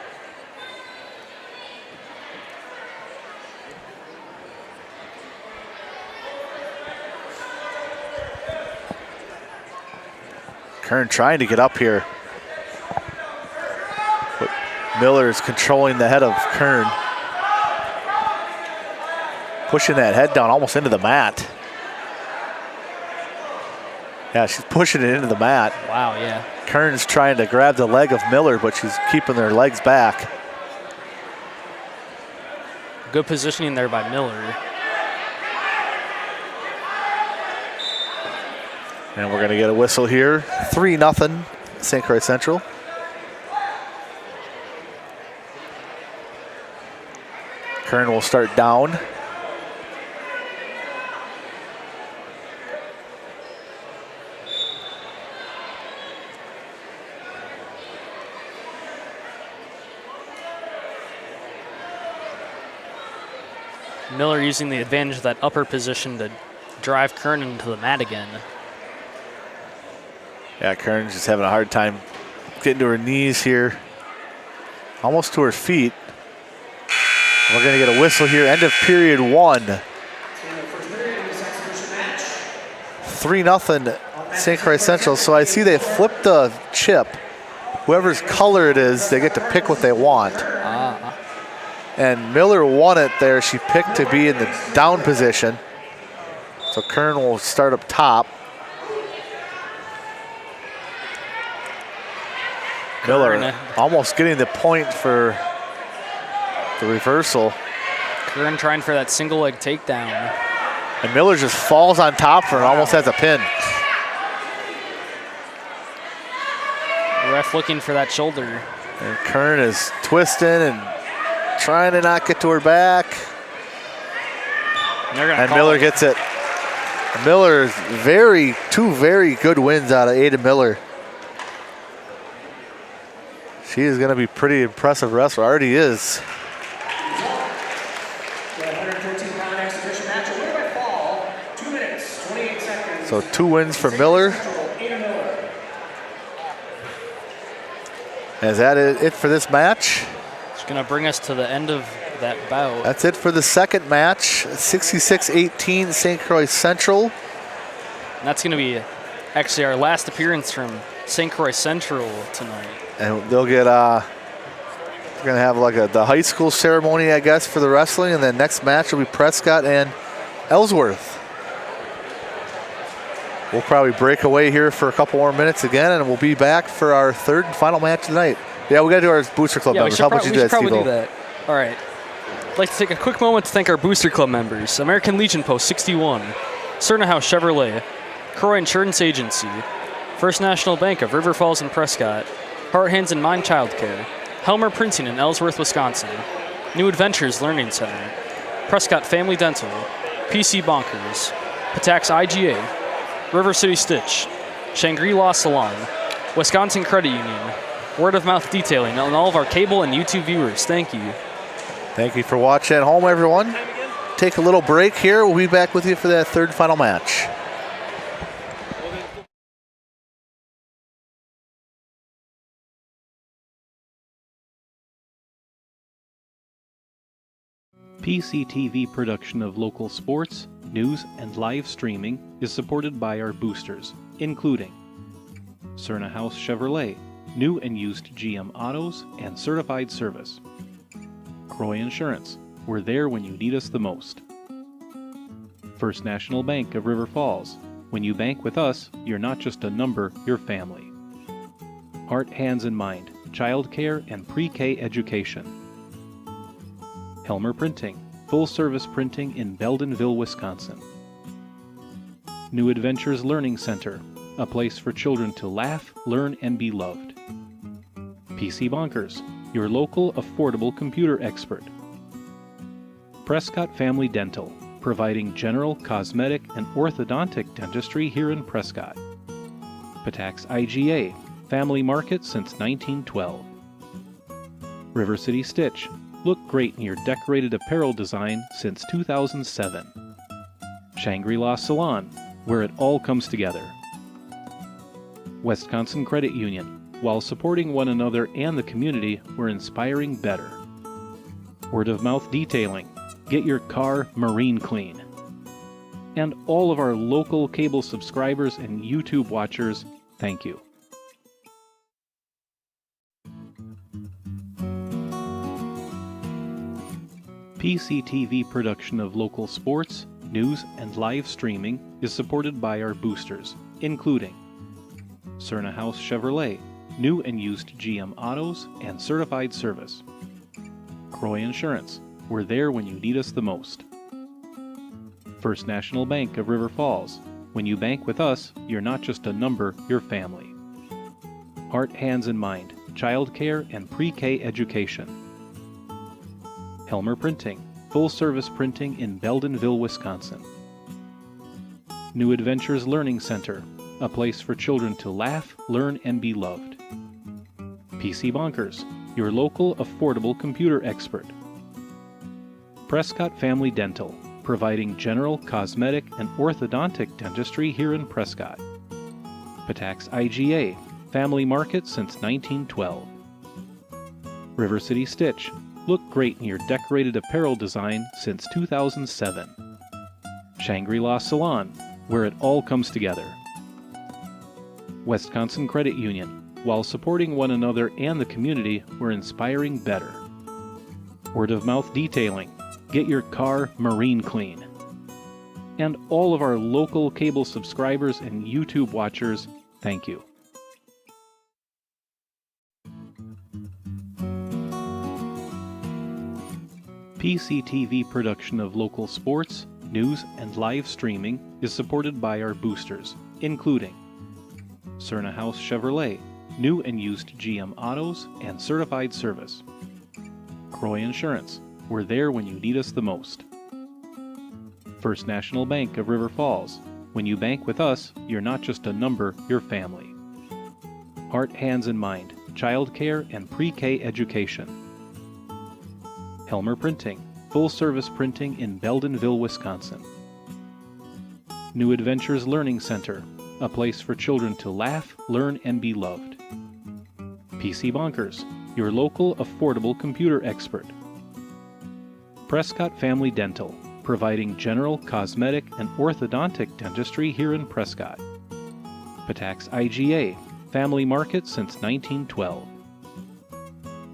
Kern trying to get up here. But Miller is controlling the head of Kern. Pushing that head down almost into the mat. Yeah, she's pushing it into the mat. Wow, yeah. Kern's trying to grab the leg of Miller, but she's keeping their legs back. Good positioning there by Miller. And we're going to get a whistle here. 3-0 St. Croix Central. Kern will start down. Miller using the advantage of that upper position to drive Kern into the mat again. Yeah, Kern's just having a hard time getting to her knees here. Almost to her feet. We're going to get a whistle here. End of period 1. 3-0 St. Croix Central. So I see they flipped the chip. Whoever's color it is, they get to pick what they want. And Miller won it there. She picked to be in the down position. So Kern will start up top. Miller almost getting the point for the reversal. Kern trying for that single leg takedown. And Miller just falls on top of her and almost has a pin. Ref looking for that shoulder. And Kern is twisting and trying to not get to her back. And Miller gets it. Miller, two very good wins out of Ada Miller. She is going to be pretty impressive wrestler. Already is. So 2 wins for Miller. Is that it for this match? It's going to bring us to the end of that bout. That's it for the second match. 66-18 St. Croix Central. And that's going to be actually our last appearance from St. Croix Central tonight. And they'll get, they're going to have like the high school ceremony, I guess, for the wrestling. And then next match will be Prescott and Ellsworth. We'll probably break away here for a couple more minutes again, and we'll be back for our third and final match tonight. Yeah, we got to do our Booster Club members. How about you do that, Steve-O? Do that. All right. I'd like to take a quick moment to thank our Booster Club members. American Legion Post 61, Cerna House Chevrolet, Croix Insurance Agency, First National Bank of River Falls and Prescott, Heart, Hands, and Mind Childcare, Helmer Printing in Ellsworth, Wisconsin. New Adventures Learning Center. Prescott Family Dental. PC Bonkers. Patax IGA. River City Stitch. Shangri-La Salon. Wisconsin Credit Union. Word of Mouth Detailing, and all of our cable and YouTube viewers. Thank you. Thank you for watching at home, everyone. Take a little break here. We'll be back with you for that third final match. PCTV production of local sports, news, and live streaming is supported by our boosters, including Cerna House Chevrolet, new and used GM autos and certified service. Croix Insurance, we're there when you need us the most. First National Bank of River Falls, when you bank with us, you're not just a number, you're family. Heart, Hands, and Mind, childcare and pre-K education. Helmer Printing, full-service printing in Beldenville, Wisconsin. New Adventures Learning Center, a place for children to laugh, learn, and be loved. PC Bonkers, your local affordable computer expert. Prescott Family Dental, providing general, cosmetic, and orthodontic dentistry here in Prescott. Patax IGA, family market since 1912. River City Stitch, look great in your decorated apparel design since 2007. Shangri-La Salon, where it all comes together. Wisconsin Credit Union, while supporting one another and the community, we're inspiring better. Word of Mouth Detailing, get your car marine clean. And all of our local cable subscribers and YouTube watchers, thank you. PCTV production of local sports, news, and live streaming is supported by our boosters, including Cerna House Chevrolet, new and used GM autos and certified service. Croix Insurance, we're there when you need us the most. First National Bank of River Falls, when you bank with us, you're not just a number, you're family. Heart, Hands, and Mind, childcare and pre-K education. Helmer Printing, full-service printing in Beldenville, Wisconsin. New Adventures Learning Center, a place for children to laugh, learn, and be loved. PC Bonkers, your local affordable computer expert. Prescott Family Dental, providing general, cosmetic, and orthodontic dentistry here in Prescott. Patax IGA, family market since 1912. River City Stitch, look great in your decorated apparel design since 2007. Shangri-La Salon, where it all comes together. Wisconsin Credit Union, while supporting one another and the community, we're inspiring better. Word of Mouth Detailing, get your car marine clean. And all of our local cable subscribers and YouTube watchers, thank you. PCTV production of local sports, news, and live streaming is supported by our boosters, including Cerna House Chevrolet, new and used GM autos and certified service. Croix Insurance, we're there when you need us the most. First National Bank of River Falls, when you bank with us, you're not just a number, you're family. Heart, Hands, and Mind, childcare and pre-K education. Helmer Printing, full-service printing in Beldenville, Wisconsin. New Adventures Learning Center, a place for children to laugh, learn, and be loved. PC Bonkers, your local affordable computer expert. Prescott Family Dental, providing general, cosmetic, and orthodontic dentistry here in Prescott. Patax IGA, family market since 1912.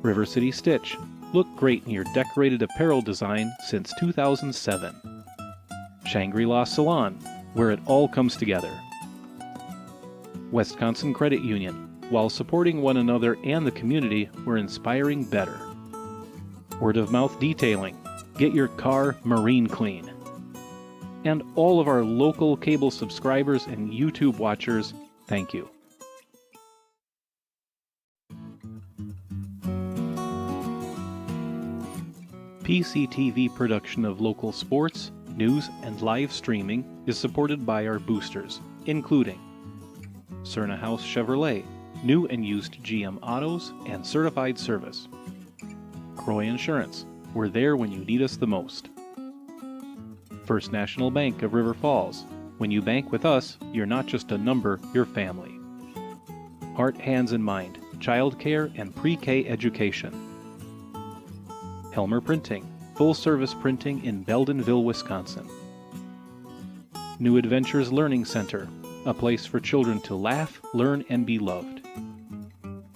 River City Stitch, look great in your decorated apparel design since 2007. Shangri-La Salon, where it all comes together. Wisconsin Credit Union, while supporting one another and the community, we're inspiring better. Word of Mouth Detailing, get your car marine clean. And all of our local cable subscribers and YouTube watchers, thank you. PCTV production of local sports, news, and live streaming is supported by our boosters, including Cerna House Chevrolet, new and used GM autos and certified service. Croix Insurance, we're there when you need us the most. First National Bank of River Falls, when you bank with us, you're not just a number, you're family. Heart, Hands, and Mind, childcare and pre-K education. Helmer Printing, full-service printing in Beldenville, Wisconsin. New Adventures Learning Center, a place for children to laugh, learn, and be loved.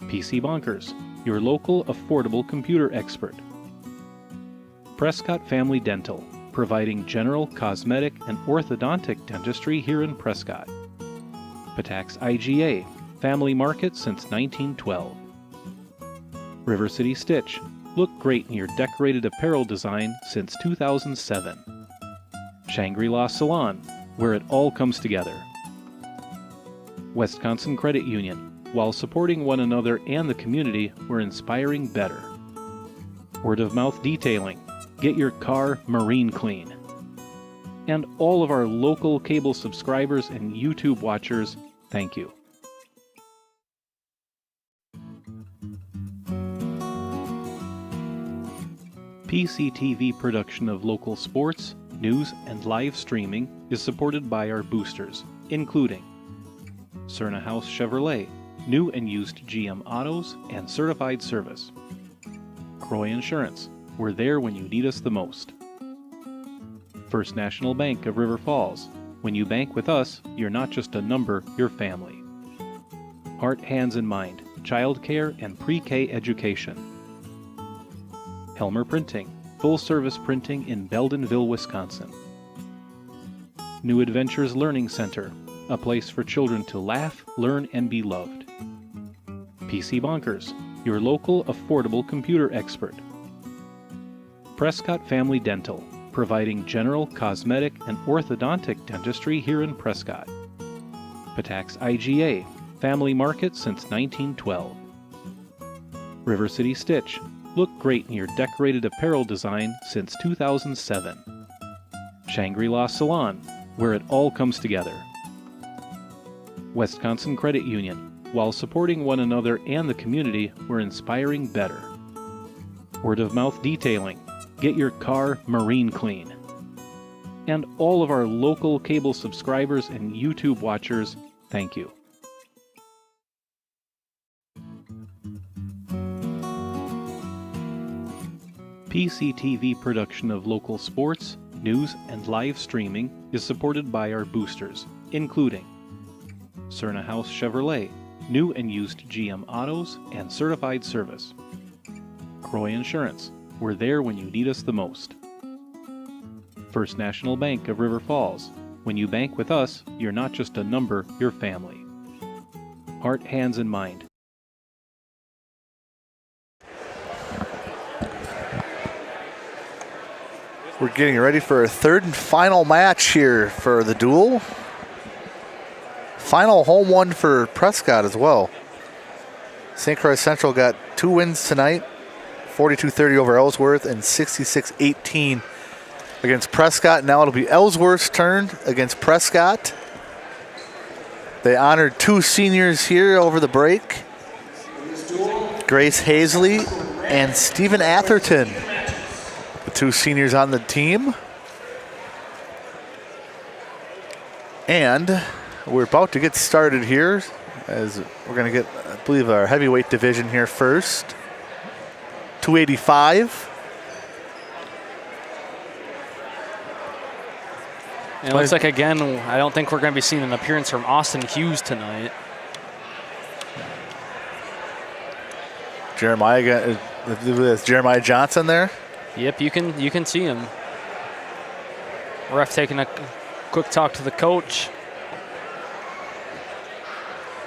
PC Bonkers, your local affordable computer expert. Prescott Family Dental, providing general, cosmetic, and orthodontic dentistry here in Prescott. Patax IGA, family market since 1912. River City Stitch, look great in your decorated apparel design since 2007. Shangri-La Salon, where it all comes together. Wisconsin Credit Union, while supporting one another and the community, we're inspiring better. Word of Mouth Detailing, get your car marine clean. And all of our local cable subscribers and YouTube watchers, thank you. PCTV production of local sports, news, and live streaming is supported by our boosters, including Cerna House Chevrolet, new and used GM autos and certified service. Croix Insurance, we're there when you need us the most. First National Bank of River Falls, when you bank with us, you're not just a number, you're family. Heart, Hands, and Mind, childcare and pre-K education. Helmer Printing, full-service printing in Beldenville, Wisconsin. New Adventures Learning Center, a place for children to laugh, learn, and be loved. PC Bonkers, your local affordable computer expert. Prescott Family Dental, providing general, cosmetic, and orthodontic dentistry here in Prescott. Patax IGA, family market since 1912. River City Stitch, look great in your decorated apparel design since 2007. Shangri-La Salon, where it all comes together. Wisconsin Credit Union, while supporting one another and the community, we're inspiring better. Word of Mouth Detailing, get your car marine clean. And all of our local cable subscribers and YouTube watchers, thank you. PCTV production of local sports, news, and live streaming is supported by our boosters, including Cerna House Chevrolet, new and used GM autos and certified service. Croix Insurance, we're there when you need us the most. First National Bank of River Falls, when you bank with us, you're not just a number, you're family. Heart, Hands, and Mind. We're getting ready for a third and final match here for the duel. Final home one for Prescott as well. St. Croix Central got 2 wins tonight, 42-30 over Ellsworth and 66-18 against Prescott. Now it'll be Ellsworth's turn against Prescott. They honored 2 seniors here over the break. Grace Hazley and Stephen Atherton, the 2 seniors on the team. And we're about to get started here as we're going to get, I believe, our heavyweight division here first. 285. And it looks like, again, I don't think we're going to be seeing an appearance from Austin Hughes tonight. Jeremiah Johnson there. Yep, you can see him. Ref taking a quick talk to the coach.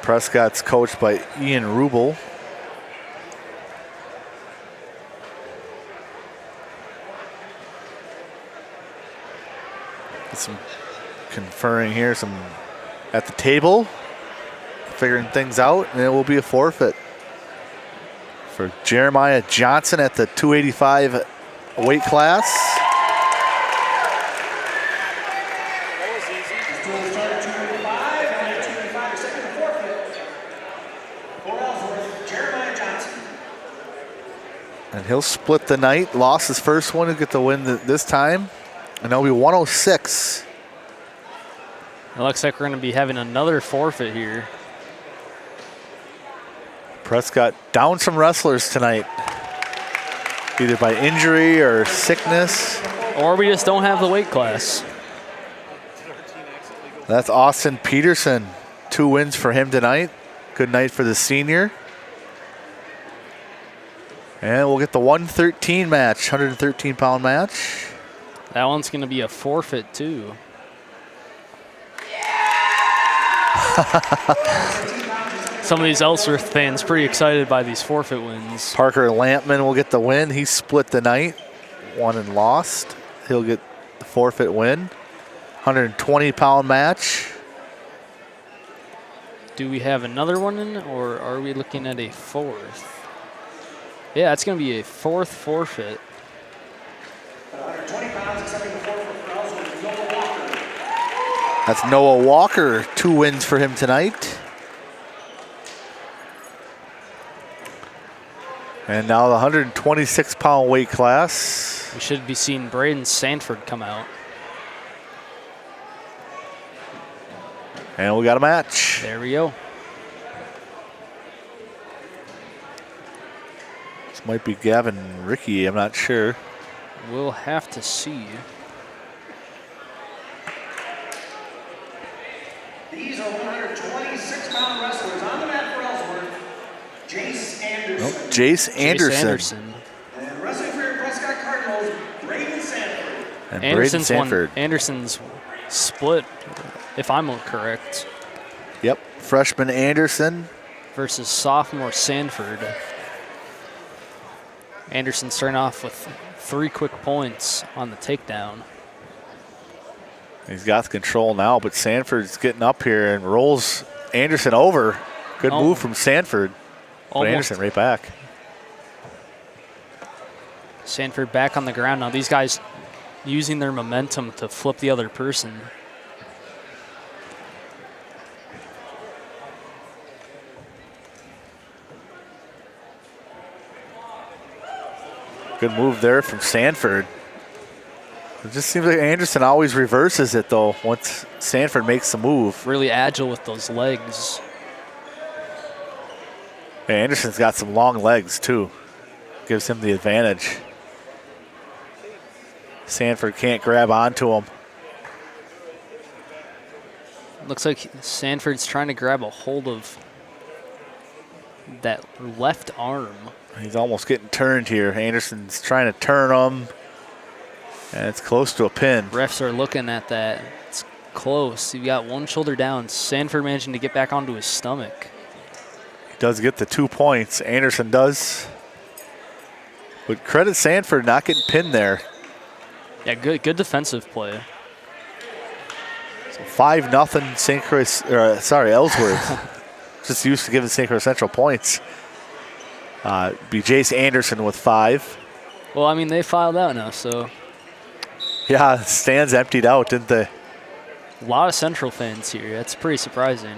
Prescott's coached by Ian Rubel. Some conferring here, some at the table, figuring things out, and it will be a forfeit for Jeremiah Johnson at the 285 weight class. This duel started 205, and at 205, second and forfeit. For Ellsworth, Jeremiah Johnson. And he'll split the night. Lost his first one to get the win this time. And that'll be 106. It looks like we're going to be having another forfeit here. Prescott down some wrestlers tonight, either by injury or sickness. Or we just don't have the weight class. That's Austin Peterson. 2 wins for him tonight. Good night for the senior. And we'll get the 113 match, 113-pound match. That one's going to be a forfeit, too. Some of these Ellsworth fans pretty excited by these forfeit wins. Parker Lampman will get the win. He split the night, won and lost. He'll get the forfeit win. 120-pound match. Do we have another one in, or are we looking at a fourth? Yeah, it's going to be a fourth forfeit. 120 pounds, accepting the forfeit for Ellsworth, Noah Walker. That's Noah Walker. 2 wins for him tonight. And now the 126-pound weight class. We should be seeing Braden Sanford come out. And we got a match. There we go. This might be Gavin Ricky, I'm not sure. We'll have to see. These are 126-pound wrestlers on the mat for Ellsworth. Jace Anderson. Nope, Jace Anderson. And wrestling for your Prescott Cardinals, Braden Sanford. And Braden Sanford. Anderson's split, if I'm correct. Yep, freshman Anderson. Versus sophomore Sanford. Anderson starting off with 3 quick points on the takedown. He's got the control now, but Sanford's getting up here and rolls Anderson over. Good move from Sanford. But Anderson right back. Sanford back on the ground now. These guys using their momentum to flip the other person. Good move there from Sanford. It just seems like Anderson always reverses it, though, once Sanford makes the move. Really agile with those legs. Yeah, Anderson's got some long legs, too. Gives him the advantage. Sanford can't grab onto him. Looks like Sanford's trying to grab a hold of that left arm. He's almost getting turned here. Anderson's trying to turn him. And it's close to a pin. Refs are looking at that. It's close. You got one shoulder down. Sanford managing to get back onto his stomach. He does get the 2 points. Anderson does. But credit Sanford not getting pinned there. Yeah, good defensive play. So 5-0 St. Croix, Ellsworth. Just used to giving St. Croix Central points. Be Jace Anderson with 5. Well, I mean, they filed out now, so. Yeah, stands emptied out, didn't they? A lot of Central fans here. That's pretty surprising.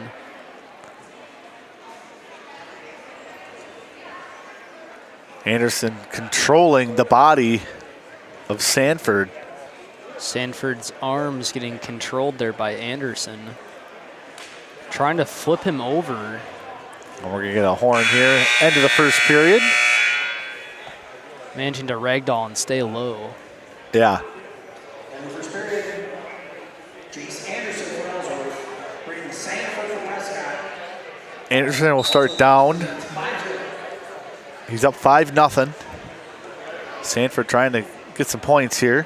Anderson controlling the body of Sanford. Sanford's arms getting controlled there by Anderson. Trying to flip him over. And we're going to get a horn here. End of the first period. Managing to ragdoll and stay low. Yeah. And the first period, Jace Anderson for Ellsworth, Braden Sanford for Prescott. Anderson will start down. He's up 5-0. Sanford trying to get some points here.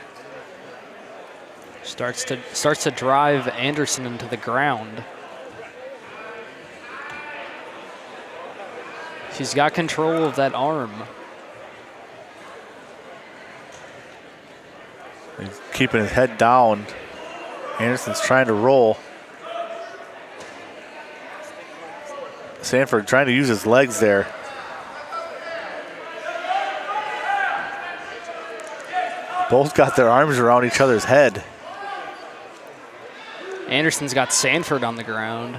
Starts to drive Anderson into the ground. He's got control of that arm. He's keeping his head down. Anderson's trying to roll. Sanford trying to use his legs there. Both got their arms around each other's head. Anderson's got Sanford on the ground.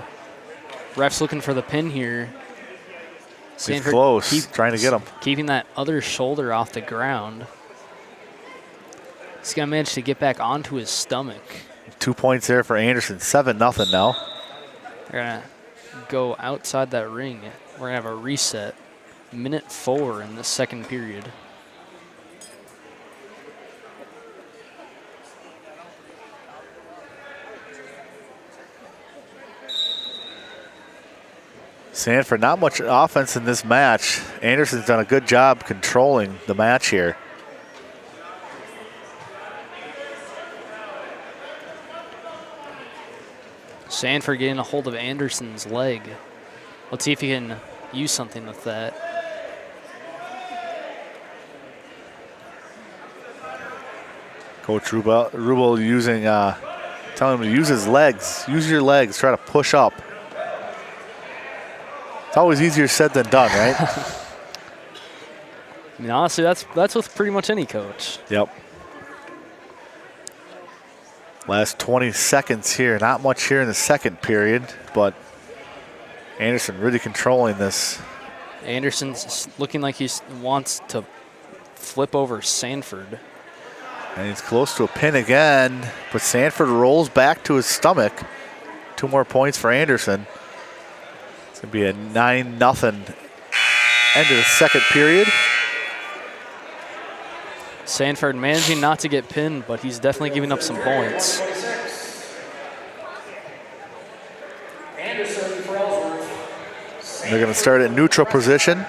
Ref's looking for the pin here. He's close, trying to get him. Keeping that other shoulder off the ground. He's going to manage to get back onto his stomach. 2 points there for Anderson, 7-0 now. They're going to go outside that ring. We're going to have a reset. Minute 4 in the second period. Sanford, not much offense in this match. Anderson's done a good job controlling the match here. Sanford getting a hold of Anderson's leg. Let's see if he can use something with that. Coach Rubel using, telling him to use his legs. Use your legs, try to push up. It's always easier said than done, right? I mean, honestly, that's with pretty much any coach. Yep. Last 20 seconds here. Not much here in the second period, but Anderson really controlling this. Anderson's looking like he wants to flip over Sanford. And he's close to a pin again, but Sanford rolls back to his stomach. 2 more points for Anderson. It's going to be a 9-0 end of the second period. Sanford managing not to get pinned, but he's definitely giving up some points. Anderson for Ellsworth. They're going to start in neutral position.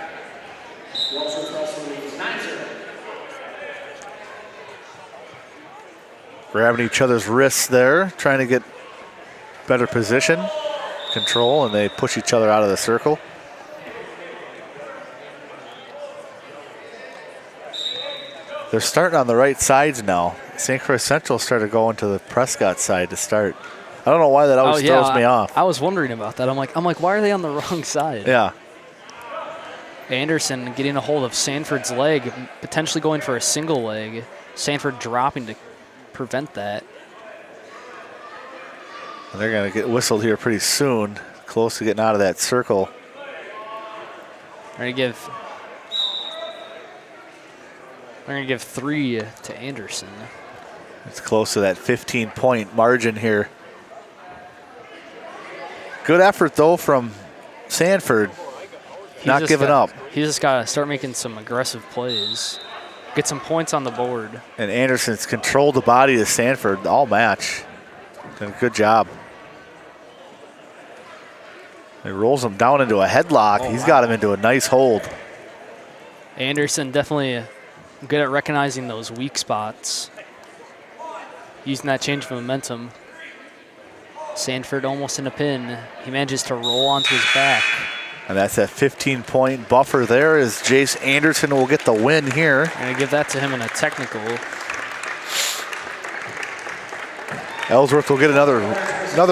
Ellsworth wrestling leads 9-0. Grabbing each other's wrists there, trying to get better position, control, and they push each other out of the circle. They're starting on the right sides now. St. Croix Central started going to the Prescott side to start. I don't know why that always throws me off. I was wondering about that. I'm like, why are they on the wrong side? Yeah. Anderson getting a hold of Sanford's leg, potentially going for a single leg. Sanford dropping to prevent that. And they're going to get whistled here pretty soon. Close to getting out of that circle. They're going to give 3 to Anderson. It's close to that 15-point margin here. Good effort, though, from Sanford. Not giving up. He's just got to start making some aggressive plays. Get some points on the board. And Anderson's controlled the body of Sanford all match. Done a good job. He rolls him down into a headlock. He's got him into a nice hold. Anderson definitely good at recognizing those weak spots. Using that change of momentum. Sanford almost in a pin. He manages to roll onto his back. And that's that 15-point buffer there as Jace Anderson will get the win here. I'm going to give that to him in a technical. Ellsworth will get another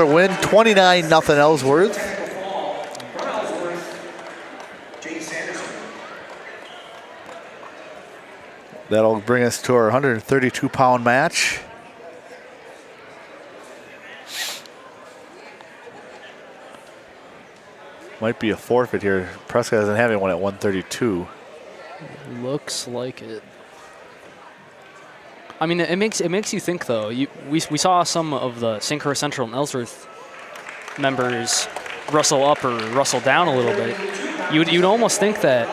win, 29-0 Ellsworth. That'll bring us to our 132-pound match. Might be a forfeit here. Prescott doesn't have anyone at 132. Looks like it. I mean, it makes you think though. We saw some of the St. Croix Central and Ellsworth members rustle up or rustle down a little bit. You'd almost think that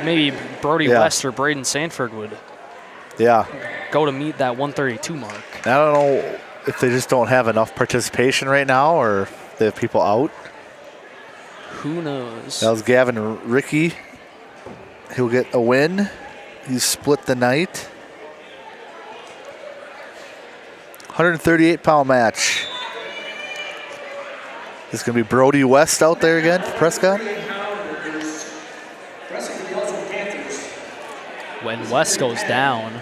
maybe Brody West or Braden Sanford would go to meet that 132 mark. I don't know if they just don't have enough participation right now or if they have people out. Who knows? That was Gavin Ricky. He'll get a win. He's split the night. 138-pound match. Is going to be Brody West out there again for Prescott? When West goes down.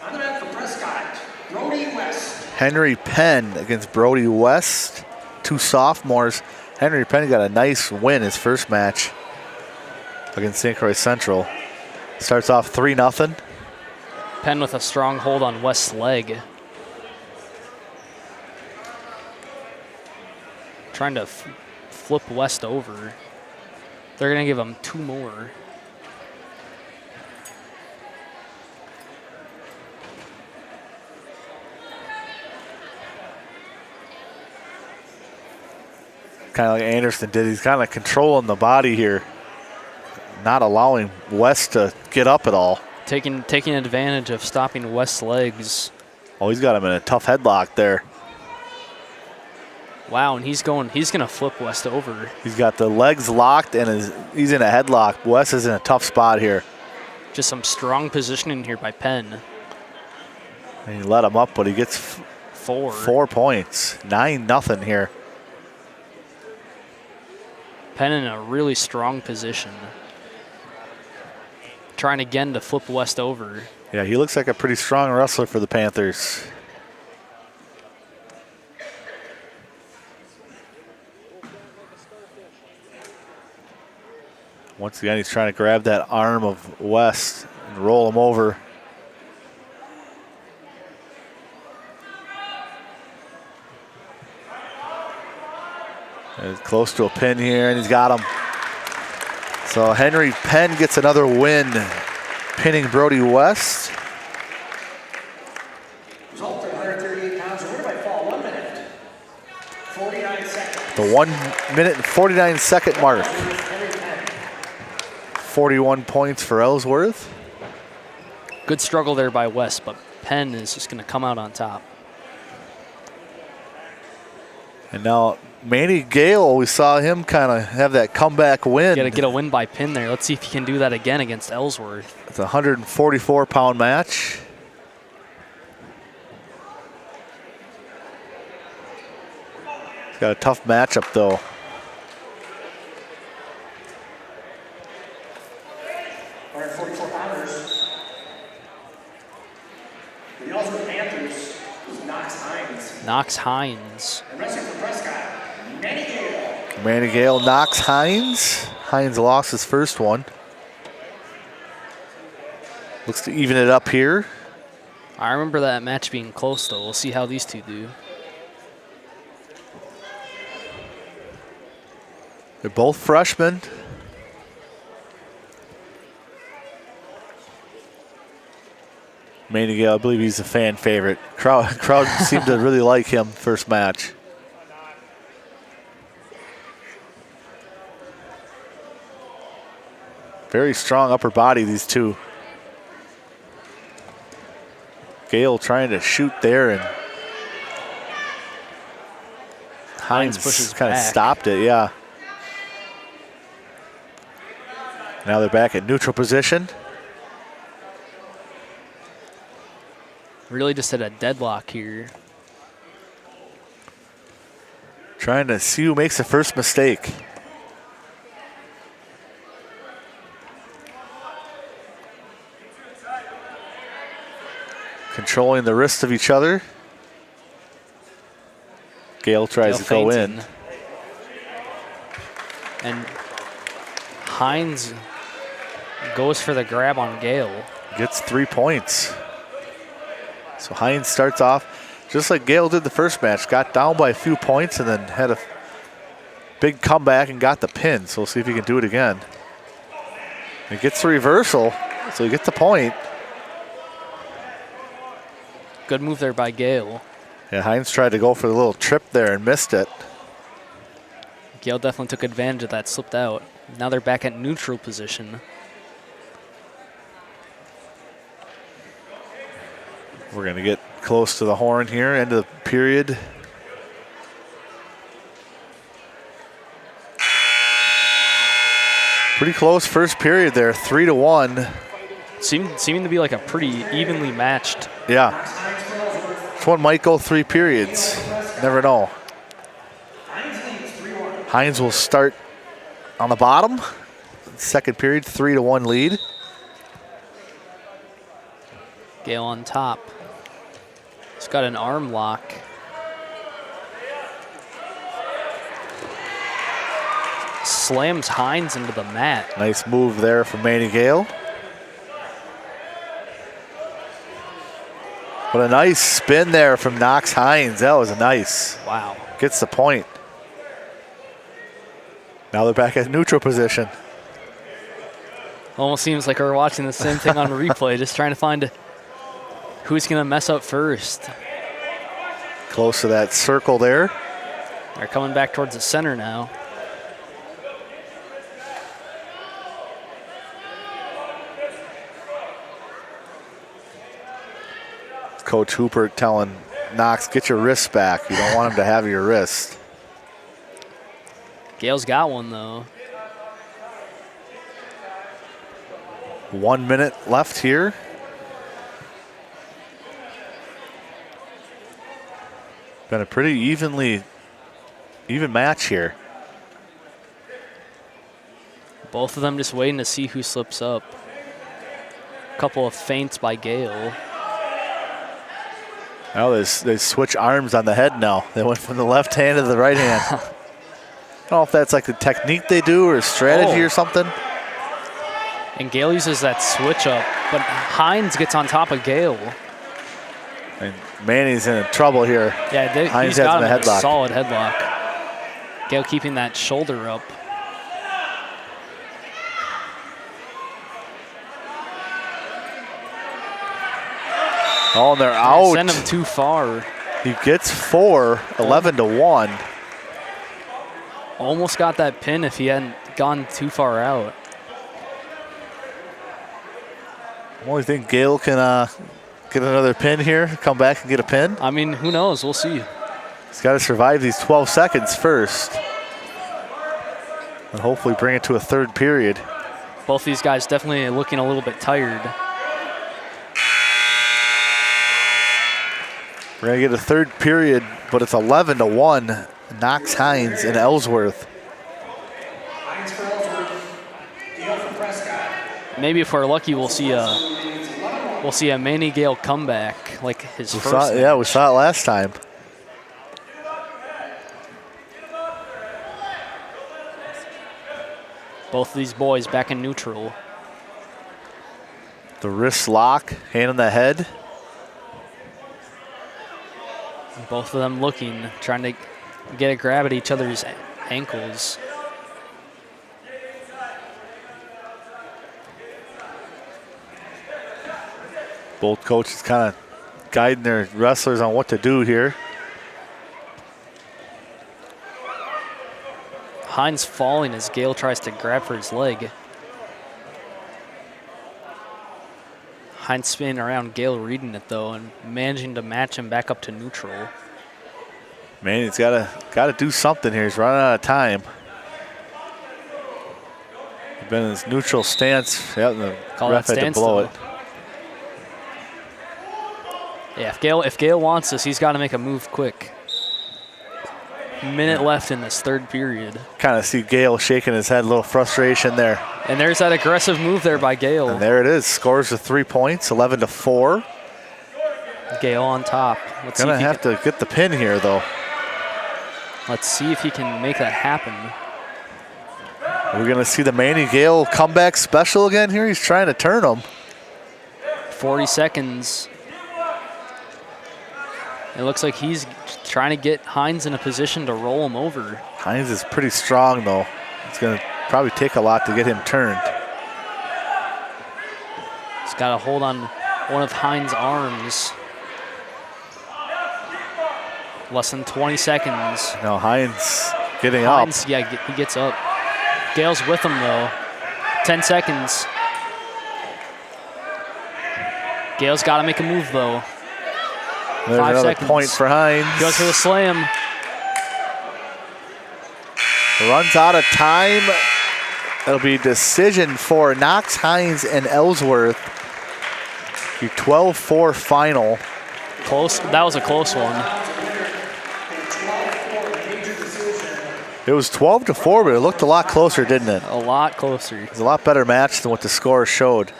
On the mat for Prescott, Brody West. Henry Penn against Brody West. 2 sophomores. Henry Penn got a nice win his first match against St. Croix Central. Starts off 3-0. Penn with a strong hold on West's leg. Trying to flip West over. They're going to give him 2 more. Kind of like Anderson did. He's kind of controlling the body here, not allowing West to get up at all. Taking advantage of stopping West's legs. Oh, he's got him in a tough headlock there. Wow, and he's going to flip West over. He's got the legs locked and he's in a headlock. West is in a tough spot here. Just some strong positioning here by Penn. And he let him up, but he gets 4 points. 9-0 here. Penn in a really strong position. Trying again to flip West over. Yeah, he looks like a pretty strong wrestler for the Panthers. Once again, he's trying to grab that arm of West and roll him over. And he's close to a pin here, and he's got him. So Henry Penn gets another win, pinning Brody West. Result for 138 pounds, a winner by fall, 1 minute, 49 seconds. The 1 minute and 49 second mark. 41 points for Ellsworth. Good struggle there by West, but Penn is just going to come out on top. And now Manny Gale, we saw him kind of have that comeback win. Got to get a win by pin there. Let's see if he can do that again against Ellsworth. It's a 144-pound match. He's got a tough matchup, though. The Ellsworth Panthers is Knox Hines. And wrestling from Prescott, Manny Gale. Manny Gale knocks Hines. Hines lost his first one. Looks to even it up here. I remember that match being close, though. We'll see how these two do. They're both freshmen. Manny Gale, I believe he's a fan favorite. Crowd seemed to really like him first match. Very strong upper body, these two. Gale trying to shoot there, and Hines pushes kind of back. stopped it, yeah. Now they're back at neutral position. Really just at a deadlock here. Trying to see who makes the first mistake. Controlling the wrists of each other. Gale tries to go in. And Hines goes for the grab on Gale. Gets 3 points. So Hines starts off just like Gale did the first match. Got down by a few points and then had a big comeback and got the pin. So we'll see if he can do it again. He gets the reversal, so he gets the point. Good move there by Gale. Yeah, Hines tried to go for the little trip there and missed it. Gale definitely took advantage of that, slipped out. Now they're back at neutral position. We're going to get close to the horn here, end of the period. Pretty close first period there, 3-1. Seeming to be like a pretty evenly matched. Yeah. This one might go 3 periods. Never know. Hines will start on the bottom. Second period, 3-1 lead. Gale on top. He's got an arm lock. Slams Hines into the mat. Nice move there from Manny Gale. But a nice spin there from Knox Hines. That was nice. Wow. Gets the point. Now they're back at neutral position. Almost seems like we're watching the same thing on replay, just trying to find who's going to mess up first. Close to that circle there. They're coming back towards the center now. Coach Hooper telling Knox, get your wrist back. You don't want him to have your wrist. Gale's got one, though. 1 minute left here. Been a pretty even match here. Both of them just waiting to see who slips up. A couple of feints by Gale. Now they switch arms on the head now. They went from the left hand to the right hand. I don't know if that's like the technique they do or a strategy or something. And Gale uses that switch up, but Hines gets on top of Gale. And Manny's in trouble here. Yeah, Hines he's has got him him in in a solid headlock. Gale keeping that shoulder up. Oh, and they're out. Send him too far. He gets 4, 11-1. Almost got that pin if he hadn't gone too far out. I only think Gale can get another pin here, come back and get a pin. I mean, who knows? We'll see. He's got to survive these 12 seconds first. And hopefully bring it to a third period. Both these guys definitely looking a little bit tired. We're going to get a third period, but it's 11-1. Knox Hines and Ellsworth. Hines for Ellsworth. Gale for Prescott. Maybe if we're lucky, we'll see a Manny Gale comeback like his first. Yeah, we saw it last time. Both of these boys back in neutral. The wrist lock, hand on the head. Both of them looking, trying to get a grab at each other's ankles. Both coaches kind of guiding their wrestlers on what to do here. Hines falling as Gale tries to grab for his leg. Hines spinning around, Gale reading it though and managing to match him back up to neutral. Man, he's got to do something here. He's running out of time. He's been in his neutral stance. Yeah, the ref had to blow it. Yeah, if Gale wants this, he's got to make a move quick. Minute left in this third period. Kind of see Gale shaking his head, a little frustration there. And there's that aggressive move there by Gale. And there it is, scores the 3 points, 11-4. Gale on top. Gonna have to get the pin here though. Let's see if he can make that happen. We're gonna see the Manny Gale comeback special again here. He's trying to turn him. 40 seconds. It looks like he's trying to get Hines in a position to roll him over. Hines is pretty strong though. It's gonna probably take a lot to get him turned. He's got a hold on one of Hines' arms. Less than 20 seconds. No, Hines getting Hines, up. yeah, he gets up. Gale's with him though. 10 seconds. Gale's got to make a move though. There's 5 another seconds. point for Hines. Goes for the slam. Runs out of time. It'll be decision for Knox Hines and Ellsworth. The 12-4 final. Close. That was a close one. It was 12-4, but it looked a lot closer, didn't it? A lot closer. It was a lot better match than what the score showed.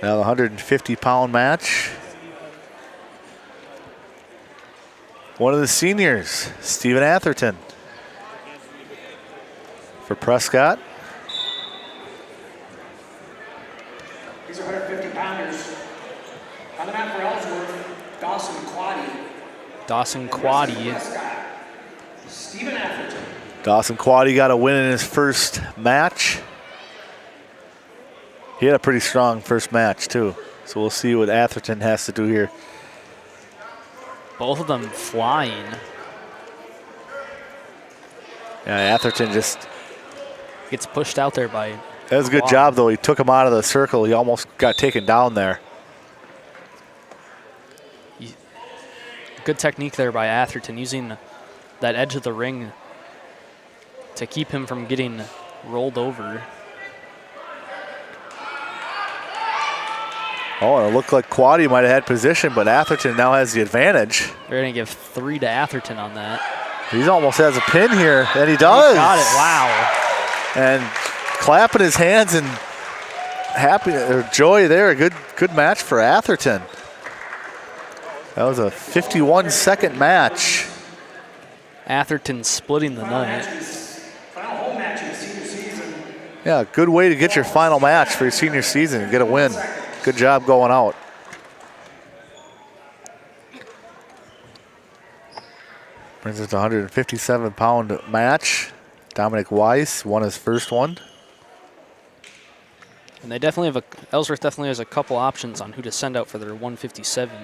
Now the 150-pound match. One of the seniors, Stephen Atherton. For Prescott. These are 150-pounders. On the mat for Ellsworth, Dawson Quaddy. Dawson Quaddy. Prescott, Stephen Atherton. Dawson Quaddy got a win in his first match. He had a pretty strong first match, too. So we'll see what Atherton has to do here. Both of them flying. Yeah, Atherton just... Gets pushed out there by... That was a good job, though. He took him out of the circle. He almost got taken down there. Good technique there by Atherton, using that edge of the ring to keep him from getting rolled over. Oh, and it looked like Quaddy might have had position, but Atherton now has the advantage. They're going to give 3 to Atherton on that. He almost has a pin here, and he does. He got it, wow. And clapping his hands and happy or joy there. Good match for Atherton. That was a 51-second match. Atherton splitting the night. Final home match in the senior season. Yeah, good way to get your final match for your senior season and get a win. Good job going out. Brings us to 157-pound match. Dominic Weiss won his first one. And they definitely have Ellsworth definitely has a couple options on who to send out for their 157.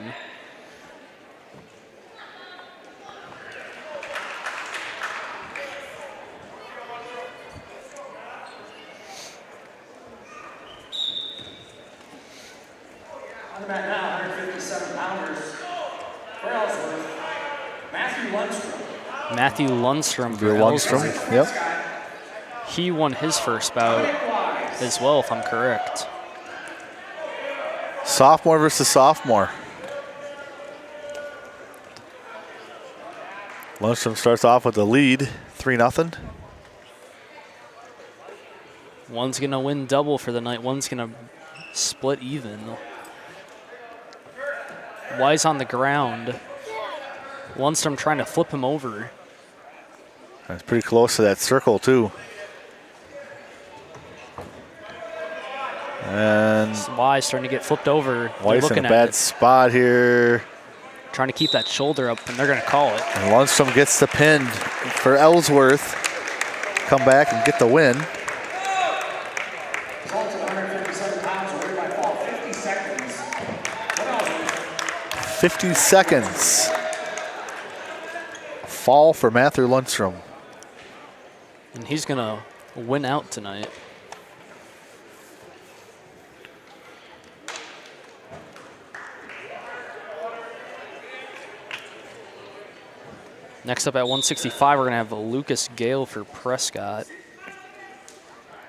On the mat now, 157-pounders for Ellsworth, Matthew Lundstrom. Matthew Lundstrom for Lundstrom, Ellsworth. yep. He won his first bout as well, if I'm correct. Sophomore versus sophomore. Lundstrom starts off with the lead, 3-0. One's going to win double for the night. One's going to split even. Wise on the ground. Lundstrom trying to flip him over. That's pretty close to that circle, too. And Wise starting to get flipped over. Weiss in a bad spot here. Trying to keep that shoulder up, and they're going to call it. And Lundstrom gets the pin for Ellsworth. Come back and get the win. Results at 157 pounds, awarded by fall, 50 seconds. For Ellsworth. 50 seconds. Fall for Matthew Lundstrom. And he's going to win out tonight. Next up at 165, we're going to have Lucas Gale for Prescott.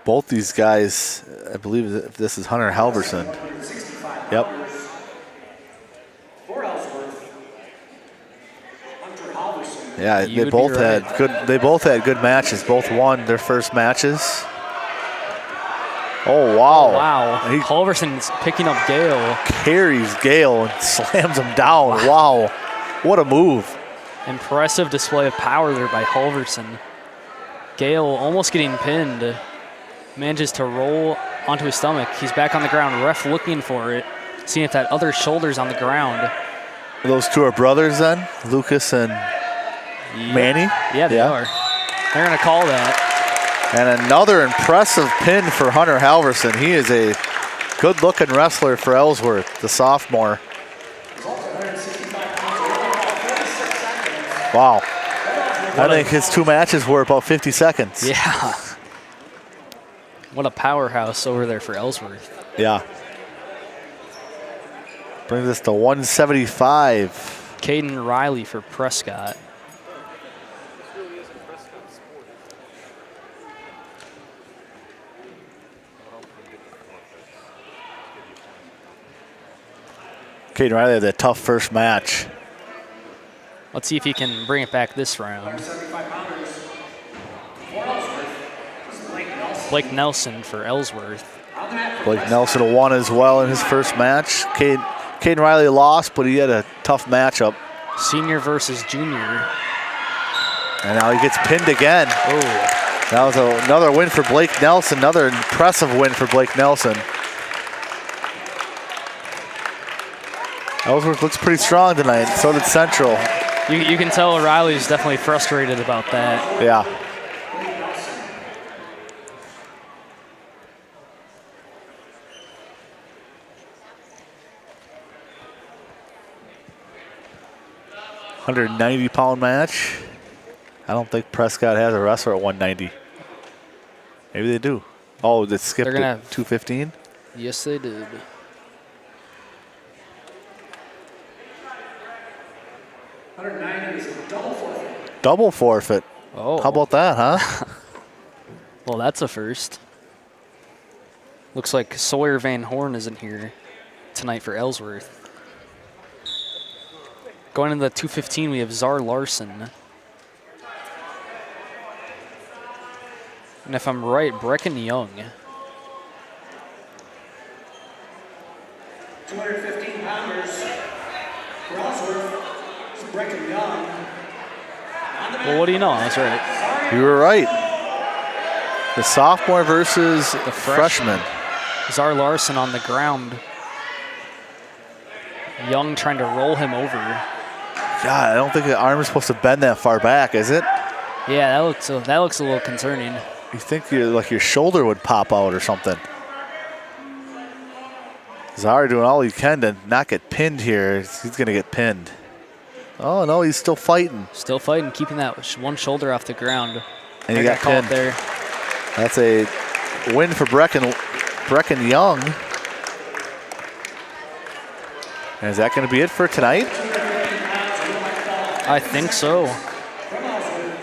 Both these guys, I believe this is Hunter Halverson. Yep. For Ellsworth, Hunter Halverson. Yeah, they both had good. They both had good matches. Both won their first matches. Oh wow! Wow, He Halverson's picking up Gale. carries Gale and slams him down. Wow, what a move! Impressive display of power there by Halverson. Gale almost getting pinned. Manages to roll onto his stomach. He's back on the ground. Ref looking for it, seeing if that other shoulder's on the ground. Those two are brothers then, Lucas and Manny? Yeah, they are. They're going to call that. And another impressive pin for Hunter Halverson. He is a good-looking wrestler for Ellsworth, the sophomore. Wow. I think his 2 matches were about 50 seconds. Yeah. What a powerhouse over there for Ellsworth. Yeah. Brings us to 175. Caden Riley for Prescott. Caden Riley had that tough first match. Let's see if he can bring it back this round. Blake Nelson for Ellsworth. Blake Nelson won as well in his first match. Caden Riley lost, but he had a tough matchup. Senior versus junior. And now he gets pinned again. Oh, That was another win for Blake Nelson, another impressive win for Blake Nelson. Ellsworth looks pretty strong tonight. So did Central. You can tell Riley's definitely frustrated about that. Yeah. £190 match. I don't think Prescott has a wrestler at 190. Maybe they do. Oh, they skipped They're gonna at have- 215. Yes, they did. Double forfeit. Oh. How about that, huh? Well, that's a first. Looks like Sawyer Van Horn isn't here tonight for Ellsworth. Going into the 215, we have Czar Larson. And if I'm right, Brecken Young. 215 pounders for Ellsworth. It's Brecken Young. Well, what do you know? That's right. You were right. The sophomore versus the freshman. Czar Larson on the ground. Young trying to roll him over. God, I don't think the arm is supposed to bend that far back, is it? Yeah, that looks a little concerning. You think your shoulder would pop out or something. Czar doing all he can to not get pinned here. He's going to get pinned. Oh, no, he's still fighting. Still fighting, keeping that one shoulder off the ground. And he got pinned. there. That's a win for Brecken Young. And is that going to be it for tonight? I think so.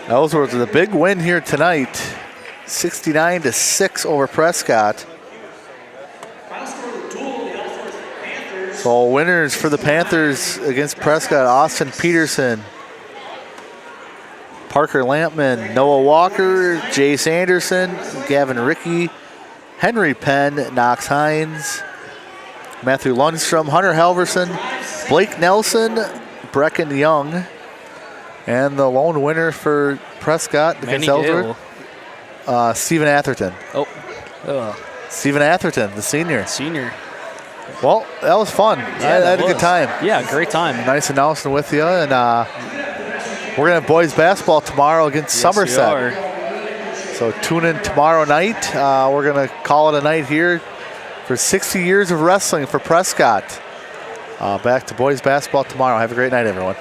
Ellsworth with a big win here tonight. 69-6 over Prescott. So winners for the Panthers against Prescott: Austin Peterson, Parker Lampman, Noah Walker, Jace Anderson, Gavin Rickey, Henry Penn, Knox Hines, Matthew Lundstrom, Hunter Halverson, Blake Nelson, Brecken Young, and the lone winner for Prescott against Ellsworth, Stephen Atherton. Stephen Atherton, the senior. Well, that was fun. Yeah, I had a good time. Yeah, great time. Nice announcing with you. And we're going to have boys basketball tomorrow against Somerset. So tune in tomorrow night. We're going to call it a night here for 60 years of wrestling for Prescott. Back to boys basketball tomorrow. Have a great night, everyone.